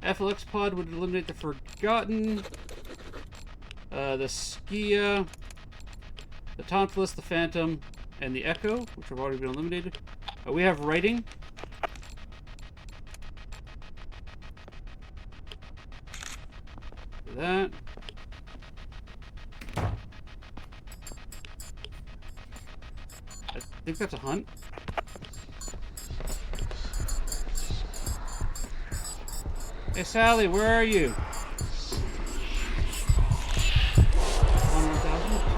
FLX pod would eliminate the Forgotten, the Skia, the Tantalus, the Phantom, and the Echo, which have already been eliminated. We have Writing. For that. I think that's a hunt. Hey Sally, where are you? 1,000,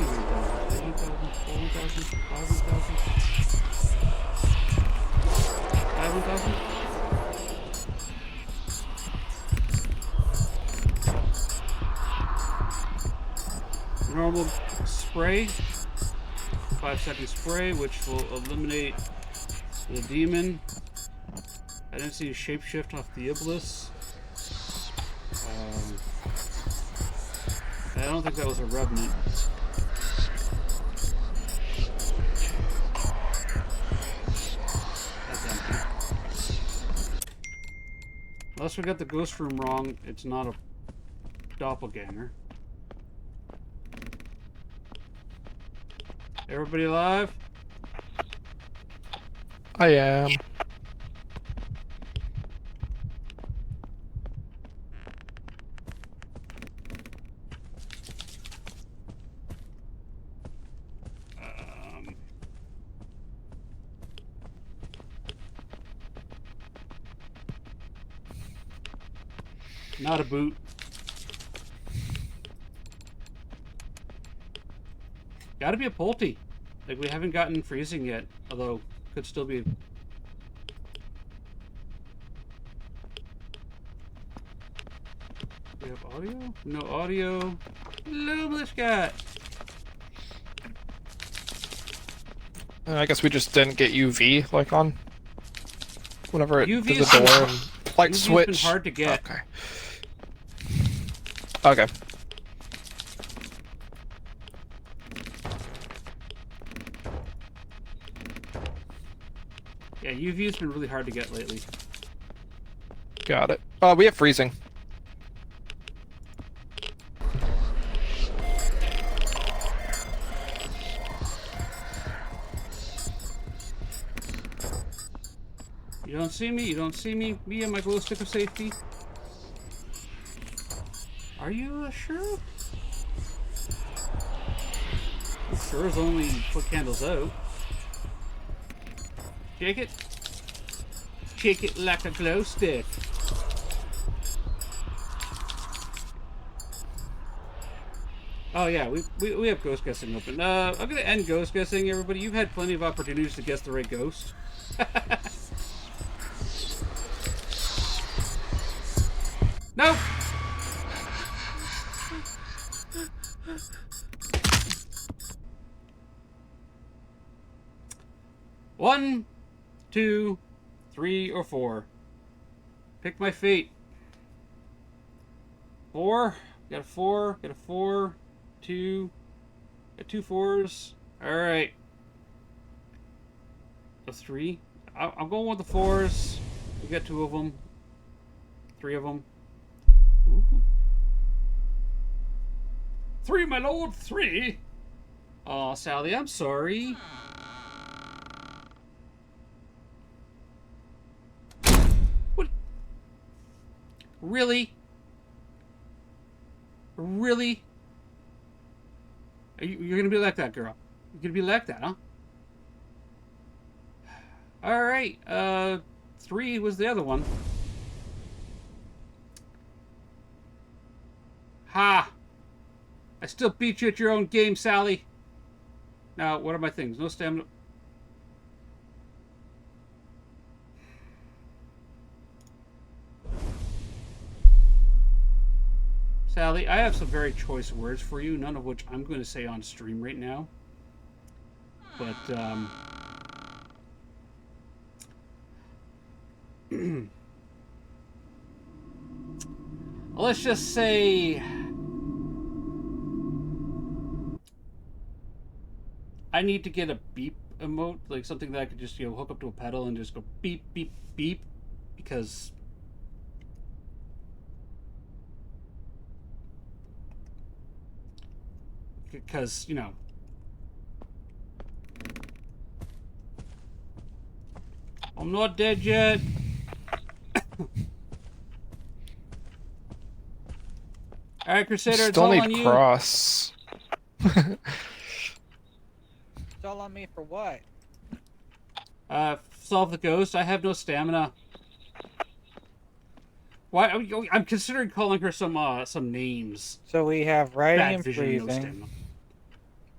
2,000, 3,000, 4,000, 5,000, 5,000. Normal spray. 5-second spray, which will eliminate the demon. I didn't see a shapeshift off the Iblis. I don't think that was a Revenant. That's empty. Unless we got the ghost room wrong, it's not a doppelganger. Everybody alive? I am. Not a boot. Gotta be a Pulte. Like, we haven't gotten freezing yet, although could still be. We have audio? No audio. Luminous cat. I guess we just didn't get UV like on whenever it UV did is the door and light UV's switch. been hard to get. Okay. Okay. Yeah, UV's been really hard to get lately. Got it. We have freezing. You don't see me, you don't see me. Me and my glow stick of safety. Are you sure? Sure is only put candles out. Shake it. Shake it like a glow stick. Oh yeah, we have ghost guessing open. I'm gonna end ghost guessing, everybody. You've had plenty of opportunities to guess the right ghost. Nope. One, 2, 3, or 4. Pick my fate. 4. Got a 4. Got a 4. 2. Got 2 4s. All right. A 3. I'm going with the 4s. We got 2 of them. 3 of them. Ooh. 3, my lord. 3. Oh, Sally, I'm sorry. What? Really? Really? You're gonna be like that, girl. You're gonna be like that, huh? Alright, 3 was the other one. Ha! I still beat you at your own game, Sally. Now, what are my things? No stamina. Sally, I have some very choice words for you, none of which I'm going to say on stream right now. But, let's just say I need to get a beep emote, like something that I could just, hook up to a pedal and just go beep, beep, beep, because I'm not dead yet. Alright, Crusader, it's Still all need on you. cross. It's all on me for what? Solve the ghost. I have no stamina. Why? I'm considering calling her some names. So we have writing Bad and vision, no freezing. stamina.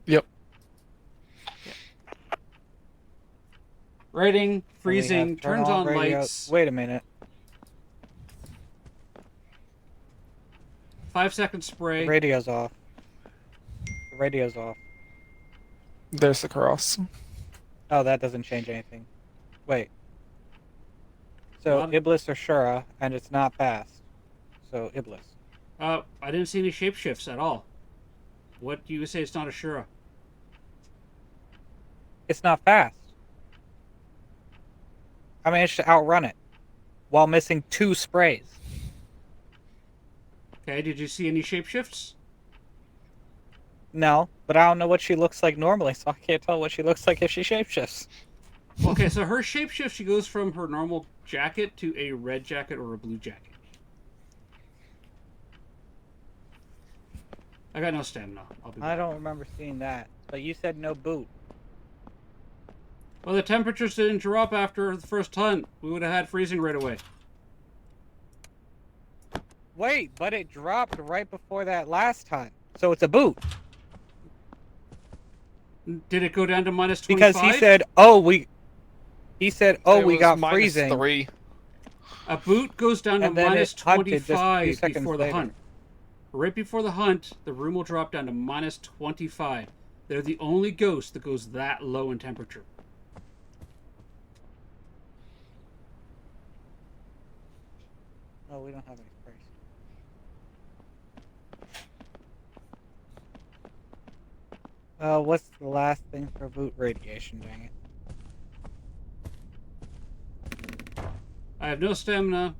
Yep. Writing, And we freezing, have turn turns on radio. lights. Wait a minute. 5-second The spray. radio's off. The radio's off. There's the cross. Oh, that doesn't change anything. Wait. So Not- Iblis or Shura, and it's not fast. So Iblis. I didn't see any shapeshifts at all. What do you say? It's not a Shura. It's not fast. I managed to outrun it while missing 2 sprays. Okay. Did you see any shapeshifts? No, but I don't know what she looks like normally, so I can't tell what she looks like if she shapeshifts. Okay, so her shapeshift, she goes from her normal jacket to a red jacket or a blue jacket. I got no stamina. I'll be I back. don't remember seeing that, but you said no boot. Well, the temperatures didn't drop after the first hunt. We would have had freezing right away. Wait, but it dropped right before that last time, so it's a boot. Did it go down to minus 25? Because he said, "Oh, we." He said, "Oh, It we was got minus freezing." 3. A boot goes down to And then minus it hunted just a few 25 seconds before the later. hunt. Right before the hunt, the room will drop down to minus 25. They're the only ghost that goes that low in temperature. Oh, we don't have any sprays. What's the last thing for boot? Radiation, dang it. I have no stamina.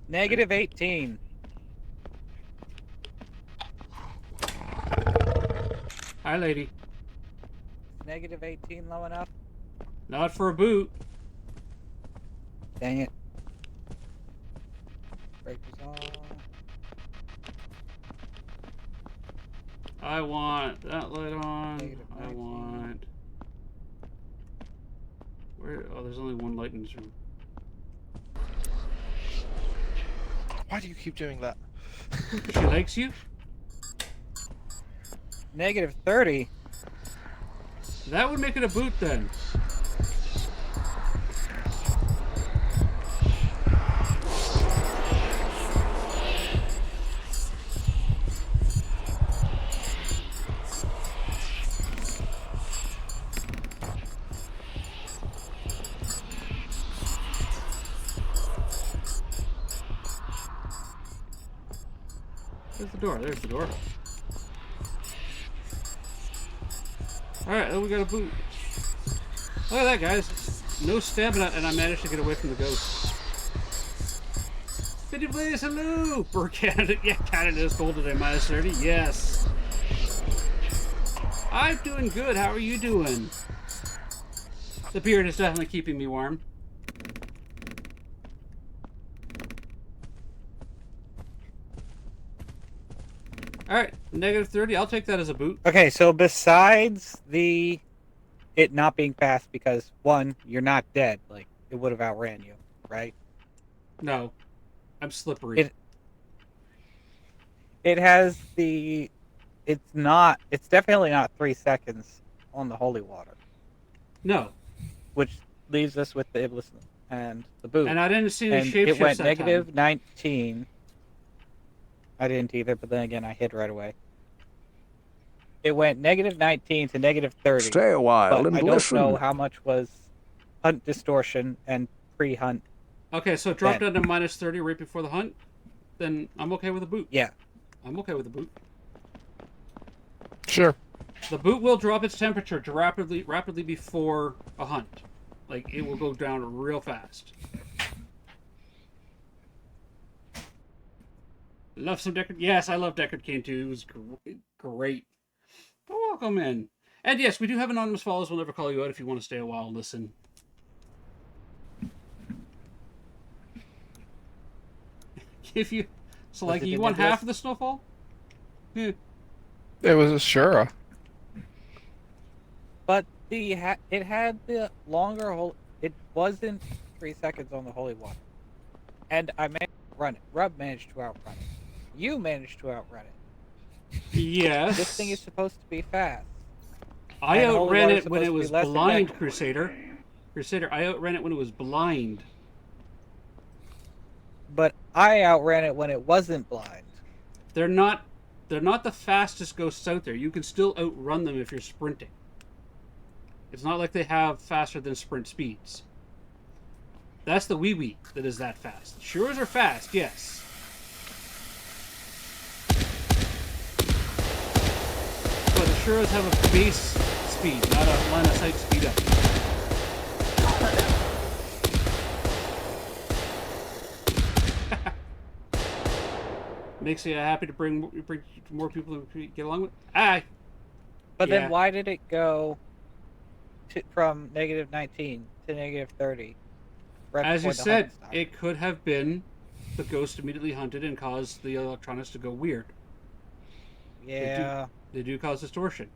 Negative 18. Hi, lady. Negative 18 low enough? Not for a boot. Dang it. Breakers on. I want that light on. Negative I 19. want... Where? Oh, there's only one light in this room. Why do you keep doing that? She likes you? negative 30. That would make it a boot then. There's the door. There's the door. Alright, then we got a boot. Look at that, guys. No stamina, and I managed to get away from the ghost. Pretty please, hello! For Canada. Yeah, Canada's cold today, minus 30. Yes. I'm doing good. How are you doing? The beard is definitely keeping me warm. Alright, negative 30. I'll take that as a boot. Okay, so besides it not being fast because, one, you're not dead. Like, it would have outran you, right? No. I'm slippery. It has it's definitely not 3 seconds on the holy water. No. Which leaves us with the Iblis and the boot. And I didn't see any shapeshifts it went that negative time. 19. I didn't either, but then again, I hid right away. It went negative 19 to negative 30. Stay a while but and I don't listen. know how much was hunt distortion and pre-hunt. Okay, so it dropped down to minus 30 right before the hunt. Then I'm okay with a boot. Yeah. I'm okay with a boot. Sure. The boot will drop its temperature to rapidly before a hunt. Like, it will go down real fast. Love some Deckard. Yes, I love Deckard Cain too. It was great. But welcome in. And yes, we do have anonymous followers. We'll never call you out if you want to stay a while and listen. If you... So, like, you want half of the snowfall? Yeah. It was a Shura. But it had the longer hole. It wasn't 3 seconds on the holy water. And I managed to run it. Rub managed to outrun it. You managed to outrun it. Yes. This thing is supposed to be fast. I And holy outran water it when supposed it to be was less blind, effective. Crusader. Crusader, I outran it when it was blind. But I outran it when it wasn't blind. They're not the fastest ghosts out there. You can still outrun them if you're sprinting. It's not like they have faster than sprint speeds. That's the wee-wee that is that fast. Shuras are fast, yes. But the Shuras have a base speed, not a line of sight speed up. Makes you happy to bring more people to get along with. Aye. But Yeah. then why did it go from negative 19 to negative 30? Right As you before the said, hunt started? it could have been the ghost immediately hunted and caused the electronics to go weird. Yeah. They do cause distortion.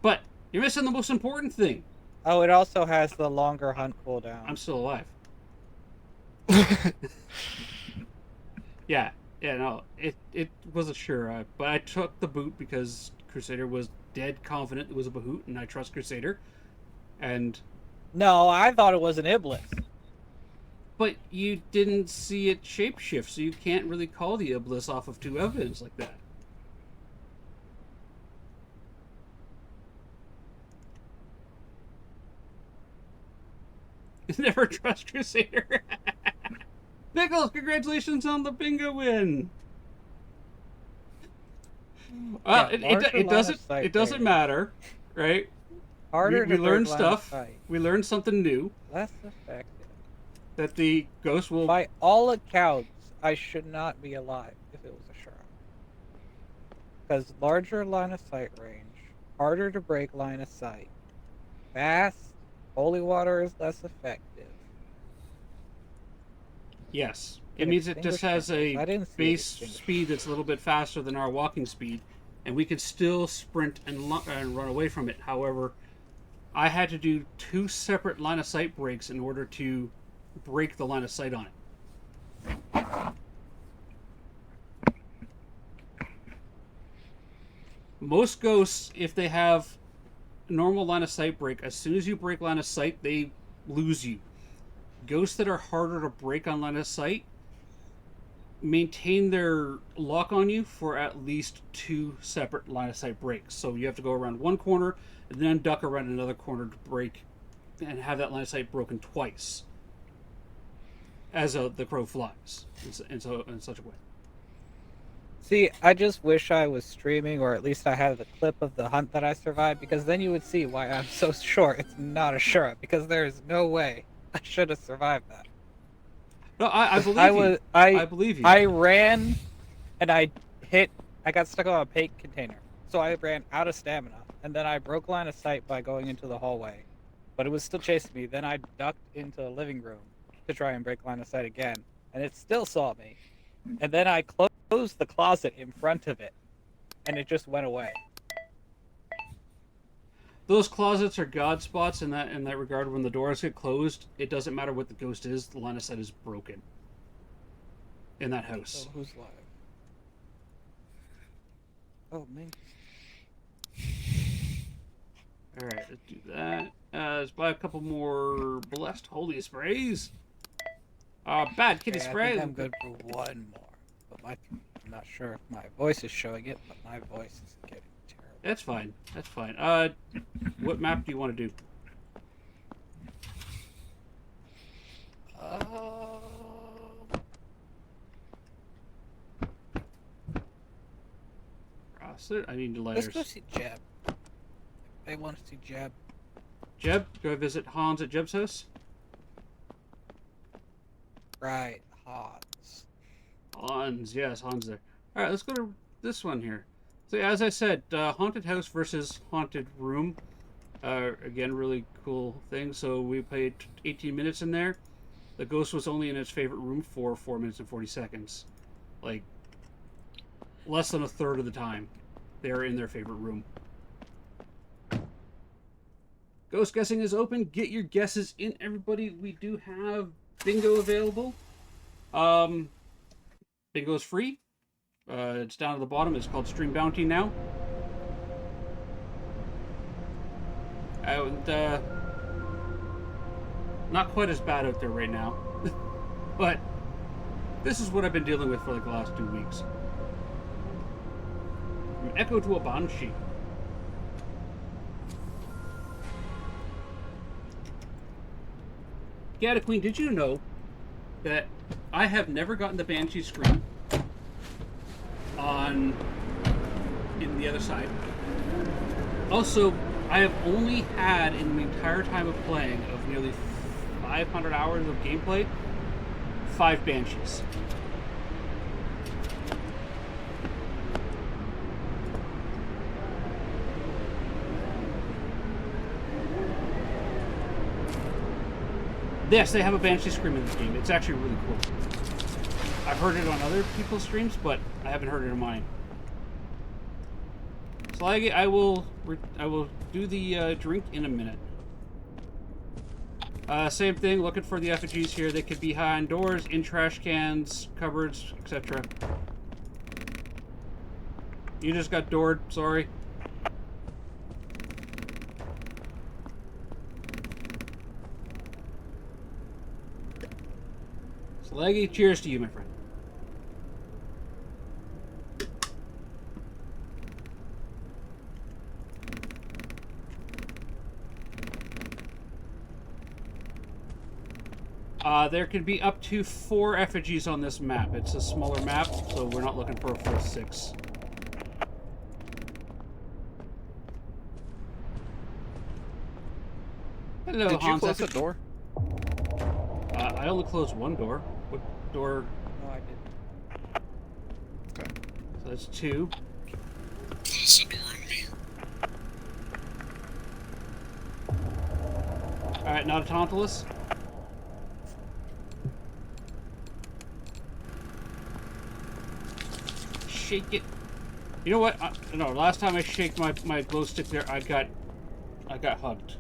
But you're missing the most important thing. Oh, it also has the longer hunt cooldown. I'm still alive. Yeah, no, it was a sure, but I took the boot because Crusader was dead confident it was a Bahoot, and I trust Crusader. And No, I thought it was an Iblis. but you didn't see it shapeshift, so you can't really call the Iblis off of 2 evidence like that. Never trust Crusader. Pickles, congratulations on the bingo win. Yeah, It larger line of sight doesn't range. matter, right? Harder we to learned break line of stuff. sight. We learned something new. Less effective. That the ghost will. By all accounts, I should not be alive if it was a Shura. Because larger line of sight range, harder to break line of sight, fast, holy water is less effective. Yes, it Can means it just has extinguish a I didn't see it base extinguish. speed that's a little bit faster than our walking speed, and we could still sprint and run away from it. However, I had to do 2 separate line of sight breaks in order to break the line of sight on it. most ghosts, if they have normal line of sight break, as soon as you break line of sight, they lose you. Ghosts that are harder to break on line of sight maintain their lock on you for at least 2 separate line of sight breaks. So you have to go around one corner and then duck around another corner to break and have that line of sight broken twice as the crow flies in such a way. See, I just wish I was streaming, or at least I had the clip of the hunt that I survived, because then you would see why I'm so sure it's not a Shura, because there's no way I should have survived that. No, I believe you. I believe you. I ran, and I got stuck on a paint container, so I ran out of stamina, and then I broke line of sight by going into the hallway, but it was still chasing me. Then I ducked into the living room to try and break line of sight again, and it still saw me. And then I closed the closet in front of it, and it just went away. Those closets are god spots in that regard. When the doors get closed, it doesn't matter what the ghost is. The line of sight is broken in that house. Oh, who's live? Oh, me. All right, let's do that. Let's buy a couple more blessed holy sprays. Bad kitty spray. I think I'm good for one more, but I'm not sure if my voice is showing it, but my voice is getting terrible. That's fine. That's fine. What map do you want to do? I need lighters. Let's go see Jeb. I want to see Jeb. Jeb? Go visit Hans at Jeb's house? Right, Hans. Hans, yes, Hans there. Alright, let's go to this one here. So as I said, haunted house versus haunted room. Again, really cool thing. So we played 18 minutes in there. The ghost was only in its favorite room for 4 minutes and 40 seconds. Like, less than a third of the time, they're in their favorite room. Ghost guessing is open. Get your guesses in, everybody. We do have bingo available. Bingo is free. It's down at the bottom. It's called Stream Bounty now. And not quite as bad out there right now. But this is what I've been dealing with for like the last 2 weeks. From Echo to a Banshee. Gata Queen, did you know that I have never gotten the Banshee screen in the other side? Also, I have only had, in the entire time of playing, of nearly 500 hours of gameplay, 5 Banshees. Yes, they have a Banshee scream in this game. It's actually really cool. I've heard it on other people's streams, but I haven't heard it on mine. Slaggy, I will do the drink in a minute. Same thing, looking for the effigies here. They could be behind doors, in trash cans, cupboards, etc. You just got doored, sorry. Slaggy, cheers to you, my friend. There could be up to 4 effigies on this map. It's a smaller map, so we're not looking for a full 6. Hello, Did you Hans. close the door? I only closed one door. What door? No, I didn't. Okay. So that's 2. Close the door on me. Alright, not a Tantalus. Shake it. You know what? No, last time I shaked my glow stick there, I got hugged.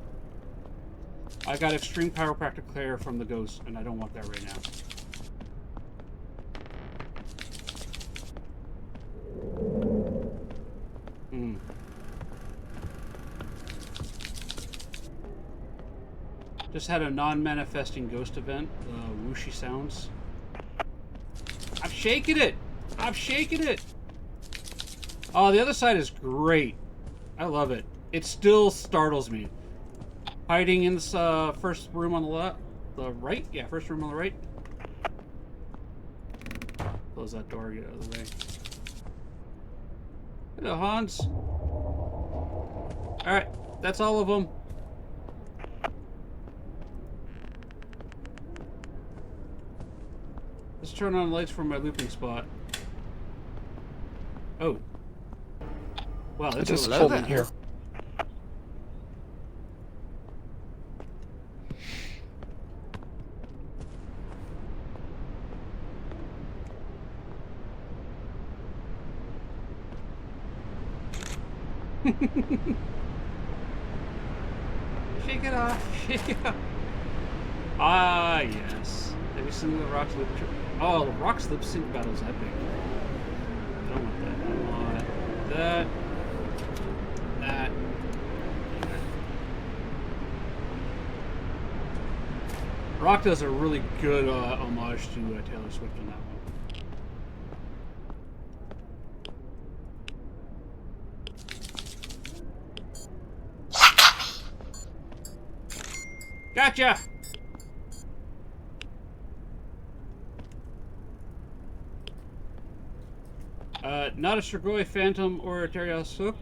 I got extreme chiropractic care from the ghost, and I don't want that right now. Just had a non-manifesting ghost event. Whooshy sounds. I'm shaking it! I'm shaking it! Oh, the other side is great. I love it. It still startles me. Hiding in this first room on the left. The right? Yeah, first room on the right. Close that door, get out of the way. Hello, Hans. Alright, that's all of them. Let's turn on lights for my looping spot. Oh. Wow, that's Just really hold cool. it here. Shake it off, shake it off. Ah, yes. Have you seen the rock slip? Oh, the rock slip sync battle's epic. I don't want that. I want that. That. Rock does a really good homage to Taylor Swift on that one. Gotcha! Not a Strigoi Phantom or a Terios Hook.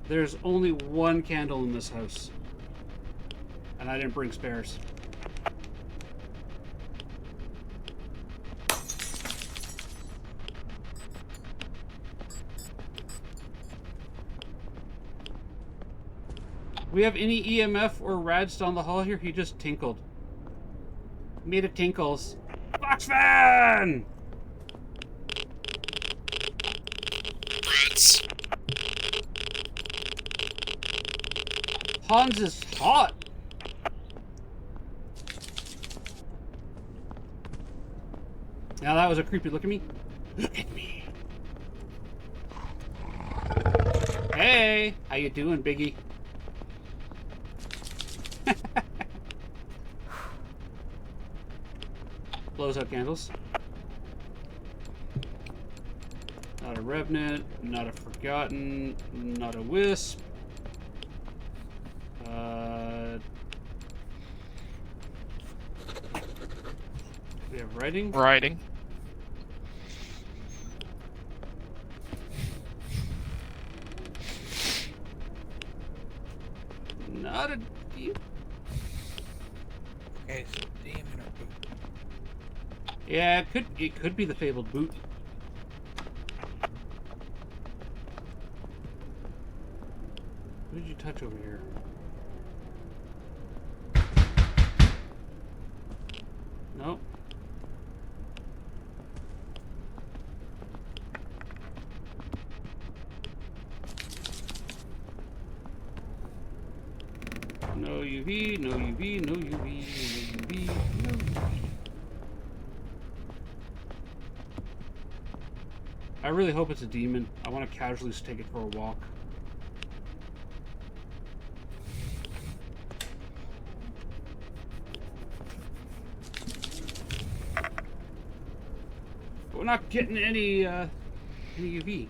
There's only one candle in this house. And I didn't bring spares. We have any EMF or rads down the hall here? He just tinkled. Made it tinkles. Box fan! Rats. Hans is hot. Now that was a creepy look at me. Look at me. Hey, how you doing, Biggie? Blows out candles. Not a Revenant, not a Forgotten, not a Wisp. We have writing. Riding. Not a. Okay, so demon or boot. Yeah, it could be the fabled boot. What did you touch over here? Nope. No UV, no UV, no UV, no UV, no UV. I really hope it's a demon. I want to casually just take it for a walk. But we're not getting any UV.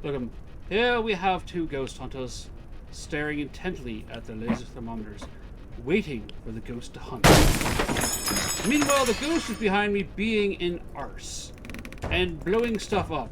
Look at them. Here we have two ghost hunters staring intently at their laser thermometers, waiting for the ghost to hunt. Meanwhile, the ghost is behind me being an arse and blowing stuff up.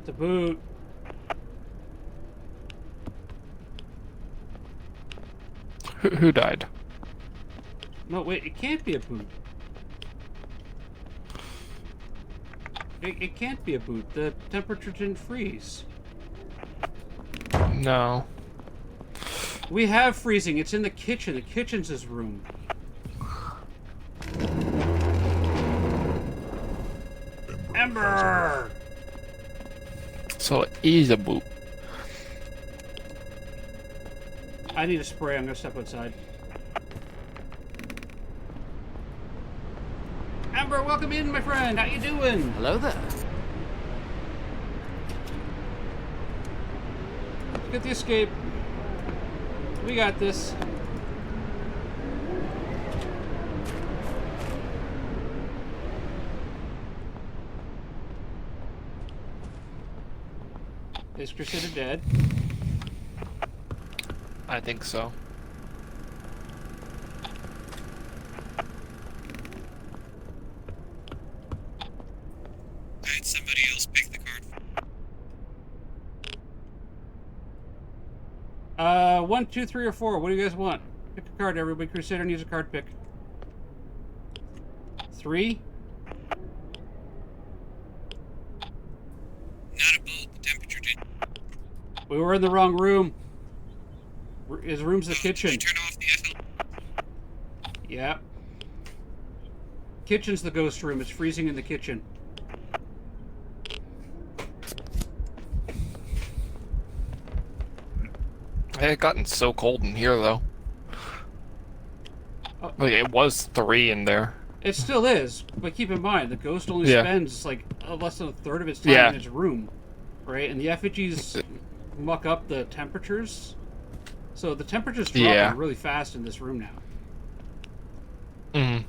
To boot. Who died? No, wait, it can't be a boot. It can't be a boot. The temperature didn't freeze. No. We have freezing. It's in the kitchen. The kitchen's his room. Ember! So it is a boot. I need a spray. I'm gonna step outside. Amber, welcome in, my friend. How you doing? Hello there. Get the escape. We got this. Is Crusader dead? I think so. I had somebody else pick the card. 1, 2, 3, or 4. What do you guys want? Pick a card, everybody. Crusader needs a card pick. 3? Not a boat. The temperature did. We were in the wrong room. His room's the kitchen. Did I turn off the FL? Yeah. Kitchen's the ghost room. It's freezing in the kitchen. It had gotten so cold in here, though. Oh. Like, it was 3 in there. It still is, but keep in mind, the ghost only Yeah. spends like less than a third of its time Yeah. in its room, right? And the effigies muck up the temperatures, so the temperature's dropping Yeah. really fast in this room now. Mm.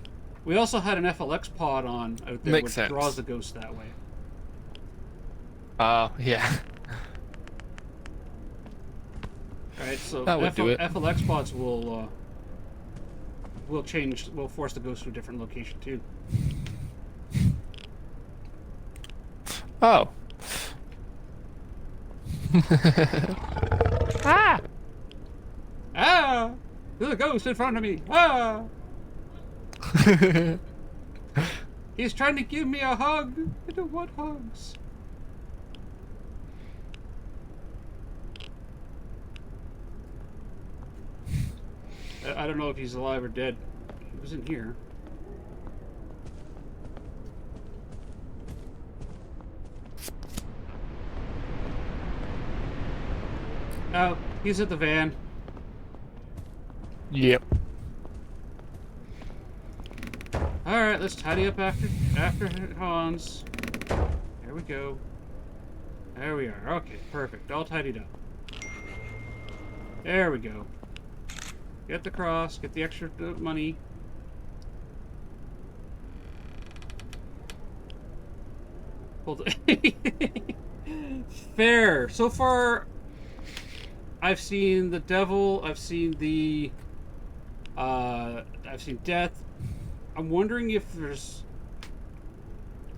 We also had an FLX pod on out there, Makes which sense. draws the ghost that way. Yeah. Right, so That would do it. FLX pods will force the ghost to a different location too. Oh. Ah! Ah! There's a ghost in front of me! Ah! He's trying to give me a hug! I don't want hugs. I don't know if he's alive or dead. He was in here. Oh, he's at the van. Yep. Alright, let's tidy up after Hans. There we go. There we are. Okay, perfect. All tidied up. There we go. Get the cross, get the extra money. Hold Fair. So far, I've seen the devil, I've seen the I've seen death. I'm wondering if there's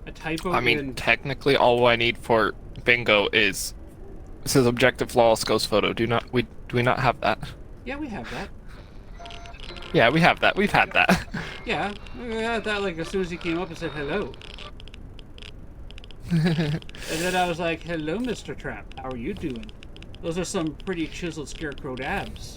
a typo. I mean, technically, all I need for bingo is it says objective flawless ghost photo. Do we not have that? Yeah, we have that. Yeah, we have that. We've had that. Yeah, we had that like as soon as he came up and said hello. And then I was like, hello, Mr. Trap. How are you doing? Those are some pretty chiseled scarecrow abs.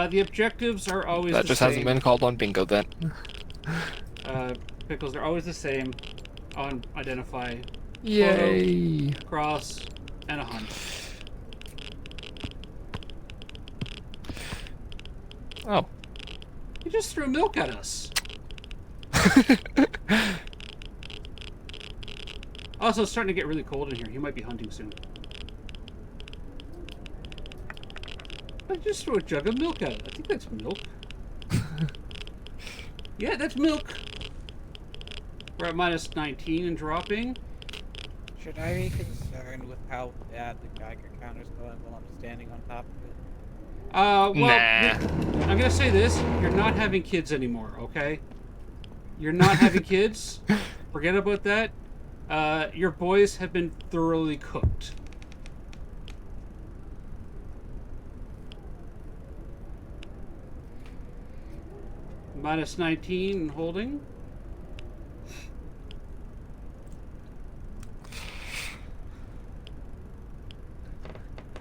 The objectives are always That the just same. hasn't been called on bingo then. Pickles are always the same on identify, Yay! photo, cross, and a hunt. Oh. He just threw milk at us. Also, it's starting to get really cold in here. He might be hunting soon. I just threw a jug of milk at it. I think that's milk. Yeah, that's milk. We're at minus 19 and dropping. Should I be concerned with how bad the Geiger counter's going while I'm standing on top of it? Well, Nah. I'm gonna say this: you're not having kids anymore, okay? You're not having kids. Forget about that. Your boys have been thoroughly cooked. Minus 19 holding.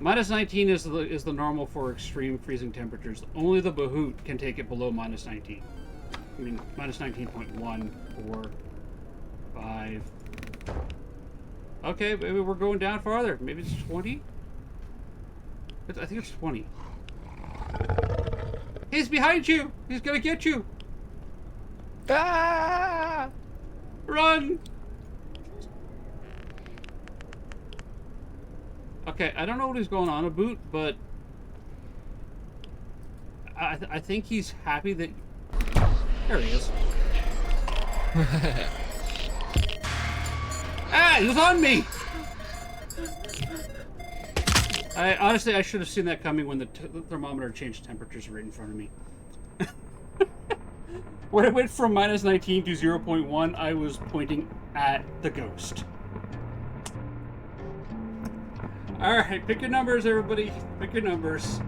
Minus 19 is the normal for extreme freezing temperatures. Only the Bahoot can take it below minus 19. I mean, minus 19.1, 4, 5. Okay, maybe we're going down farther. Maybe it's 20? I think it's 20. He's behind you! He's gonna get you! Ah! Run! Okay, I don't know what he's going on about, but I think he's happy that... There he is. Ah, he was on me! Honestly, I should have seen that coming when the thermometer changed temperatures right in front of me. When it went from minus 19 to 0.1, I was pointing at the ghost. Alright, pick your numbers, everybody. Pick your numbers.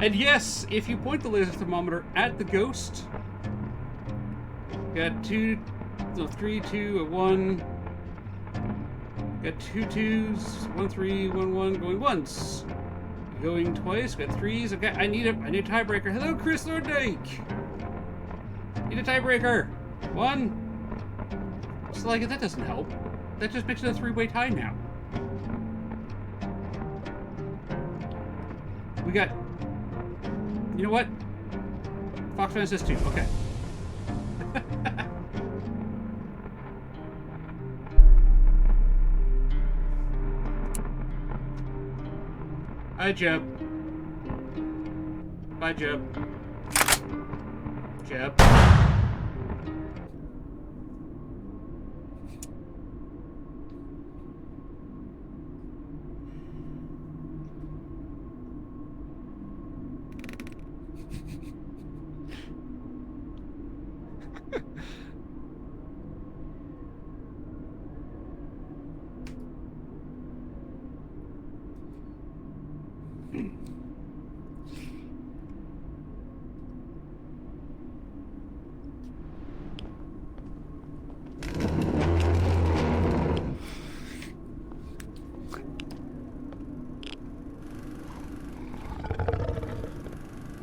And yes, if you point the laser thermometer at the ghost, got 2, so 3, 2, a 1. Got 2 2s, 1 3, 1 1, going once. Going twice, got 3s. Okay, I need a tiebreaker. Hello, Chris Thorndike! Need a tiebreaker. 1. Just like it, that doesn't help. That just makes it a 3-way tie now. We got... You know what? Foxman says 2. Okay. Hi, Jeb. Bye, Jeb. Jeb.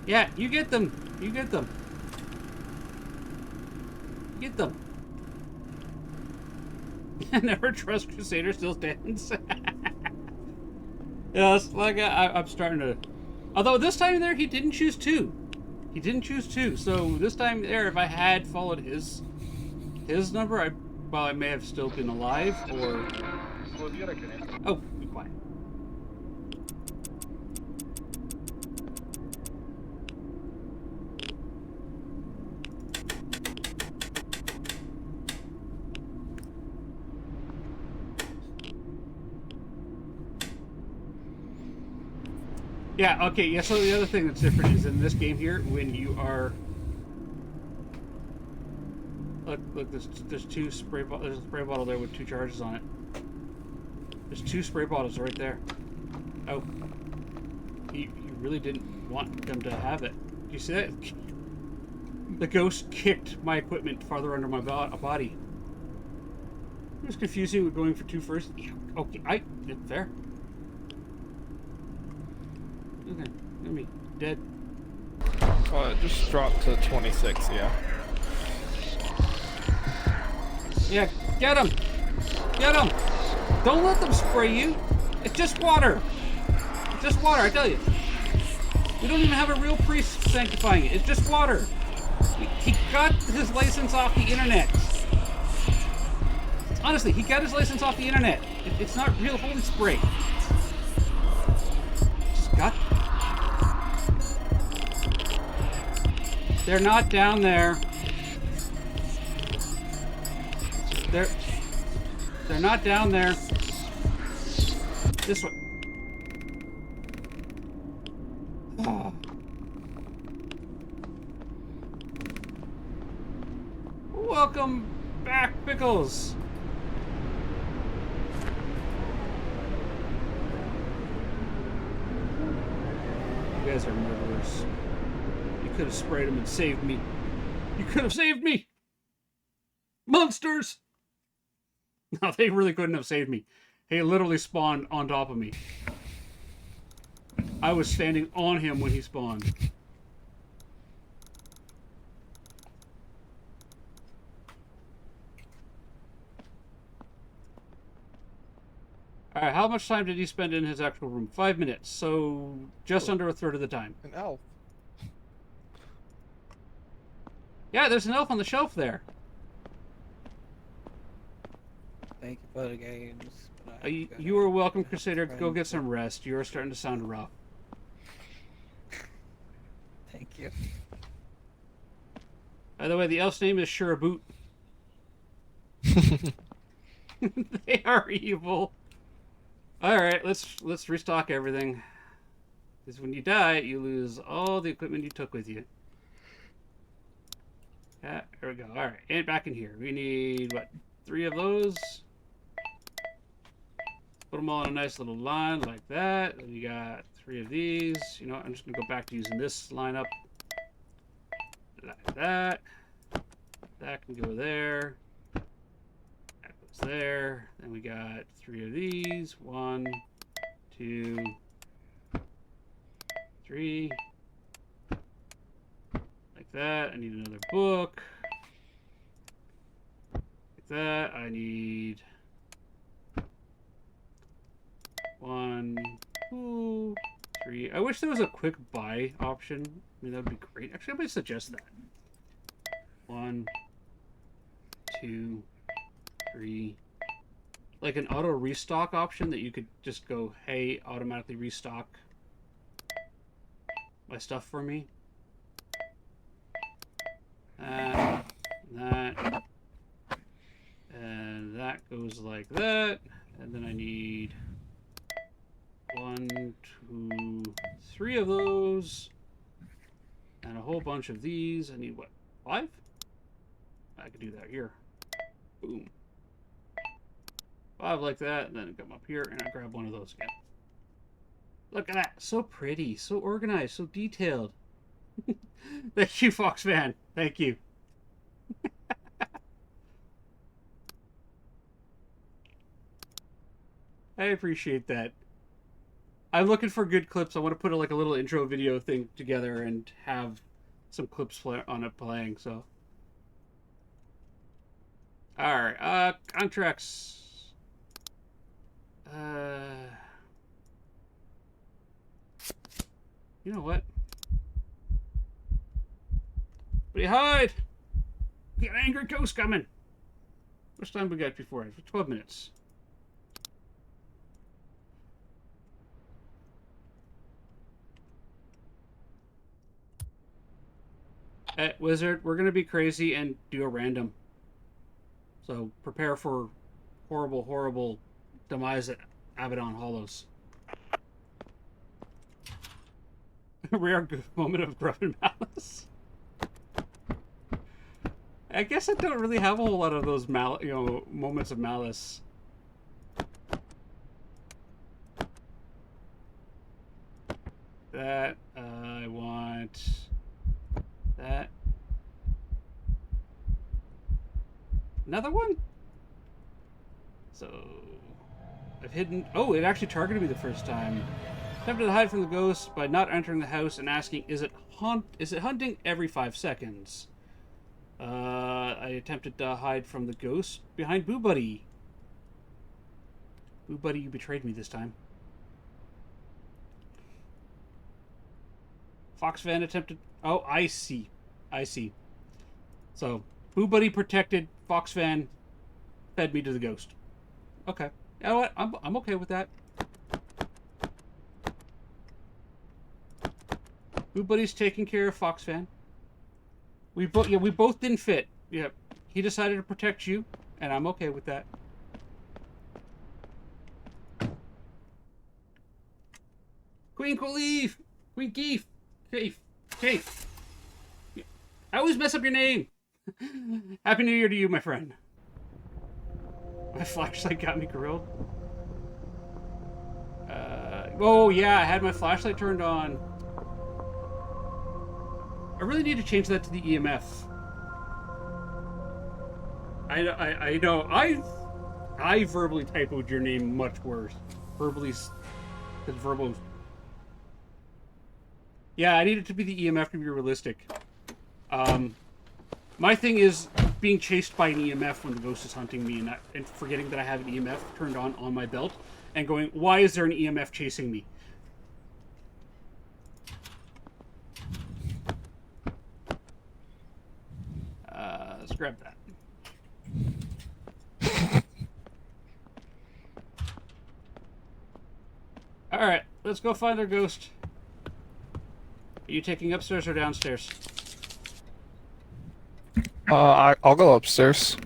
Yeah, you get them. You get them. Get them. Never trust Crusader still stands. Yes, like I'm starting to. Although this time there he didn't choose 2. He didn't choose 2. So this time there, if I had followed his number, I may have still been alive. Or oh, be quiet. Yeah, okay, yeah, so the other thing that's different is in this game here, when you are... Look, there's 2 spray bottles, there's a spray bottle there with 2 charges on it. There's 2 spray bottles right there. Oh. You really didn't want them to have it. Do you see that? The ghost kicked my equipment farther under my body. It was confusing with going for 2 first. Yeah, okay, fair. Okay, let me dead. It just dropped to 26, yeah. Yeah, get him! Get him! Don't let them spray you! It's just water! It's just water, I tell you. We don't even have a real priest sanctifying it. It's just water. He got his license off the internet. Honestly, he got his license off the internet. It's not real holy spray. Just got... They're not down there. They're not down there. This way. Oh. Welcome back, Pickles. guys are murderers. You could have sprayed them and saved me. You could have saved me! Monsters! No, they really couldn't have saved me. He literally spawned on top of me. I was standing on him when he spawned. Alright, how much time did he spend in his actual room? 5 minutes, so just under a third of the time. An elf. Yeah, there's an elf on the shelf there. Thank you for the games. You are welcome, Crusader. Go get some rest. You are starting to sound rough. Thank you. By the way, the elf's name is Shuraboot. They are evil. Alright, let's restock everything. Because when you die, you lose all the equipment you took with you. Yeah, there we go. Alright, and back in here. We need, what, 3 of those? Put them all in a nice little line like that. Then you got 3 of these. You know what, I'm just going to go back to using this lineup. Like that. That can go there. That goes there. Then we got 3 of these. 1, 2, 3. Like that. I need another book. Like that. I need 1, 2, 3. I wish there was a quick buy option. I mean, that would be great. Actually, I might suggest that. 1, 2, 3. Like an auto restock option that you could just go, hey, automatically restock my stuff for me. That. And that goes like that. And then I need 1, 2, 3 of those. And a whole bunch of these. I need what? 5? I could do that here. Boom. 5 like that, and then come up here and I grab one of those again. Look at that. So pretty, so organized, so detailed. Thank you, Fox Fan. Thank you. I appreciate that. I'm looking for good clips. I want to put like a little intro video thing together and have some clips on it playing, so. Alright, contracts. You know what? But hide! We got an angry ghost coming! How much time we got before it? 12 minutes. Wizard, we're gonna be crazy and do a random. So prepare for horrible, horrible demise at Abaddon Hollows. A rare moment of gruff and malice. I guess I don't really have a whole lot of those moments of malice. That I want that. Another one? So I've hidden. Oh, it actually targeted me the first time. Attempted to hide from the ghost by not entering the house and asking, "Is it hunting every 5 seconds?" I attempted to hide from the ghost behind Boo Buddy. Boo Buddy, you betrayed me this time. Fox Van attempted. Oh, I see. I see. So, Boo Buddy protected. Fox Van fed me to the ghost. Okay. You know what? I'm okay with that. Boo Buddy's taking care of Fox Fan. We both didn't fit. Yep. He decided to protect you, and I'm okay with that. Queen Qualeef! Queen Keef! Keef! I always mess up your name! Happy New Year to you, my friend. My flashlight got me grilled. Oh, yeah, I had my flashlight turned on. I really need to change that to the EMF. I know. I verbally typoed your name much worse. Verbal. Yeah, I need it to be the EMF to be realistic. My thing is being chased by an EMF when the ghost is hunting me and forgetting that I have an EMF turned on my belt and going, why is there an EMF chasing me? Let's grab that. Alright, let's go find our ghost. Are you taking upstairs or downstairs? I'll go upstairs.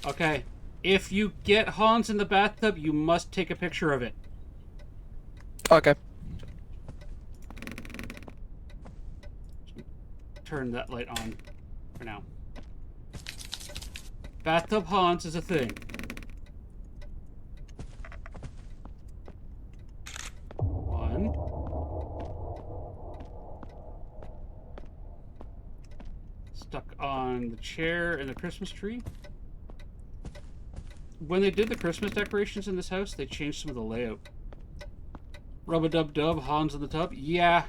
Okay. If you get Hans in the bathtub, you must take a picture of it. Okay. Turn that light on for now. Bathtub Hans is a thing. One. Stuck on the chair in the Christmas tree. When they did the Christmas decorations in this house, they changed some of the layout. Rub-a-dub-dub, Hans in the tub. Yeah.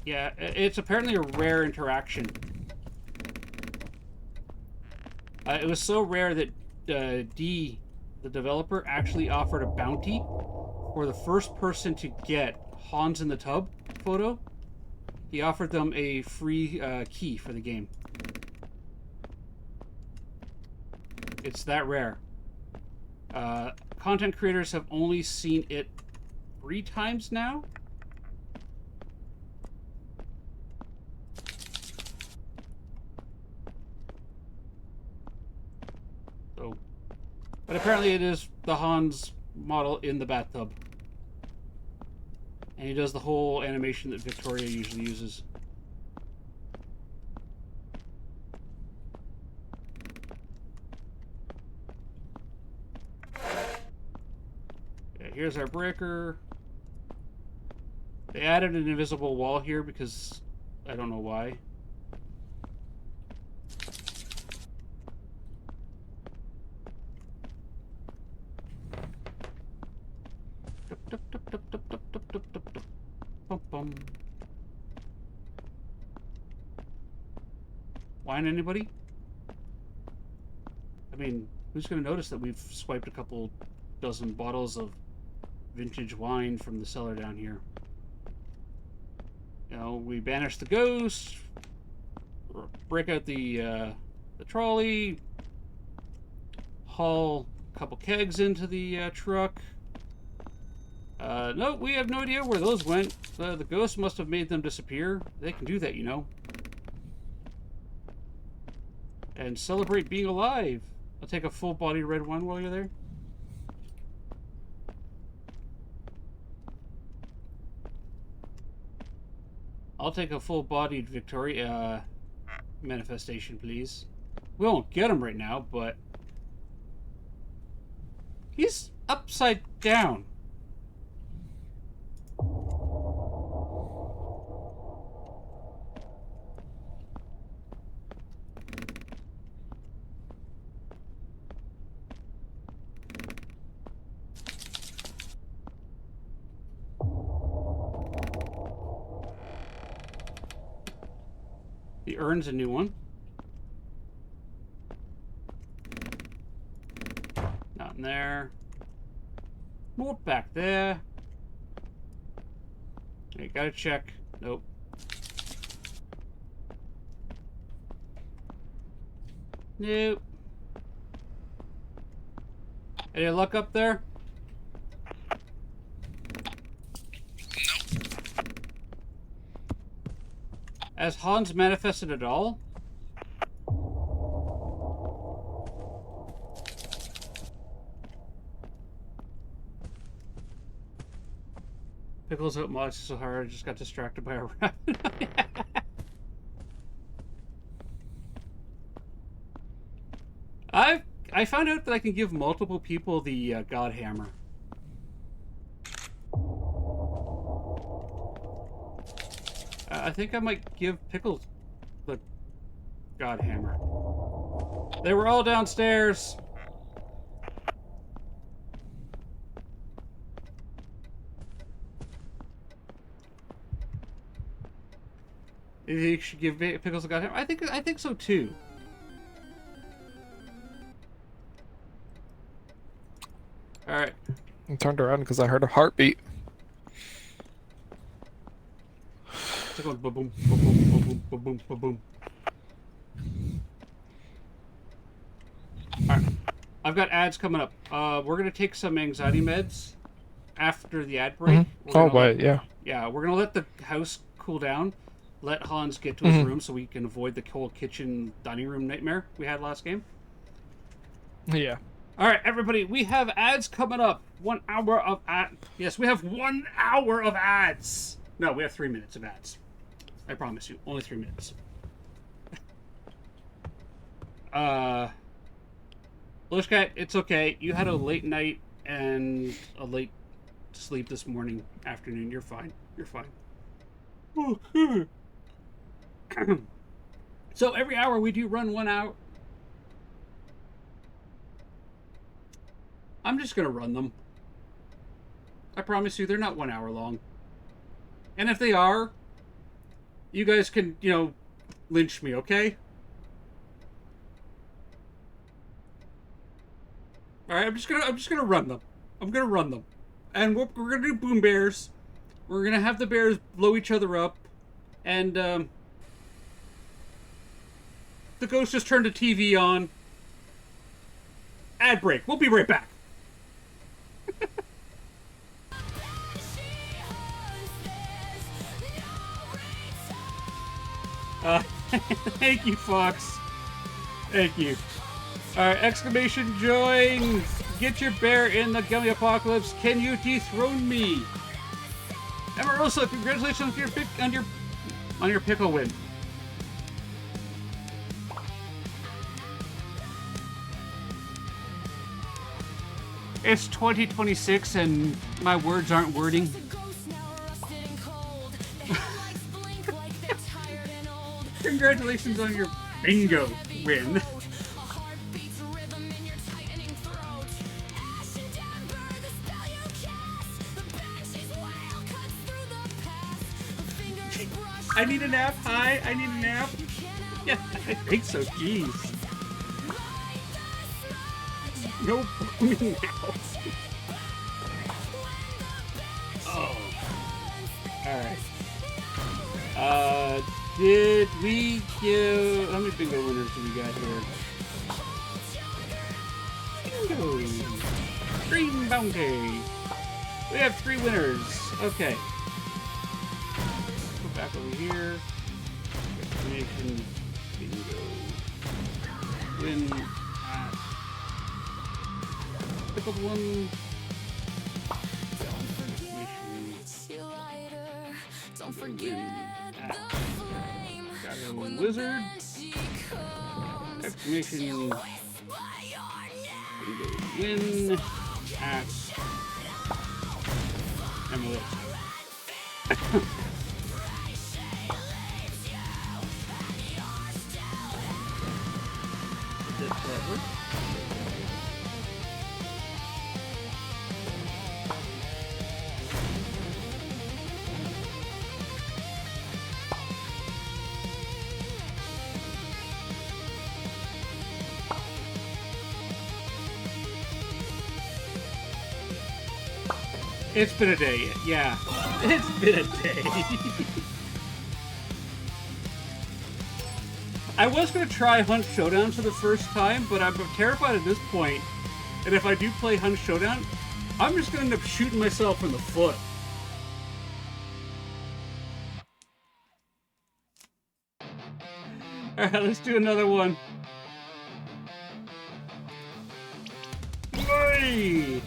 Yeah, it's apparently a rare interaction. It was so rare that D, the developer, actually offered a bounty for the first person to get Hans in the tub photo. He offered them a free key for the game. It's that rare. Content creators have only seen it 3 times now. So, but apparently it is the Hans model in the bathtub. And he does the whole animation that Victoria usually uses. Okay, here's our breaker. They added an invisible wall here because I don't know why. Wine anybody? I mean, who's going to notice that we've swiped a couple dozen bottles of vintage wine from the cellar down here? You know, we banish the ghost, break out the trolley, haul a couple kegs into the truck. No, we have no idea where those went. The ghost must have made them disappear. They can do that, you know. And celebrate being alive. I'll take a full-bodied red wine while you're there. I'll take a full-bodied Victoria manifestation, please. We won't get him right now, but he's upside down. The urn's a new one. Not in there. More back there. Okay, gotta check. Nope. Nope. Any luck up there? Has Hans manifested at all? Pickles out much so hard, I just got distracted by a rabbit. I found out that I can give multiple people the God Hammer. I think I might give Pickles the God Hammer. They were all downstairs. You should give Pickles the God Hammer. I think so too. All right. I turned around because I heard a heartbeat. It's going boom, boom, boom, boom, boom, boom, boom, boom. All right. I've got ads coming up. We're gonna take some anxiety meds after the ad break. Oh, wait, yeah. Yeah, we're gonna let the house cool down. Let Hans get to his room so we can avoid the whole kitchen dining room nightmare we had last game. Yeah. All right, everybody, we have ads coming up. 1 hour of ads. Yes, we have 1 hour of ads. No, we have 3 minutes of ads. I promise you, only 3 minutes. Lushka, it's okay. You had a late night and a late sleep this morning, afternoon. You're fine. You're fine. So every hour we do run 1 hour. I'm just gonna run them. I promise you, they're not 1 hour long. And if they are, you guys can, lynch me, okay? All right, I'm just gonna run them. I'm gonna run them, and we're gonna do boom bears. We're gonna have the bears blow each other up, and the ghost just turned the TV on. Ad break. We'll be right back. Thank you, Fox. Thank you. Alright, exclamation join! Get your bear in the gummy apocalypse. Can you dethrone me? Amarosa, congratulations on your pickle win. It's 2026 and my words aren't wording. Congratulations on your bingo win. I need a nap. Hi, I need a nap. Yeah, I think so. Jeez. No booming now. Oh. Alright. Did we give... How many bingo winners do we got here? Bingo! Green bounty! We have 3 winners. Okay. Go back over here. Exclamation. Bingo. Win at... Pick up one. Don't forget Wizard. Exclamation. Win at Emily. It's been a day, yeah. It's been a day. I was going to try Hunt Showdown for the first time, but I'm terrified at this point. And if I do play Hunt Showdown, I'm just going to end up shooting myself in the foot. Alright, let's do another one. Yay!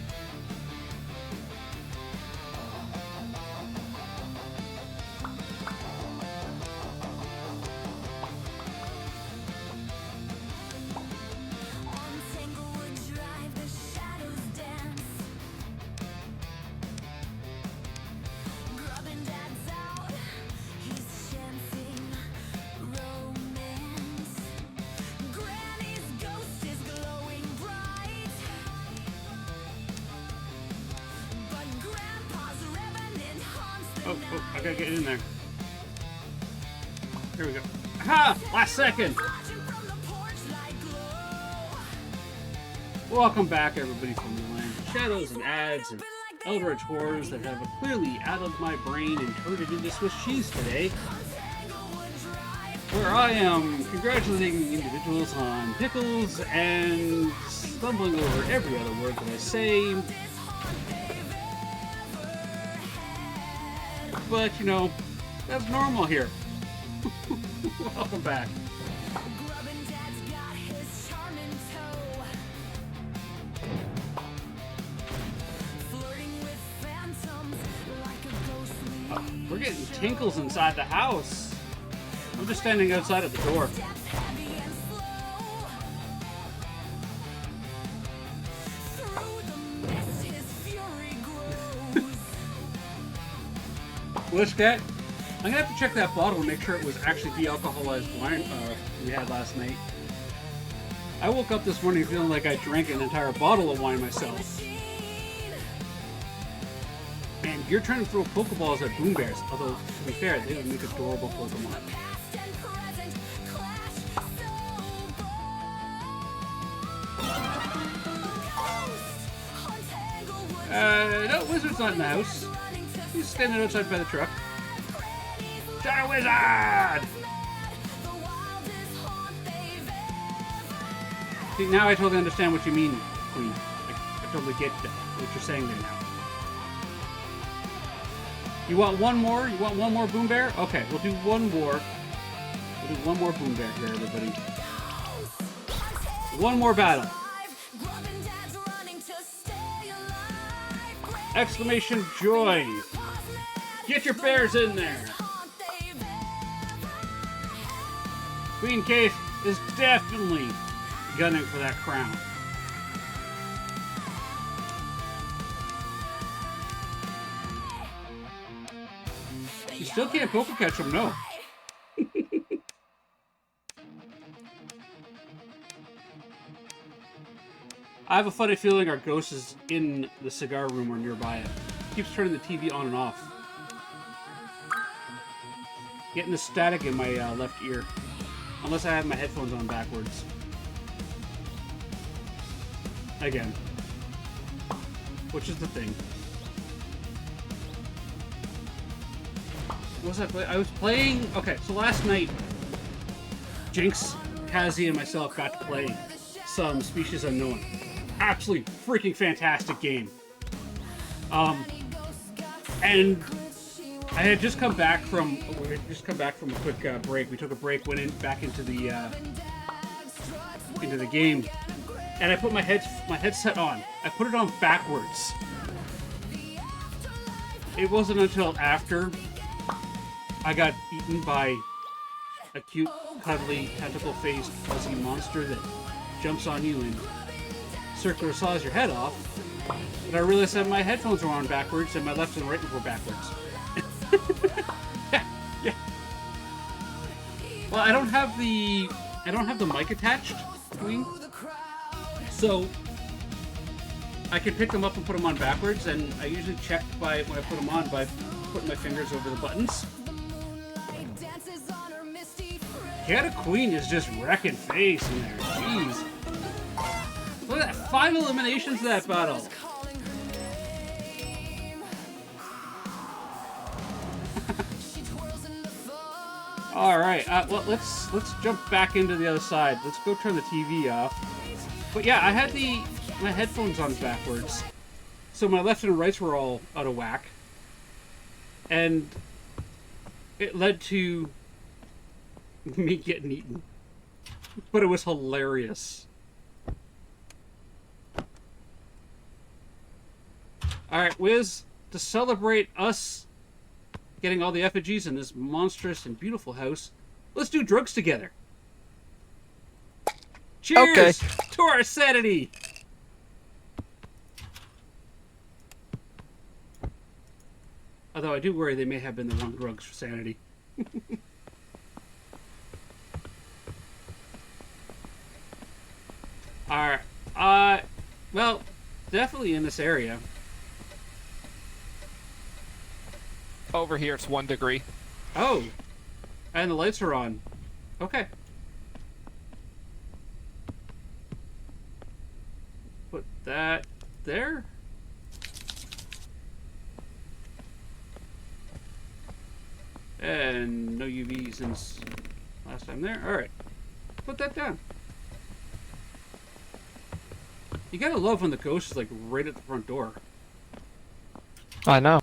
Oh, I gotta get in there. Here we go. Ha! Last second! Welcome back, everybody, from the land of shadows and ads and Eldritch horrors that have clearly out of my brain and turned it into Swiss cheese today. Where I am congratulating individuals on pickles and stumbling over every other word that I say. But, you know, that's normal here. Welcome back. We're getting tinkles inside the house. I'm just standing outside at the door. Wish Cat, I'm gonna have to check that bottle and make sure it was actually de-alcoholized wine we had last night. I woke up this morning feeling like I drank an entire bottle of wine myself. Man, you're trying to throw Pokeballs at Boom Bears, although, to be fair, they would make adorable Pokemon. No, Wizard's not in the house. He's standing outside by the truck. Shadow Wizard! See, now I totally understand what you mean, Queen. I totally get what you're saying there now. You want one more? You want one more Boom Bear? Okay, we'll do one more. We'll do one more Boom Bear here, everybody. One more battle. Exclamation joy. Get your bears in there. Queen Case is definitely gunning for that crown. You still can't poke catch him, no. I have a funny feeling our ghost is in the cigar room or nearby it. Keeps turning the TV on and off. Getting the static in my left ear. Unless I have my headphones on backwards. Again. Which is the thing. What was I playing? I was playing... Okay, so last night, Jinx, Kazi, and myself got to play some Species Unknown. Absolutely freaking fantastic game. And I had just come back from a quick break. We took a break, went in back into the game, and I put my headset on. I put it on backwards. It wasn't until after I got eaten by a cute, cuddly, tentacle-faced, fuzzy monster that jumps on you and circular saws your head off, and I realized that my headphones were on backwards and my left and right were backwards. yeah. Well, I don't have the mic attached, Queen. So I can pick them up and put them on backwards, and I usually check when I put them on by putting my fingers over the buttons. Cat Queen is just wrecking face in there. Jeez. Look at that. 5 eliminations to that battle. Alright, well, let's jump back into the other side. Let's go turn the TV off. But yeah, I had my headphones on backwards. So my left and rights were all out of whack. And it led to me getting eaten. But it was hilarious. Alright, Wiz, to celebrate us getting all the effigies in this monstrous and beautiful house, let's do drugs together. Cheers to our sanity! Although I do worry they may have been the wrong drugs for sanity. Alright, well, definitely in this area. Over here, it's 1 degree. Oh, and the lights are on. Okay. Put that there. And no UV since last time there. All right. Put that down. You gotta love when the ghost is like right at the front door. I know.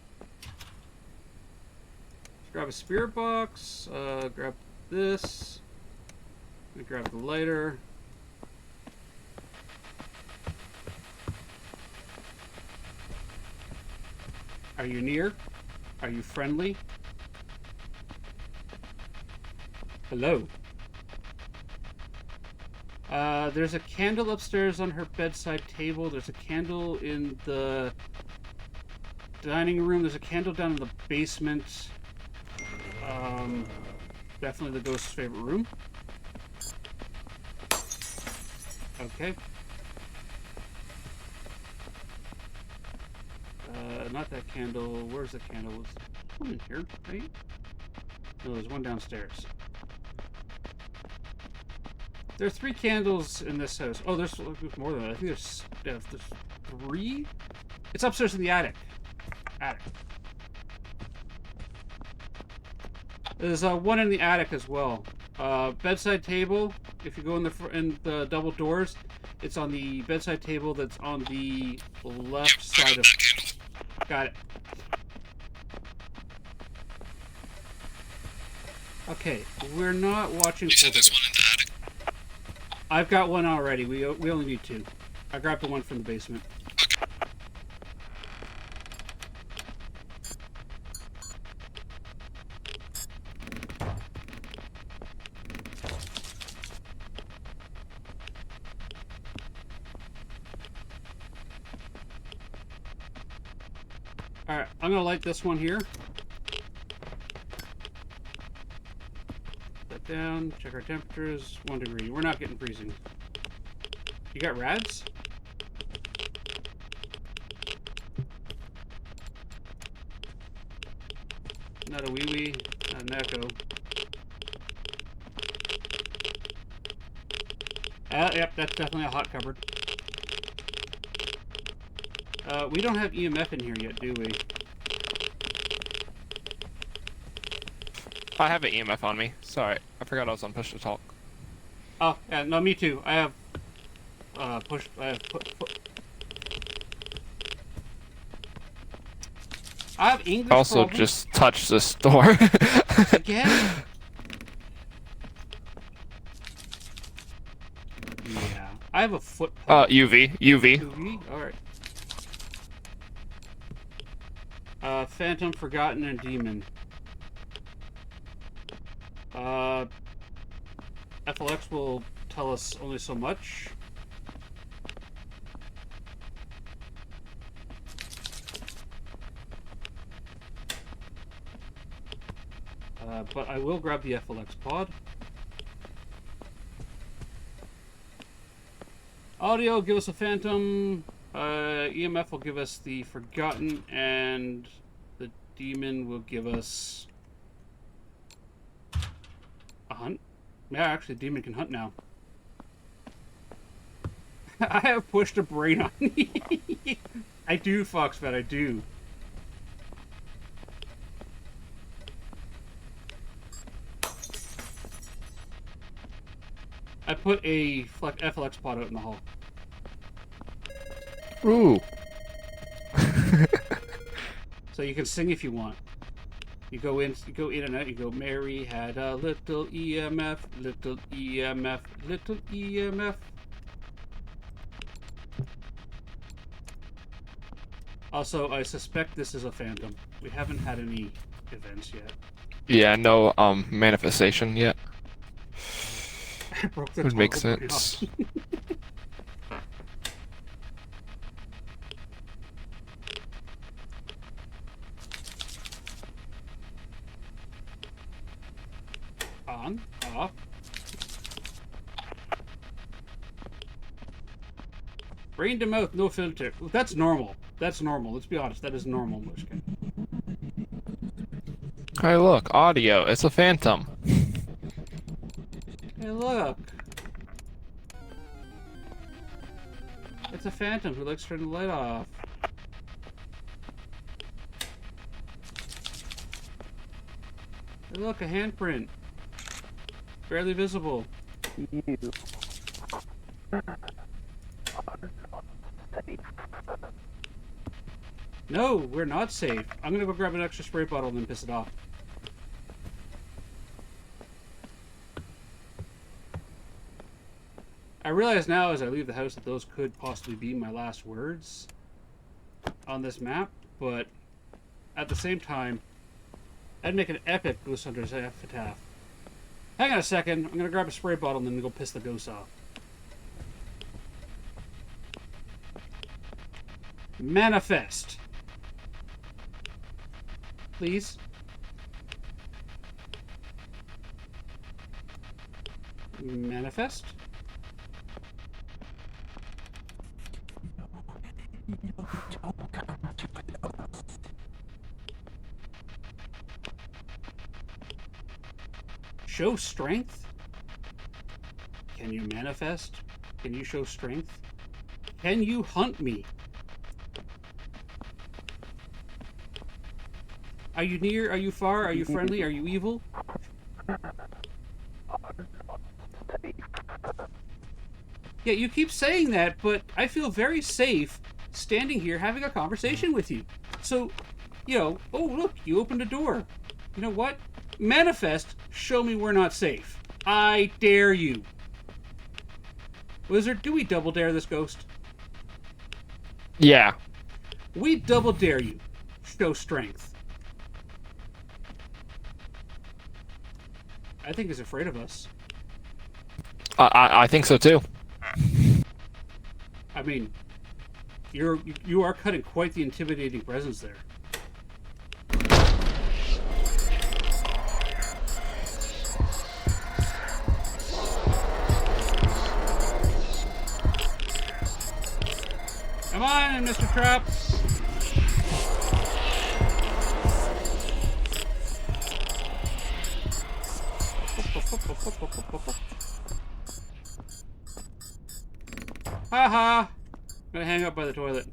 Grab a spirit box. Grab this. Grab the lighter. Are you near? Are you friendly? Hello. There's a candle upstairs on her bedside table. There's a candle in the dining room. There's a candle down in the basement. Definitely the ghost's favorite room. Okay. Not that candle. Where's the candle? Was one in here, right? No, there's one downstairs. There are 3 candles in this house. Oh, there's more than that. I think there's 3. It's upstairs in the attic. There's one in the attic as well. Bedside table. If you go in the double doors, it's on the bedside table that's on the left side of. Got it. Okay, we're not watching. You said there's one in the attic. I've got one already. We only need 2. I grabbed the one from the basement. Alright, I'm gonna light this one here. Put that down, check our temperatures, 1 degree. We're not getting freezing. You got rads? Not a wee-wee, not an echo. Yep, that's definitely a hot cupboard. We don't have EMF in here yet, do we? I have an EMF on me. Sorry, I forgot I was on push to talk. Oh, yeah, no, me too. I have push. I have I have English. Also, problems. just touch this door. Again? Yeah, I have a foot. UV. UV. All right. Phantom, Forgotten, and Demon. FLX will tell us only so much. But I will grab the FLX pod. Audio, give us a Phantom. EMF will give us the Forgotten, and the Demon will give us a hunt. Yeah, actually, the Demon can hunt now. I have pushed a brain on me. I do, Foxfed, I do. I put a FLX pod out in the hall. Ooh. So you can sing if you want. You go in and out. You go, Mary had a little EMF, little EMF, little EMF. Also, I suspect this is a phantom. We haven't had any events yet. Yeah, no manifestation yet. I broke the Would make toggle point sense. off. On, off. Brain to mouth, no filter. That's normal. That's normal. Let's be honest. That is normal, Mushkin. Hey, look, audio. It's a phantom. Hey, look. It's a phantom who likes to turn the light off. Hey, look, a handprint. Barely visible. You. No, we're not safe. I'm gonna go grab an extra spray bottle and then piss it off. I realize now as I leave the house that those could possibly be my last words on this map, but at the same time, that'd make an epic Ghost Hunter's epitaph. Hang on a second, I'm gonna grab a spray bottle and then go piss the ghost off. Manifest. Please. Manifest. Show strength? Can you manifest? Can you show strength? Can you hunt me? Are you near? Are you far? Are you friendly? Are you evil? Yeah, you keep saying that, but I feel very safe standing here having a conversation with you. So, you know, oh, look, you opened a door. You know what? Manifest, show me we're not safe. I dare you. Wizard, do we double dare this ghost? Yeah. We double dare you. Show strength. I think he's afraid of us. I think so too. I mean, you are cutting quite the intimidating presence there. Come on, Mr. Trap. Haha! I'm gonna hang up by the toilet.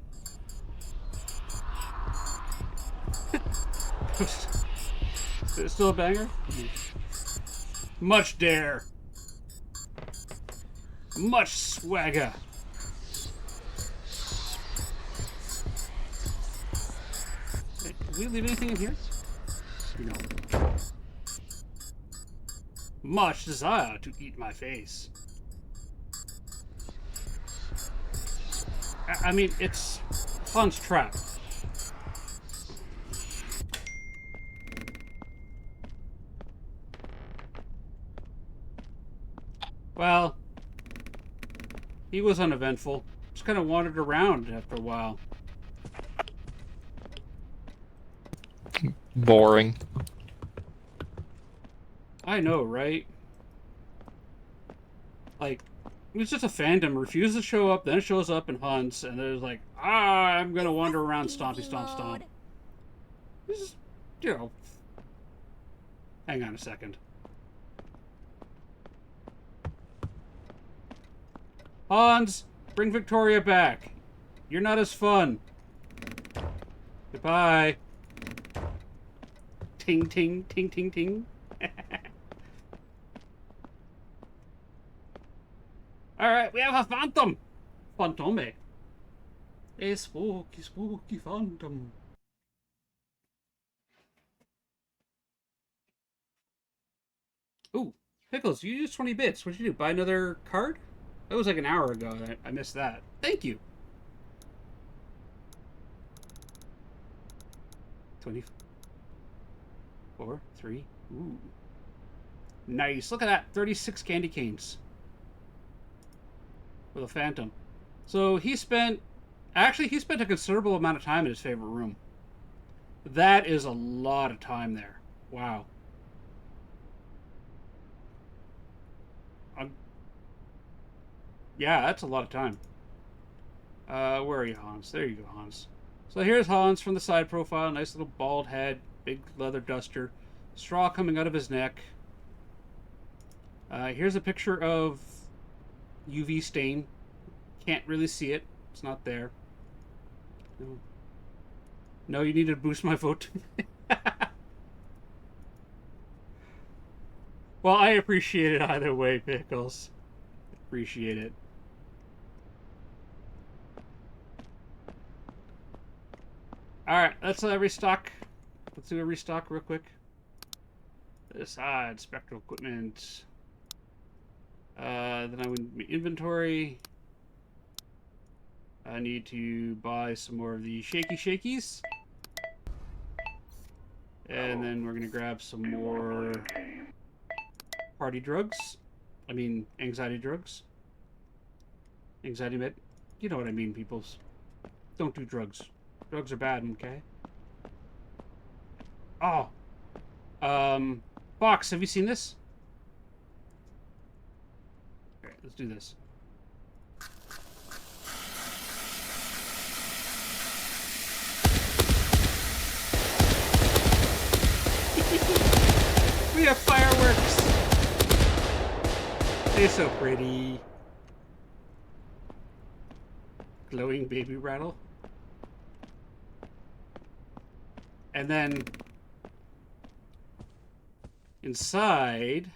Is it still a banger? Much dare. Much swagger. Hey, did we leave anything in here? No. Much desire to eat my face. I mean, it's Fun's trap. Well, he was uneventful. Just kind of wandered around after a while. Boring. I know, right? Like, it's just a fandom. Refuses to show up, then it shows up and hunts, and there's like, I'm gonna wander around, stompy, stomp, stomp. This is, you know. Hang on a second. Hans, bring Victoria back. You're not as fun. Goodbye. Ting, ting, ting, ting, ting. Alright, we have a phantom. Phantome. A spooky, spooky phantom. Ooh, Pickles, you used 20 bits. What'd you do? Buy another card? That was like an hour ago. I missed that. Thank you. 24, 3. Ooh. Nice. Look at that. 36 candy canes. With a phantom. So he spent... Actually, he spent a considerable amount of time in his favorite room. That is a lot of time there. Wow. Yeah, that's a lot of time. Where are you, Hans? There you go, Hans. So here's Hans from the side profile. Nice little bald head, big leather duster. Straw coming out of his neck. Here's a picture of UV stain. Can't really see it. It's not there. No, no, you need to boost my vote. Well, I appreciate it either way, Pickles. Appreciate it. Alright, let's restock. Let's do a restock real quick. Aside, spectral equipment. Then I would inventory. I need to buy some more of the shakies. And then we're gonna grab some more party drugs. I mean, anxiety drugs. Anxiety med. You know what I mean, peoples. Don't do drugs. Drugs are bad, okay? Oh. Fox, have you seen this? Alright, let's do this. We have fireworks! They're so pretty. Glowing baby rattle. And then inside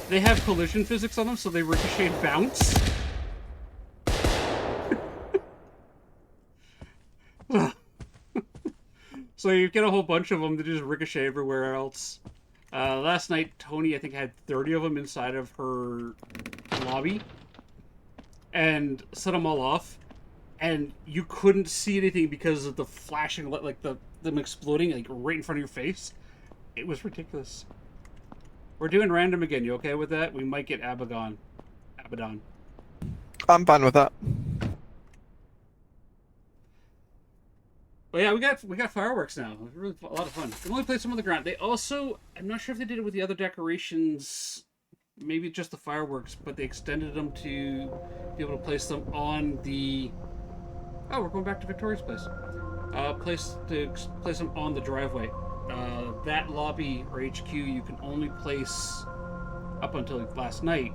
they have collision physics on them, so they ricochet and bounce. So you get a whole bunch of them that just ricochet everywhere else. Last night, Tony, I think, had 30 of them inside of her lobby. And set them all off. And you couldn't see anything because of the flashing, like them exploding, like right in front of your face. It was ridiculous. We're doing random again. You okay with that? We might get Abaddon. I'm fine with that. But yeah, we got fireworks now. It was really a lot of fun. We only played some on the ground. They also, I'm not sure if they did it with the other decorations, maybe just the fireworks, but they extended them to be able to place them on the. Oh, we're going back to Victoria's place. Place them on the driveway. That lobby or HQ you can only place up until last night.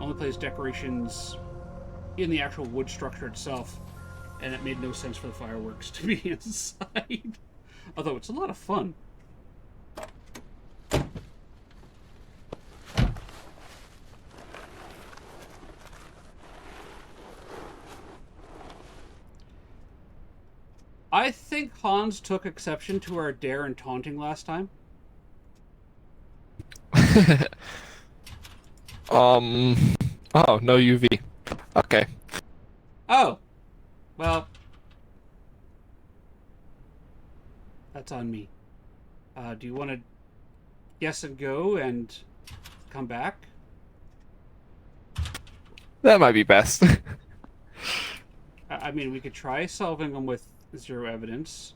Only place decorations in the actual wood structure itself. And it made no sense for the fireworks to be inside. Although it's a lot of fun. I think Hans took exception to our dare and taunting last time. Oh, no UV. Okay. Oh. Well, that's on me. Do you want to guess and go and come back? That might be best. I mean, we could try solving them with zero evidence.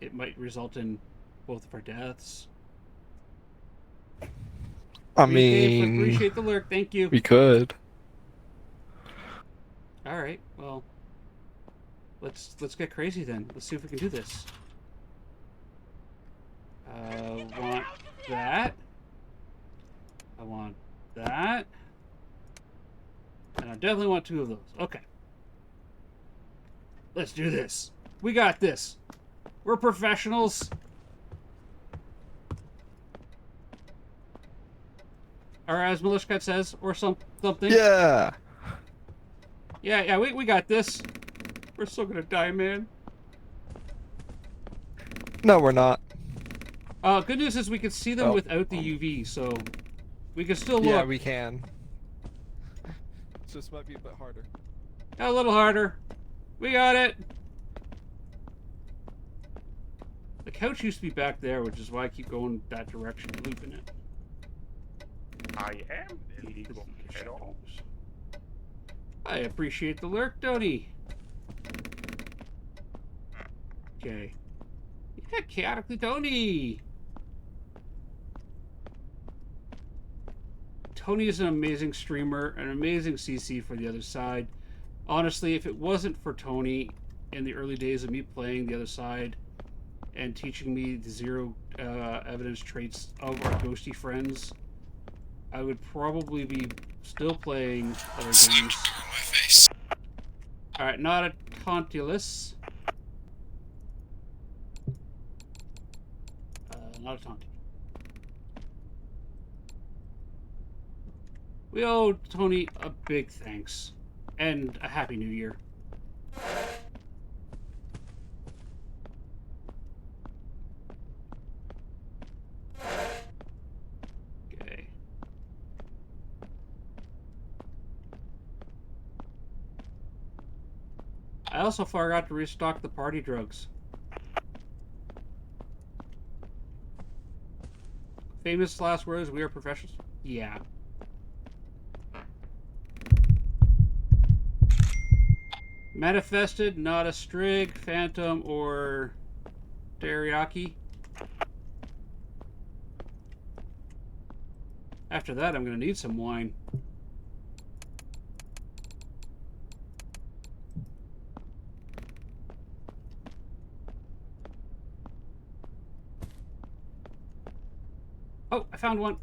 It might result in both of our deaths. I mean, appreciate the lurk. Thank you. We could. All right. Well, let's get crazy then. Let's see if we can do this. Want that. I want that. And I definitely want 2 of those. Okay. Let's do this. We got this. We're professionals. Or as Milishkat says, or something. Yeah. Yeah, we got this. We're still gonna die, man. No, we're not. Good news is we can see them without the UV, so we can still look. Yeah, we can. This might be a bit harder. A little harder. We got it. The couch used to be back there, which is why I keep going that direction, looping it. I am invisible at all. I appreciate the lurk, Tony. Okay. Yeah, chaotically Tony. Tony is an amazing streamer, an amazing CC for the other side. Honestly, if it wasn't for Tony in the early days of me playing the other side and teaching me the zero evidence traits of our ghosty friends, I would probably be still playing other games. Alright, not a Tontulus. Not a Tonti. We owe Tony a big thanks. And a Happy New Year. Okay. I also forgot to restock the party drugs. Famous last words, we are professionals. Yeah. Manifested, not a Strig, Phantom, or Teriyaki. After that, I'm going to need some wine. Oh, I found one.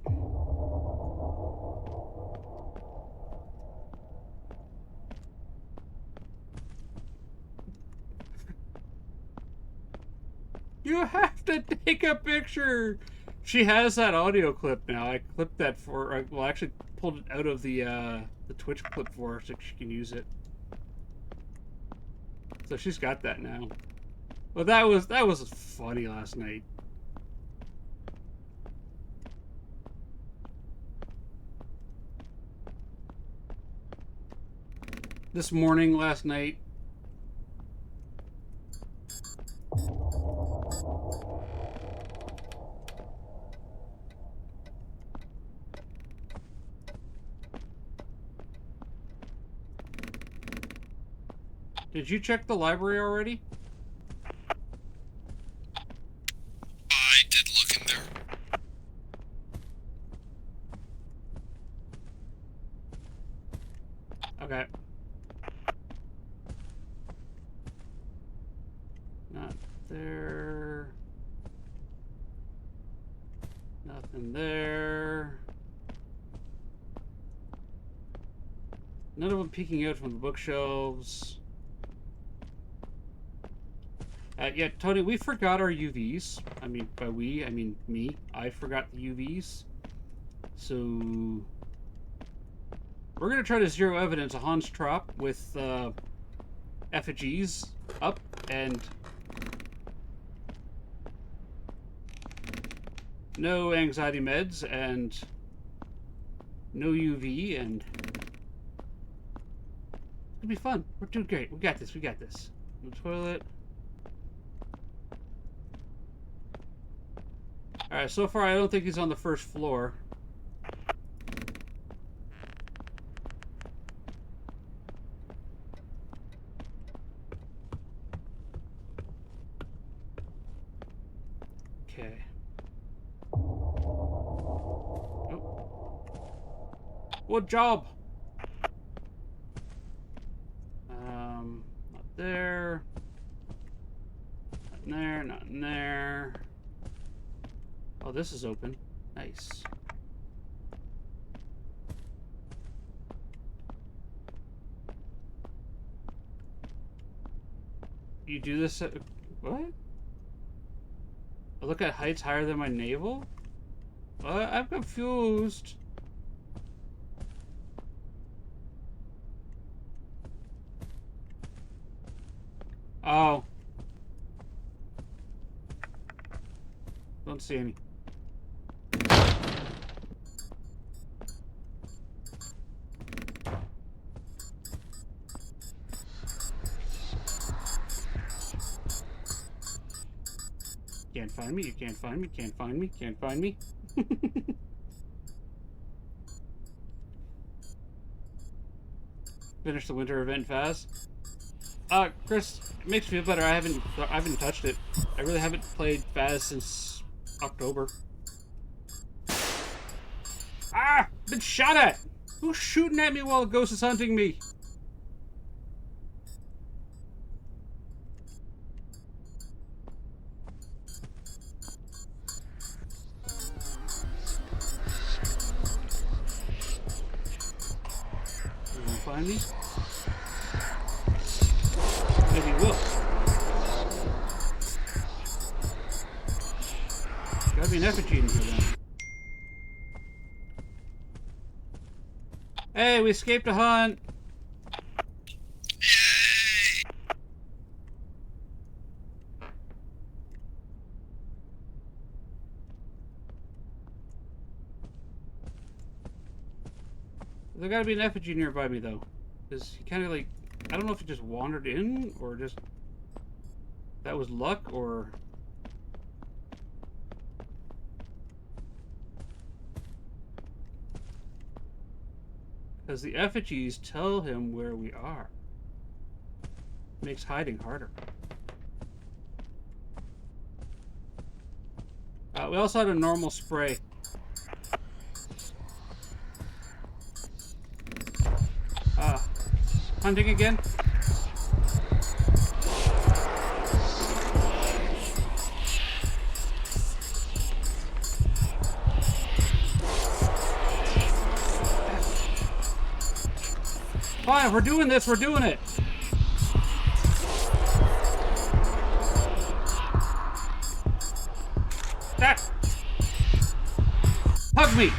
You have to take a picture. She has that audio clip now. I clipped that for her. Well, I actually pulled it out of the Twitch clip for her so she can use it. So she's got that now. Well, that was funny last night. This morning, last night. Did you check the library already? I did look in there. Okay. Not there. Nothing there. None of them peeking out from the bookshelves. Yeah, Tony, we forgot our UVs. I mean, by we, I mean me. I forgot the UVs. So we're going to try to zero evidence a Hans Trop with effigies up and no anxiety meds and no UV, and it'll be fun. We're doing great. We got this. We got this. The toilet. Alright, so far I don't think he's on the first floor. Okay. Oh. Good job! Not there. Not in there, not in there. Oh, this is open. Nice. You do this at... What? I look at heights higher than my navel? What? I'm confused. Oh. Don't see any. Can't find me, you can't find me, can't find me, can't find me. Finish the winter event fast. Chris, it makes me feel better. I haven't touched it. I really haven't played Faz since October. Ah! Been shot at! Who's shooting at me while the ghost is hunting me? find me? Maybe he will. Gotta be an effigy in here then. Hey, we escaped a hunt! There gotta be an effigy nearby me though. Because he kinda like, I don't know if he just wandered in or just that was luck or because the effigies tell him where we are. Makes hiding harder. We also had a normal spray. Hunting again? Fine, we're doing this, we're doing it! That! Hug me!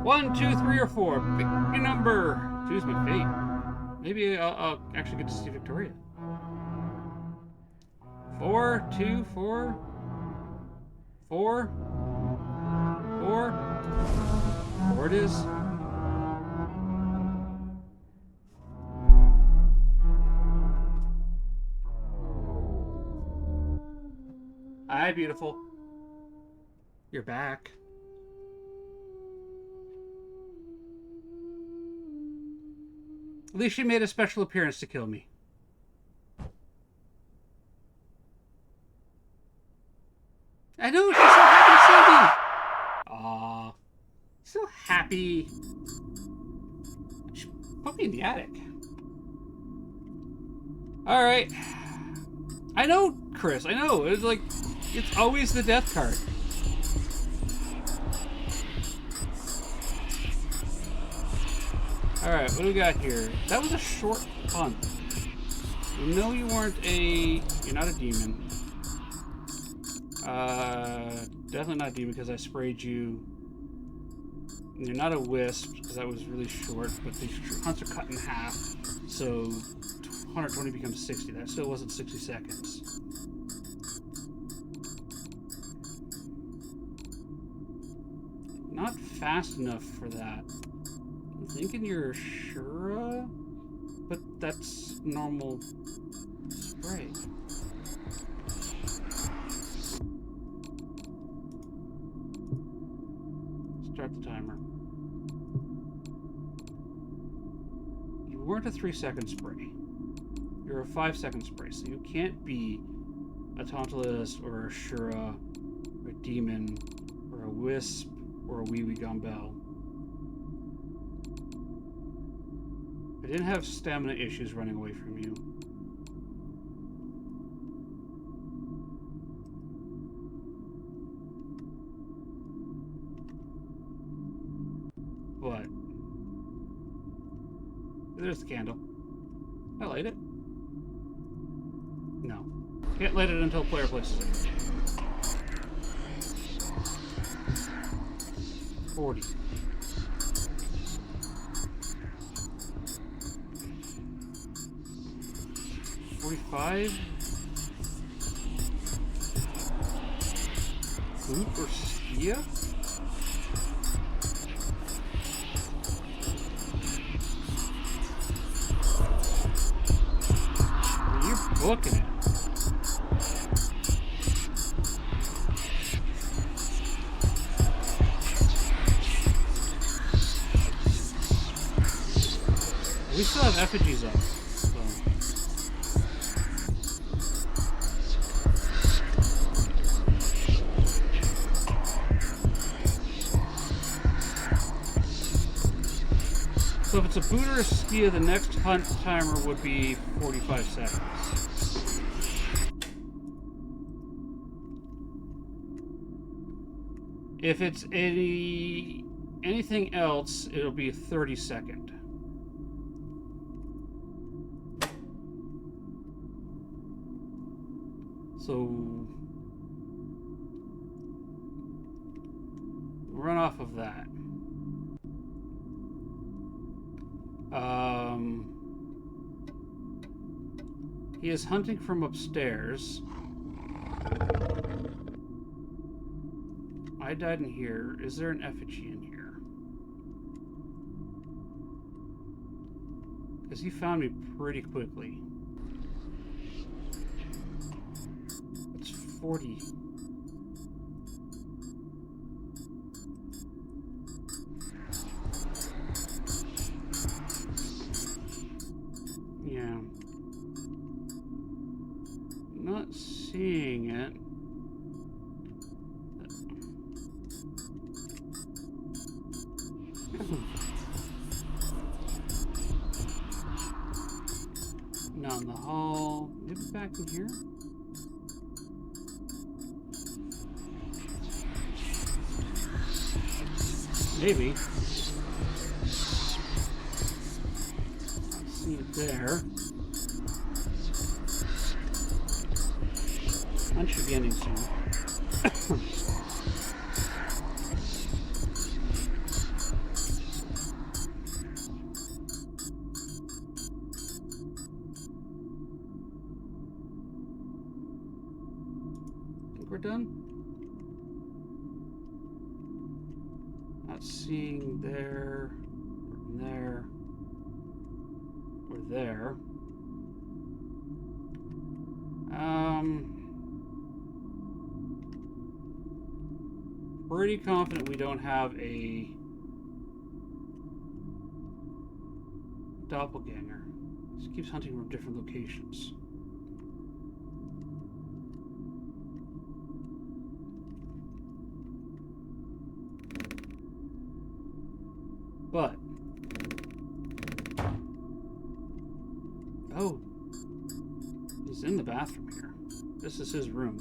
One, two, three, or four. Pick your number. Choose my fate. Maybe I'll actually get to see Victoria. 4, 2, 4. 4. 4. 4 it is. Hi, beautiful. You're back. At least she made a special appearance to kill me. I know, she's so happy to see me! Aww. So happy. She put me in the attic. Alright. I know, Chris, I know. It's like, it's always the death card. Alright, what do we got here? That was a short hunt. We know you weren't you're not a demon. Definitely not a demon because I sprayed you. And you're not a wisp because that was really short, but these hunts are cut in half. So 120 becomes 60. That still wasn't 60 seconds. Not fast enough for that. I'm thinking you're Shura, but that's normal spray. Start the timer. You weren't a 3-second spray. You're a 5-second spray, so you can't be a Tantalus or a Shura or a demon or a wisp or a wee gumbel. I didn't have stamina issues running away from you. But there's the candle. I light it. No. Can't light it until player places it. 40. 45. Goop or Skia? You're booking it. We still have effigies up. So if it's a boot or a Skia, the next hunt timer would be 45 seconds. If it's anything else, it'll be a 30-second. So run off of that. He is hunting from upstairs. I died in here. Is there an effigy in here? Because he found me pretty quickly. It's 40. Yeah. Not seeing it. Not in the hall. Maybe back in here? Maybe. See it there. That should be ending soon. Think we're done? Not seeing there, or there, or there. Pretty confident we don't have a doppelganger. Just keeps hunting from different locations. But oh, he's in the bathroom here. This is his room.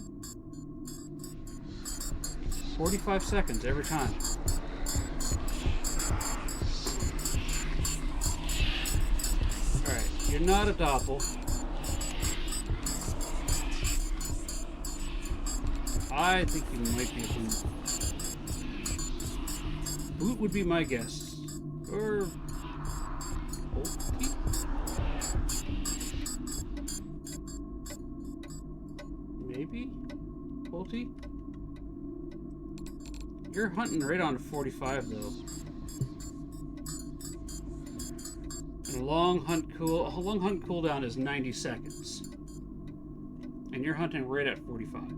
45 seconds every time. Alright, you're not a doppel. I think you might be a boot. Boot would be my guess. Or Bolty? Maybe? Bolty? You're hunting right on 45 though. And a long hunt cooldown is 90 seconds. And you're hunting right at 45.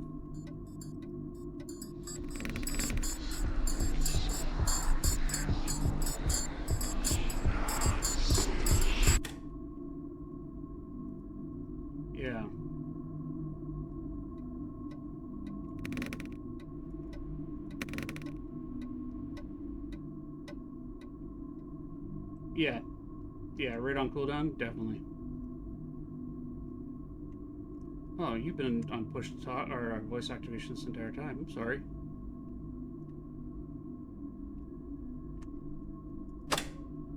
Yeah. Yeah, right on cooldown, definitely. Oh, you've been on push to talk or voice activation this entire time. I'm sorry.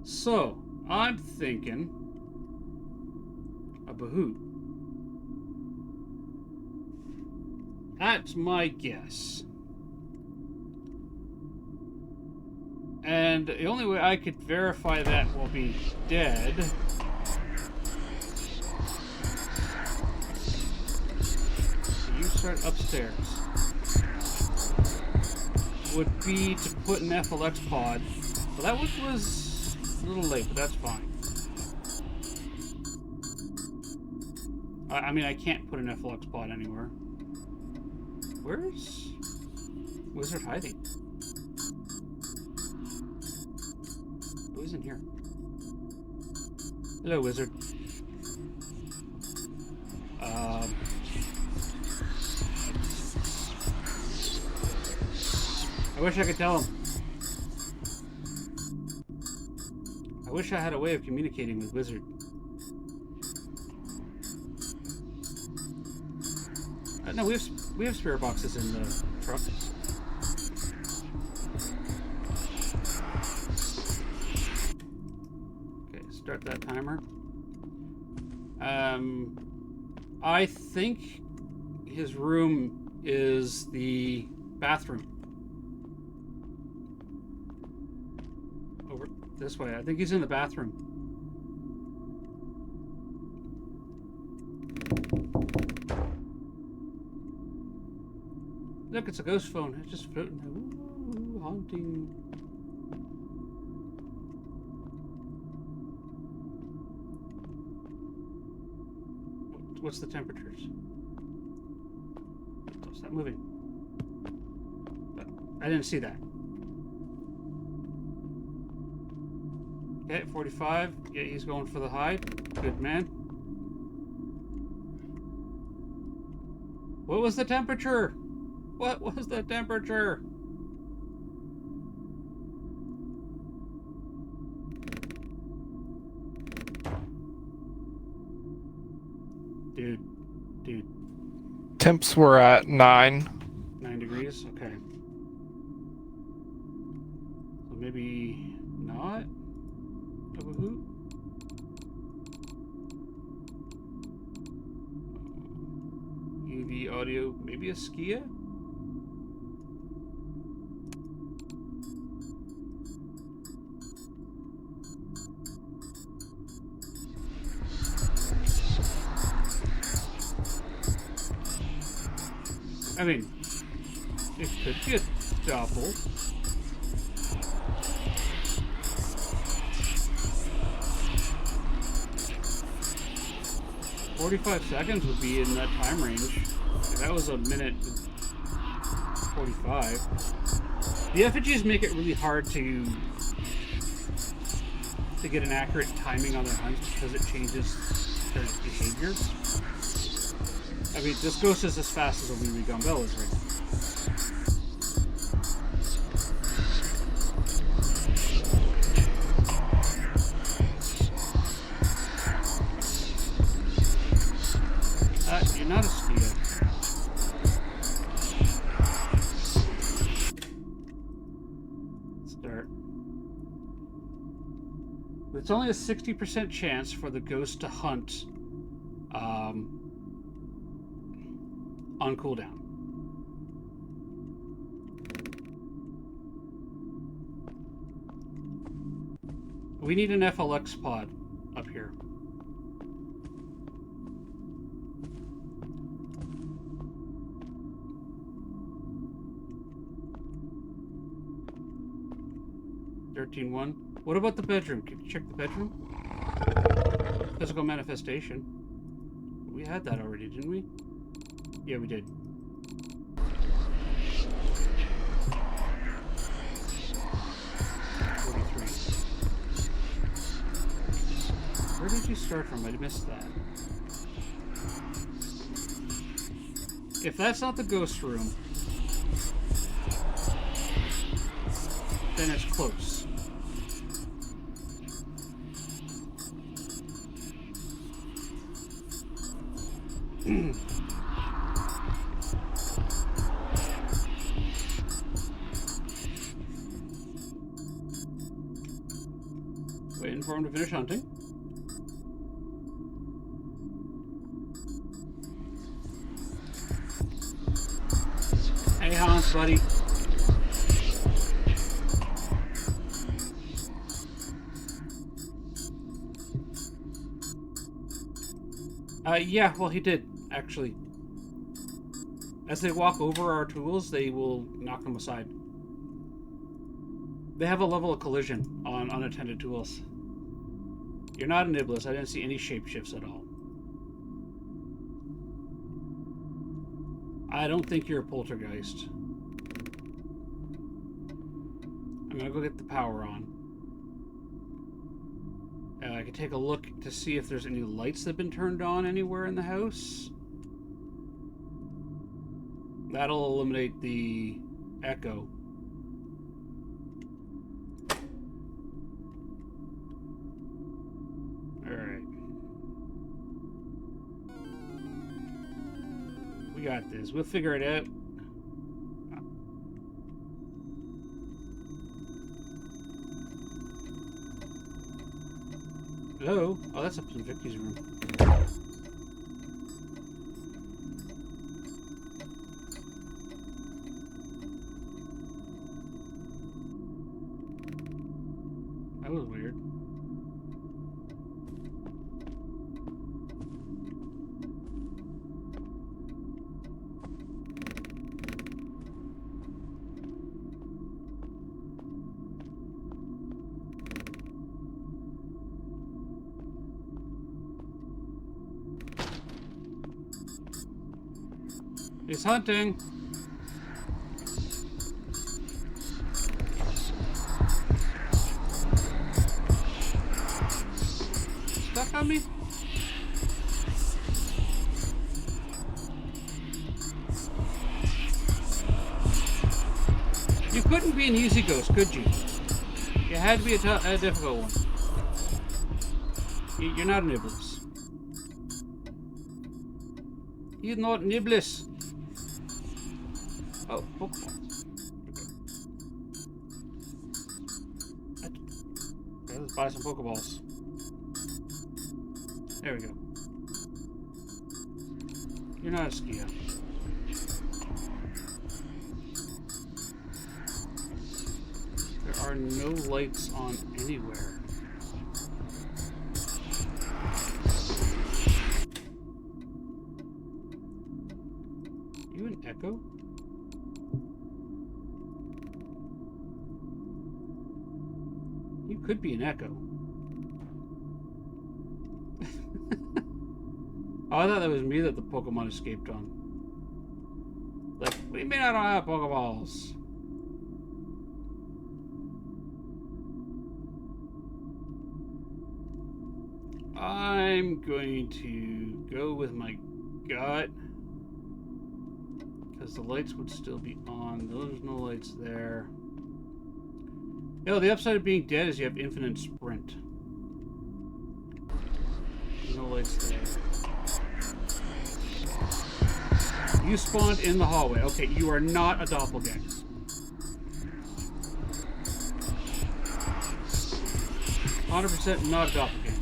So, I'm thinking a Bahoot. That's my guess. And the only way I could verify that will be dead you start upstairs would be to put an FLX pod. Well, that was a little late, but that's fine. I mean, I can't put an FLX pod anywhere. Where's Wizard hiding? Who's in here? Hello, Wizard. I wish I could tell him. I wish I had a way of communicating with Wizard. No, we have spirit boxes in the truck. that timer. I think his room is the bathroom. Over this way. I think he's in the bathroom. Look, it's a ghost phone. It's just floating. Ooh, haunting. What's the temperatures? Oh, stop moving. I didn't see that. Okay, 45. Yeah, he's going for the hide. Good man. What was the temperature? What was the temperature? Dude. Temps were at 9. 9 degrees? Okay. So maybe not of a hoot? UV audio, maybe a Skia? I mean, it could be a doppel. $45 would be in that time range. If that was a minute 45. The effigies make it really hard to get an accurate timing on their hunts because it changes their behavior. I mean, this ghost is as fast as a wee Gumbel is right now. You're not a Skia. Start. It's only a 60% chance for the ghost to hunt on cooldown. We need an FLX pod up here. (13.1). What about the bedroom? Can you check the bedroom? Physical manifestation. We had that already, didn't we? Yeah, we did. Where did you start from? I missed that. If that's not the ghost room, then it's close. Waiting for him to finish hunting. Hey, Hans, buddy. Yeah, well, he did, actually. As they walk over our tools, they will knock them aside. They have a level of collision on unattended tools. You're not an Iblis. I didn't see any shapeshifts at all. I don't think you're a poltergeist. I'm gonna go get the power on. I can take a look to see if there's any lights that have been turned on anywhere in the house. That'll eliminate the echo. Alright. We got this. We'll figure it out. Hello? Oh, that's up in Vicky's room. That was weird. He's hunting. Stuck on me? You couldn't be an easy ghost, could you? You had to be a difficult one. You're not Nibbles. He's not Nibbles. Oh, Pokeballs. Okay, let's buy some Pokeballs. There we go. You're not a skier. There are no lights on anywhere. You an Echo? You could be an Echo. Oh, I thought that was me that the Pokemon escaped on. Like, what do you mean I don't have Pokeballs? I'm going to go with my gut. Because the lights would still be on. There's no lights there. No, the upside of being dead is you have infinite sprint. No lights there. You spawned in the hallway. Okay, you are not a doppelganger. 100% not a doppelganger.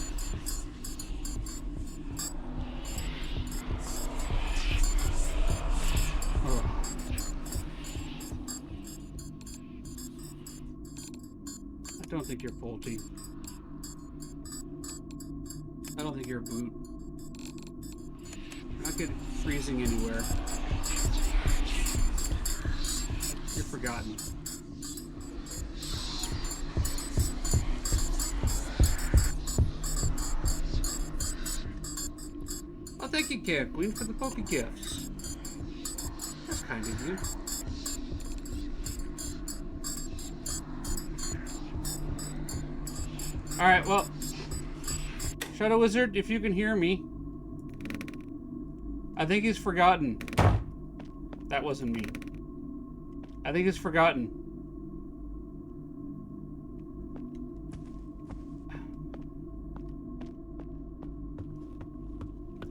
Oh. I don't think you're faulty. I don't think you're a boot. You're not getting freezing anywhere. You're forgotten. Well, thank you, Cat Queen, for the Poke Gifts. That's kind of you. Alright, well, Shadow Wizard, if you can hear me, I think he's forgotten. That wasn't me. I think he's forgotten.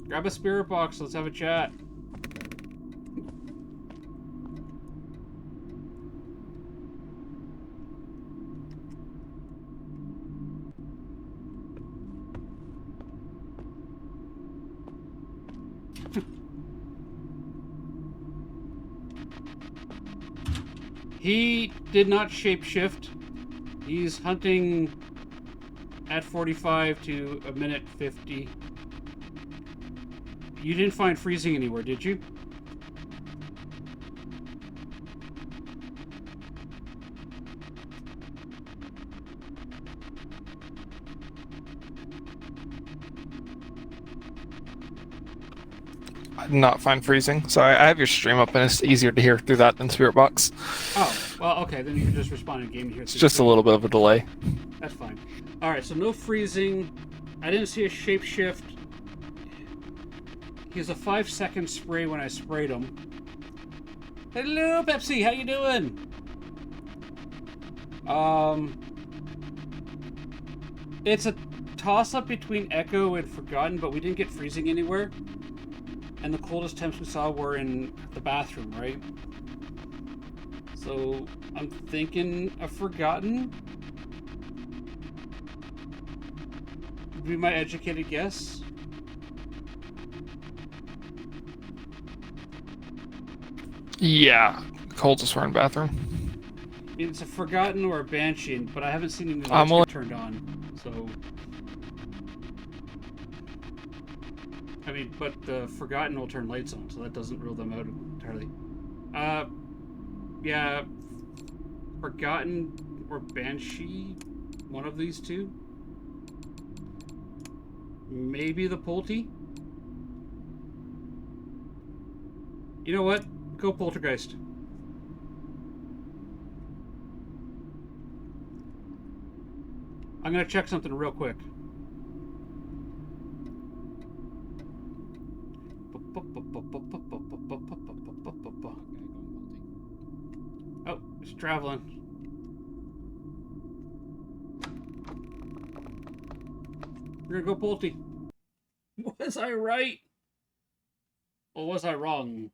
Grab a spirit box, let's have a chat. He did not shapeshift. He's hunting at 45 to a minute 50. You didn't find freezing anywhere, did you? I did not find freezing. Sorry, I have your stream up and it's easier to hear through that than Spirit Box. Oh, well, okay, then you can just respond in game here. It's just a little bit of a delay. That's fine. Alright, so no freezing. I didn't see a shapeshift. He has a 5-second spray when I sprayed him. Hello, Pepsi, how you doing? It's a toss-up between Echo and Forgotten, but we didn't get freezing anywhere. And the coldest temps we saw were in the bathroom, right? So, I'm thinking a Forgotten. Would be my educated guess. Yeah. Coldest one bathroom. I mean, it's a Forgotten or a Banshee, but I haven't seen any I'm lights only- get turned on, so... I mean, but the Forgotten will turn lights on, so that doesn't rule them out entirely. Yeah, Forgotten or Banshee, one of these two. Maybe the Pulte. You know what? Go Poltergeist. I'm gonna check something real quick. Oh, it's traveling. We're gonna go Pulte. Was I right? Or was I wrong?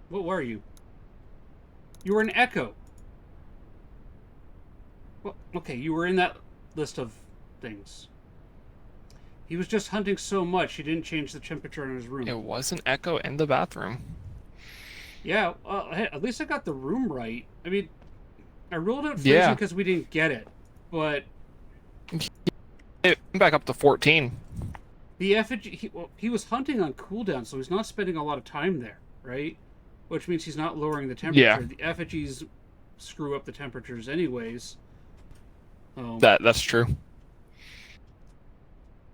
What were you? You were an Echo. Well, okay, you were in that list of things. He was just hunting so much, he didn't change the temperature in his room. It was an echo in the bathroom. Yeah, well, hey, at least I got the room right. I mean, I ruled out freezing Yeah. because we didn't get it, but It went back up to 14. the effigy, he was hunting on cooldown, so he's not spending a lot of time there, right? Which means he's not lowering the temperature. Yeah. The effigies screw up the temperatures anyways. That's true.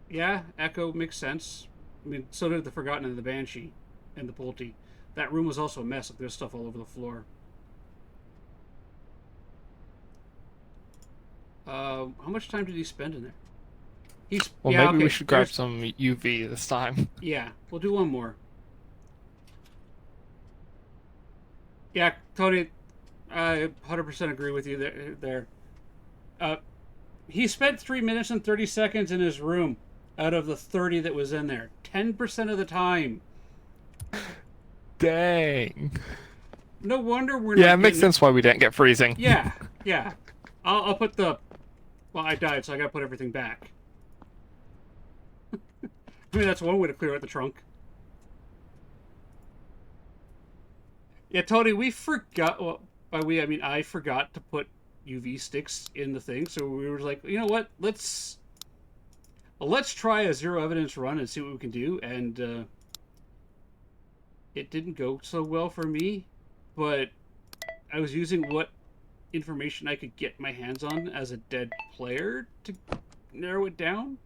Yeah, Echo makes sense. I mean, so did the Forgotten and the Banshee and the Pulte. That room was also a mess. Like, there's stuff all over the floor. How much time did he spend in there? Well, yeah, maybe okay, we should grab there's- some UV this time. Yeah, we'll do one more. Yeah, Tony, I 100% agree with you there. He spent 3 minutes and 30 seconds in his room out of the 30 that was in there. 10% of the time. Dang. No wonder we're not Yeah, it makes getting- sense why we didn't get freezing. Yeah, yeah. I'll put the... Well, I died, so I gotta put everything back. I mean, that's one way to clear out the trunk. Yeah, Tony, we forgot... Well, by we, I mean I forgot to put UV sticks in the thing, so we were like, you know what? Let's try a zero evidence run and see what we can do, and it didn't go so well for me, but I was using what information I could get my hands on as a dead player to narrow it down.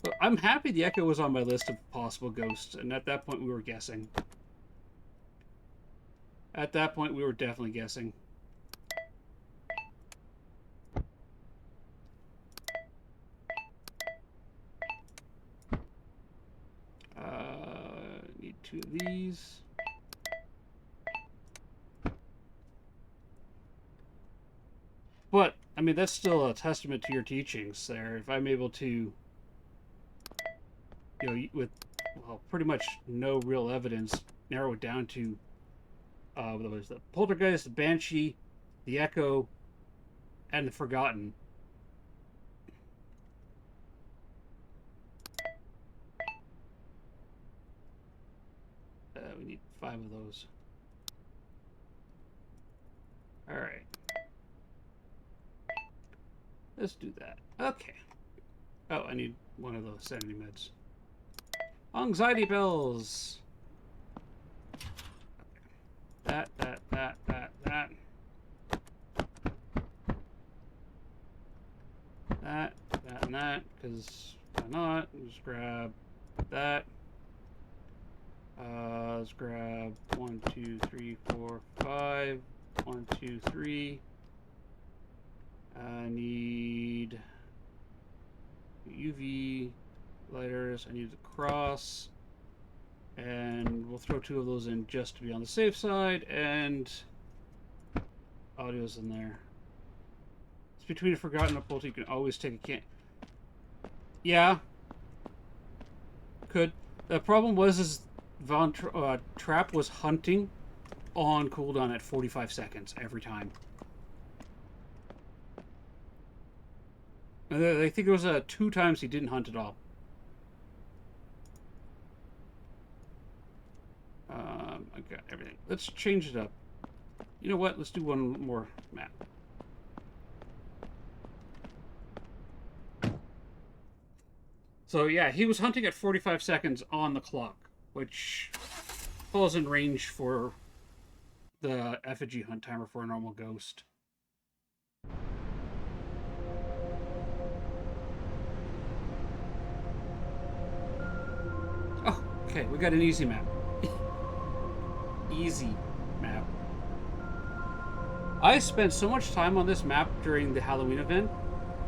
But I'm happy the Echo was on my list of possible ghosts, and at that point we were guessing. At that point we were definitely guessing. Need 2 of these. But, I mean, that's still a testament to your teachings there. If I'm able to, you know, with, well, pretty much no real evidence, narrow it down to, what was the Poltergeist, the Banshee, the Echo, and the Forgotten. We need 5 of those. Alright. Let's do that. Okay. Oh, I need one of those sanity meds. Anxiety pills! That. That, and that, because why not? Just grab that. Let's grab 1, 2, 3, 4, 5. 1, 2, 3. I need UV lighters. I need the cross. And we'll throw 2 of those in just to be on the safe side. And audio's in there. It's between a Forgotten and a Pulte. You can always take a can. Yeah. Could. The problem was Trap was hunting on cooldown at 45 seconds every time. And I think it was 2 times he didn't hunt at all. I got everything. Let's change it up. You know what? Let's do one more map. So yeah, he was hunting at 45 seconds on the clock, which falls in range for the effigy hunt timer for a normal ghost. Oh, okay, we got an easy map. Easy map. I spent so much time on this map during the Halloween event.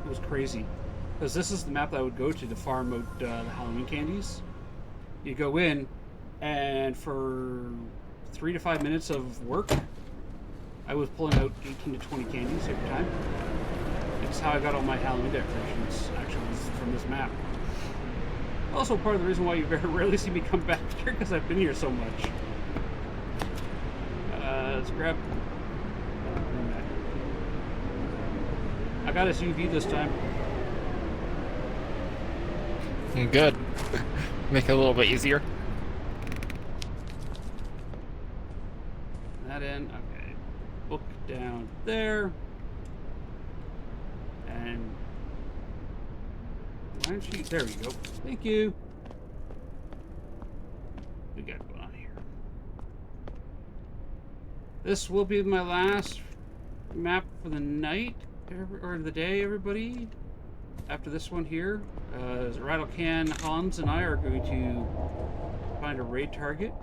It was crazy. Because this is the map that I would go to farm out the Halloween candies. You go in, and for 3 to 5 minutes of work, I was pulling out 18 to 20 candies every time. It's how I got all my Halloween decorations, actually, from this map. Also part of the reason why you very rarely see me come back here, because I've been here so much. Let's grab... I got his UV this time. Good. Make it a little bit easier. That in, okay. Book down there. And why don't you, there we go. Thank you. We got going on here. This will be my last map for the night, or the day, everybody. After this one here, Rattlecan, Hans, and I are going to find a raid target.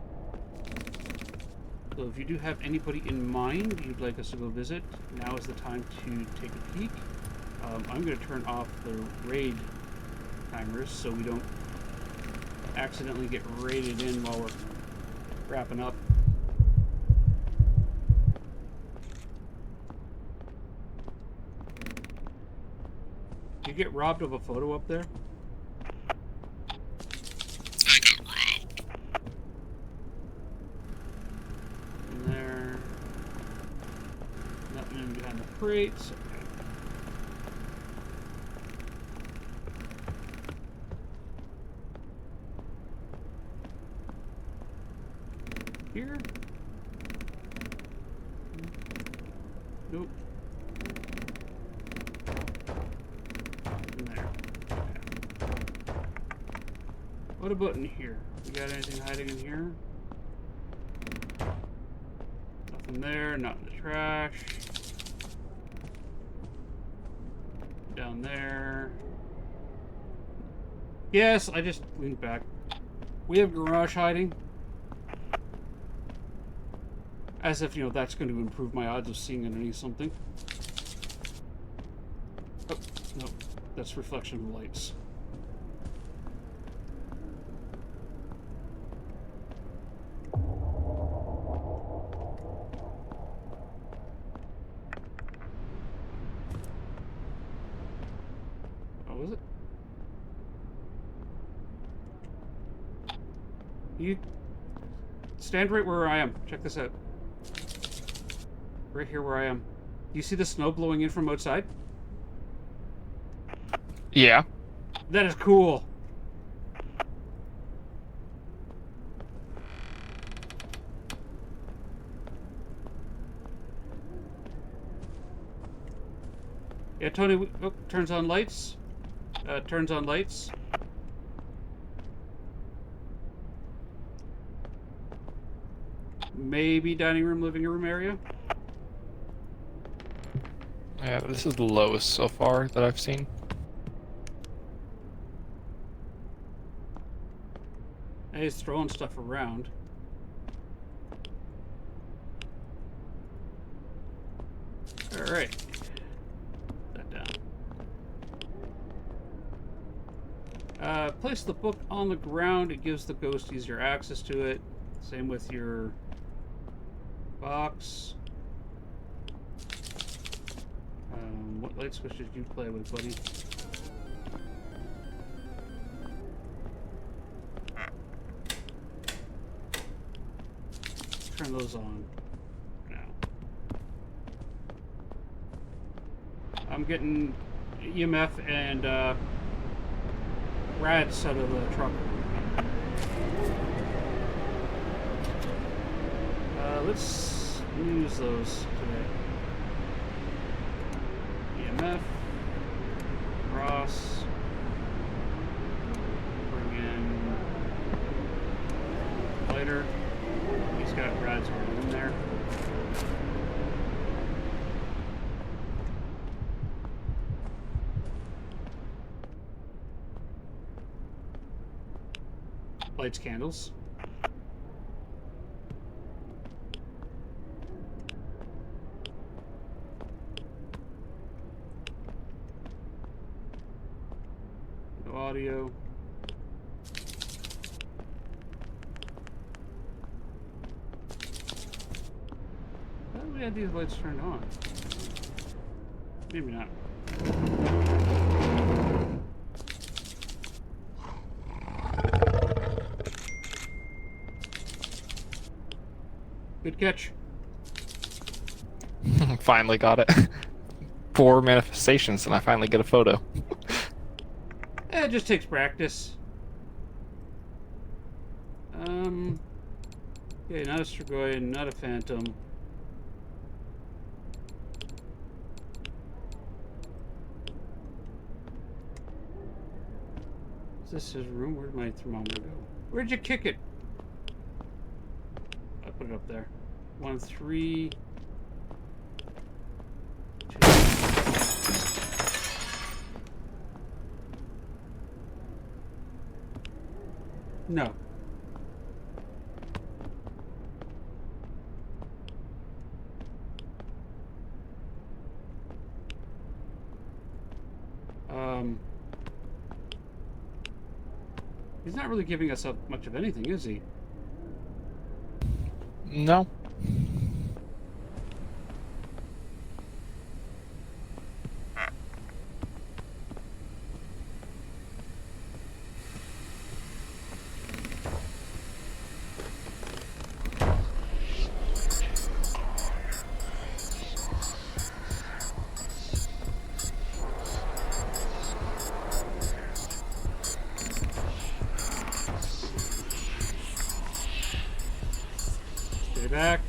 So if you do have anybody in mind you'd like us to go visit, now is the time to take a peek. I'm going to turn off the raid timers so we don't accidentally get raided in while we're wrapping up. You get robbed of a photo up there? I got robbed. In there. Nothing in behind the crates. Okay. Here? Nope. In there. Okay. What about in here? We got anything hiding in here? Nothing there, not in the trash. Down there. Yes, I just leaned back. We have garage hiding. As if, you know, that's going to improve my odds of seeing underneath something. Oh, no. That's reflection of lights. Oh, was it? You stand right where I am. Check this out. Right here where I am. You see the snow blowing in from outside? Yeah. That is cool. Yeah, Tony, oh, turns on lights. Turns on lights. Maybe dining room, living room area. Yeah, this is the lowest so far that I've seen. And he's throwing stuff around. Alright. Put that down. Place the book on the ground. It gives the ghost easier access to it. Same with your box. What light switch did you play with, buddy? Turn those on. I'm getting EMF and rads out of the truck. Let's use those today. EMF, cross, bring in lighter. He's got rads already in there. Lights, candles. No audio. Why do we have these lights turned on? Maybe not. Good catch. Finally got it. 4 manifestations and I finally get a photo. It just takes practice. Okay, not a Strigoi, not a Phantom. Is this his room? Where'd my thermometer go? Where'd you kick it? I put it up there. 1, 3. 2. No. He's not really giving us up much of anything, is he? No. Stay back.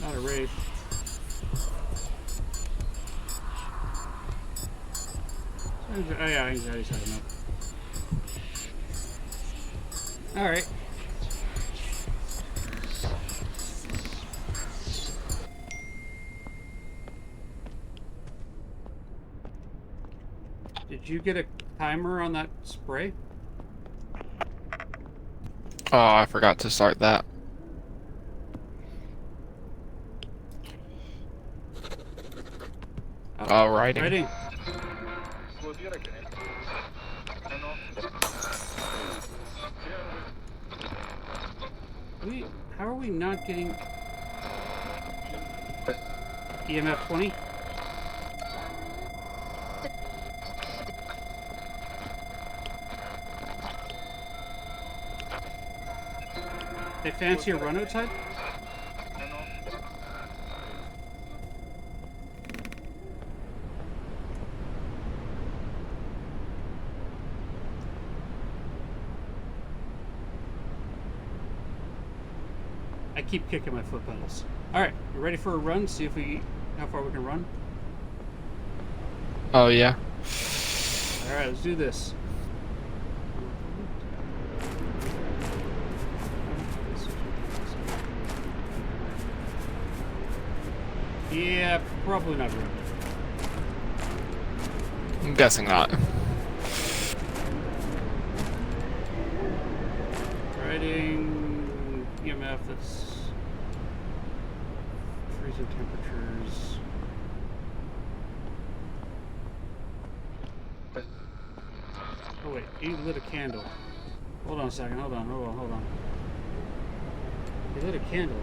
Not a wraith. Oh yeah, anxiety's had enough. Alright. Did you get a timer on that spray? Oh, I forgot to start that. Alrighty. Ready? How are we not getting EMF 20? They fancy a run outside? I keep kicking my foot pedals. Alright, you ready for a run? See if how far we can run? Oh, yeah. Alright, let's do this. Yeah, probably not really. I'm guessing not. Riding EMF, that's freezing temperatures. Oh wait, he lit a candle. Hold on a second, hold on. He lit a candle.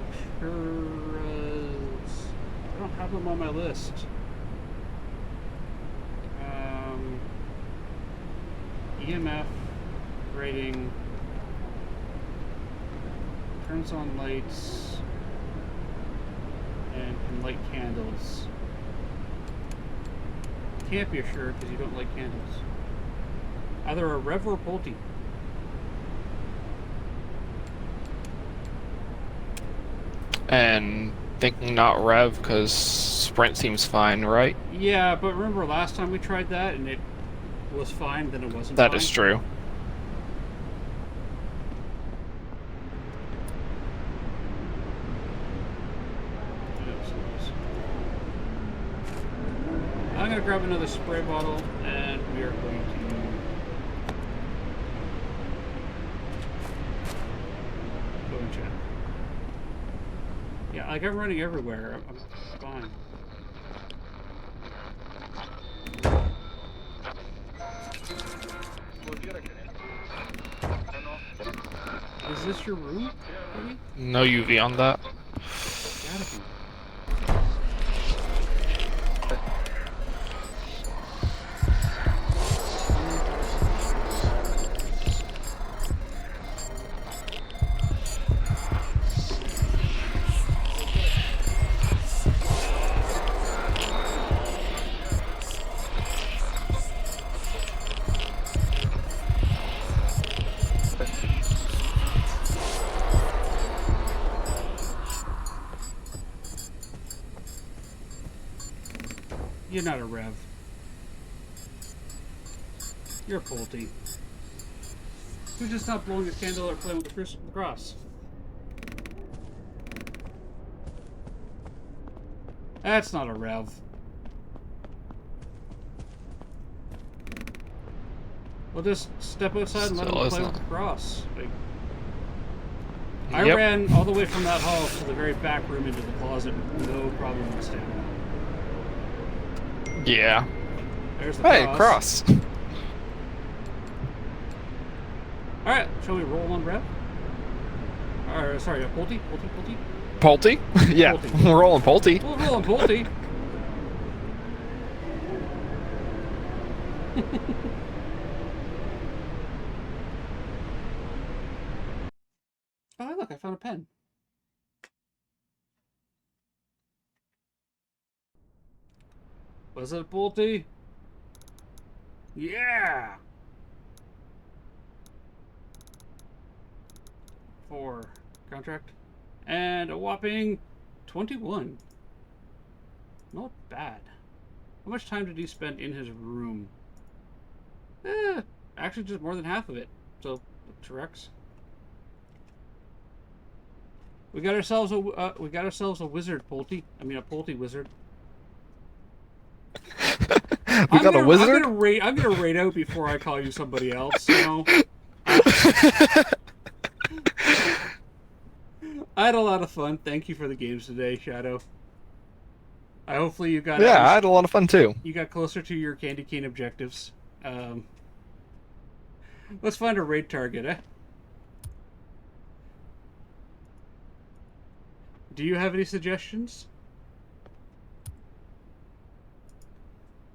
I don't have them on my list. EMF rating turns on lights and can light candles. Can't be assured because you don't like candles. Either a Rev or a Pulte. And thinking not Rev because Sprint seems fine, right? Yeah, but remember last time we tried that and it was fine, then it wasn't That fine? is true. I'm going to grab another spray bottle and we are going to go and check. Yeah, like I'm running everywhere. I'm fine. Is this your room, maybe? No UV on that. Gotta be. You're not a Rev. You're a Pulte. Who's just not blowing a candle or playing with the cross? That's not a Rev. We'll just step outside and let him play with the cross. Like, I ran all the way from that hall to the very back room into the closet with no problem with stamina. Yeah. There's the Hey, cross. Alright, shall we roll on Rev? Sorry, Pulte? Pulte? Yeah, Pulte. we're rolling Pulte. We'll roll on Pulte. Oh, look, I found a pen. Was it a Pulte? Yeah! 4 contract. And a whopping 21. Not bad. How much time did he spend in his room? Actually just more than half of it. So, T-Rex. We got ourselves a wizard, Pulte. I mean, a Pulte wizard. We got a wizard? I'm gonna rate out before I call you somebody else, you know? I had a lot of fun. Thank you for the games today, Shadow. Hopefully you got... Yeah, I had a lot of fun too. You got closer to your candy cane objectives. Let's find a raid target, eh? Do you have any suggestions?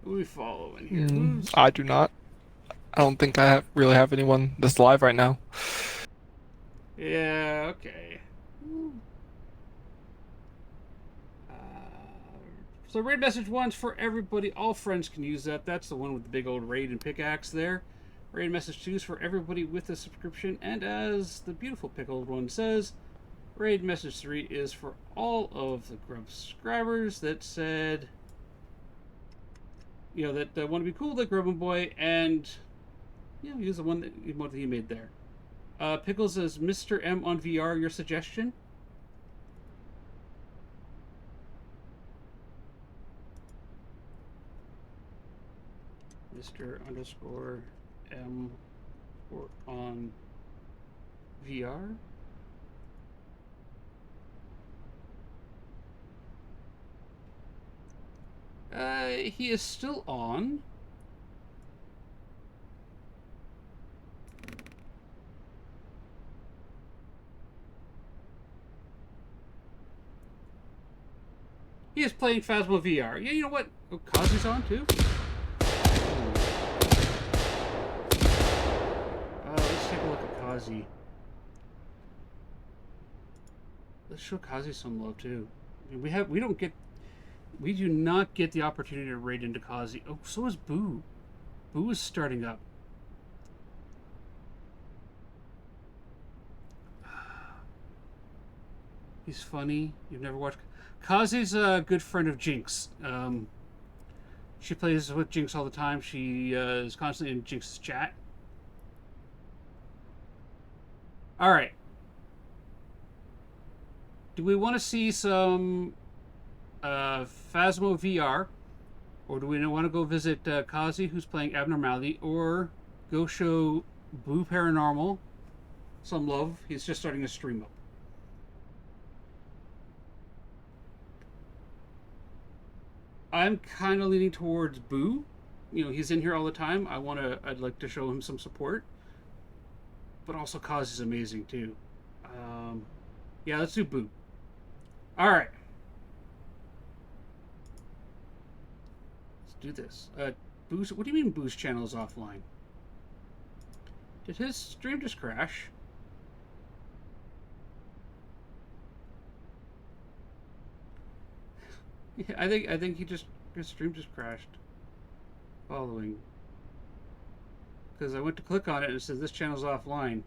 Who we follow in here? I do not. I don't think I really have anyone that's live right now. Yeah, okay. So raid message 1's for everybody. All friends can use that. That's the one with the big old raid and pickaxe there. Raid message 2's for everybody with a subscription. And as the beautiful pickled one says, raid message 3 is for all of the Grub subscribers that said, you know, that want to be cool like Grub Boy, and you know, use the one that he made there. Pickles says, Mr. M on VR, your suggestion? Mr. _ M on VR? He is still on. He is playing Phasmo VR. Yeah, you know what? Oh, Kazi's on too? Let's take a look at Kazi. let's show Kazi some love too. I mean, we do not get the opportunity to raid into Kazi. Oh, so is Boo. Boo is starting up. He's funny. You've never watched. Kazi's a good friend of Jinx. She plays with Jinx all the time. She is constantly in Jinx's chat. All right. Do we want to see some Phasmo VR, or do we want to go visit Kazi, who's playing Abnormality, or go show Boo Paranormal some love? He's just starting a stream up. I'm kind of leaning towards Boo. You know, he's in here all the time. I'd like to show him some support. But also Kaz is amazing too. Yeah, let's do Boo. All right. Let's do this. Boo's, what do you mean Boo's channel is offline? Did his stream just crash? Yeah, I think his stream just crashed. Following. Because I went to click on it and it says this channel's offline.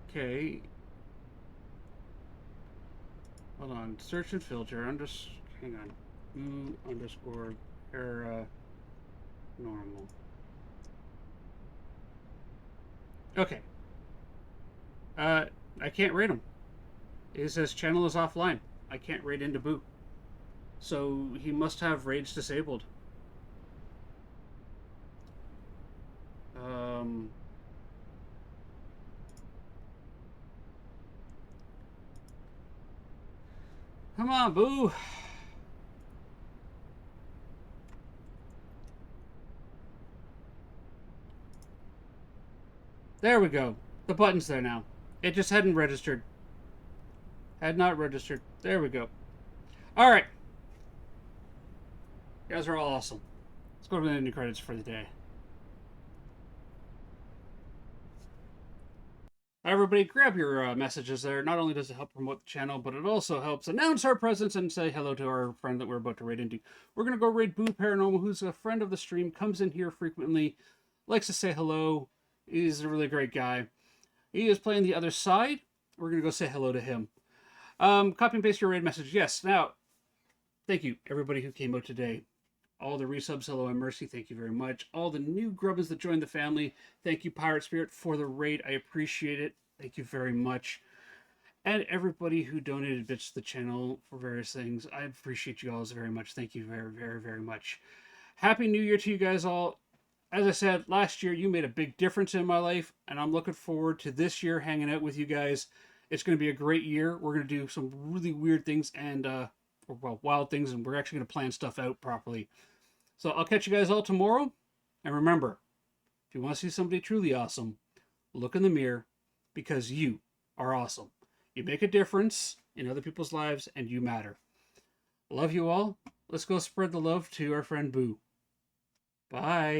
Okay. Hold on. Search and filter. I'm just hang on. Boo_ para normal. Okay. I can't raid him. It says channel is offline. I can't raid into Boo. So he must have raids disabled. Come on, Boo. There we go. The button's there now. It just hadn't registered. Had not registered. There we go. All right. You guys are all awesome. Let's go to the ending credits for the day. Everybody, grab your messages there. Not only does it help promote the channel, but it also helps announce our presence and say hello to our friend that we're about to raid into. We're going to go raid Boo Paranormal, who's a friend of the stream, comes in here frequently, likes to say hello. He's a really great guy. He is playing the other side. We're going to go say hello to him. Copy and paste your raid message. Yes. Now, thank you, everybody who came out today. All the resubs, hello and mercy, thank you very much. All the new grubbers that joined the family, thank you, Pirate Spirit, for the raid. I appreciate it. Thank you very much. And everybody who donated bits to the channel for various things, I appreciate you all very much. Thank you very, very, very much. Happy New Year to you guys all. As I said, last year you made a big difference in my life, and I'm looking forward to this year hanging out with you guys. It's going to be a great year. We're going to do some really weird things and, well, wild things, and we're actually going to plan stuff out properly. So I'll catch you guys all tomorrow. And remember, if you want to see somebody truly awesome, look in the mirror, because you are awesome. You make a difference in other people's lives, and you matter. Love you all. Let's go spread the love to our friend Boo. Bye.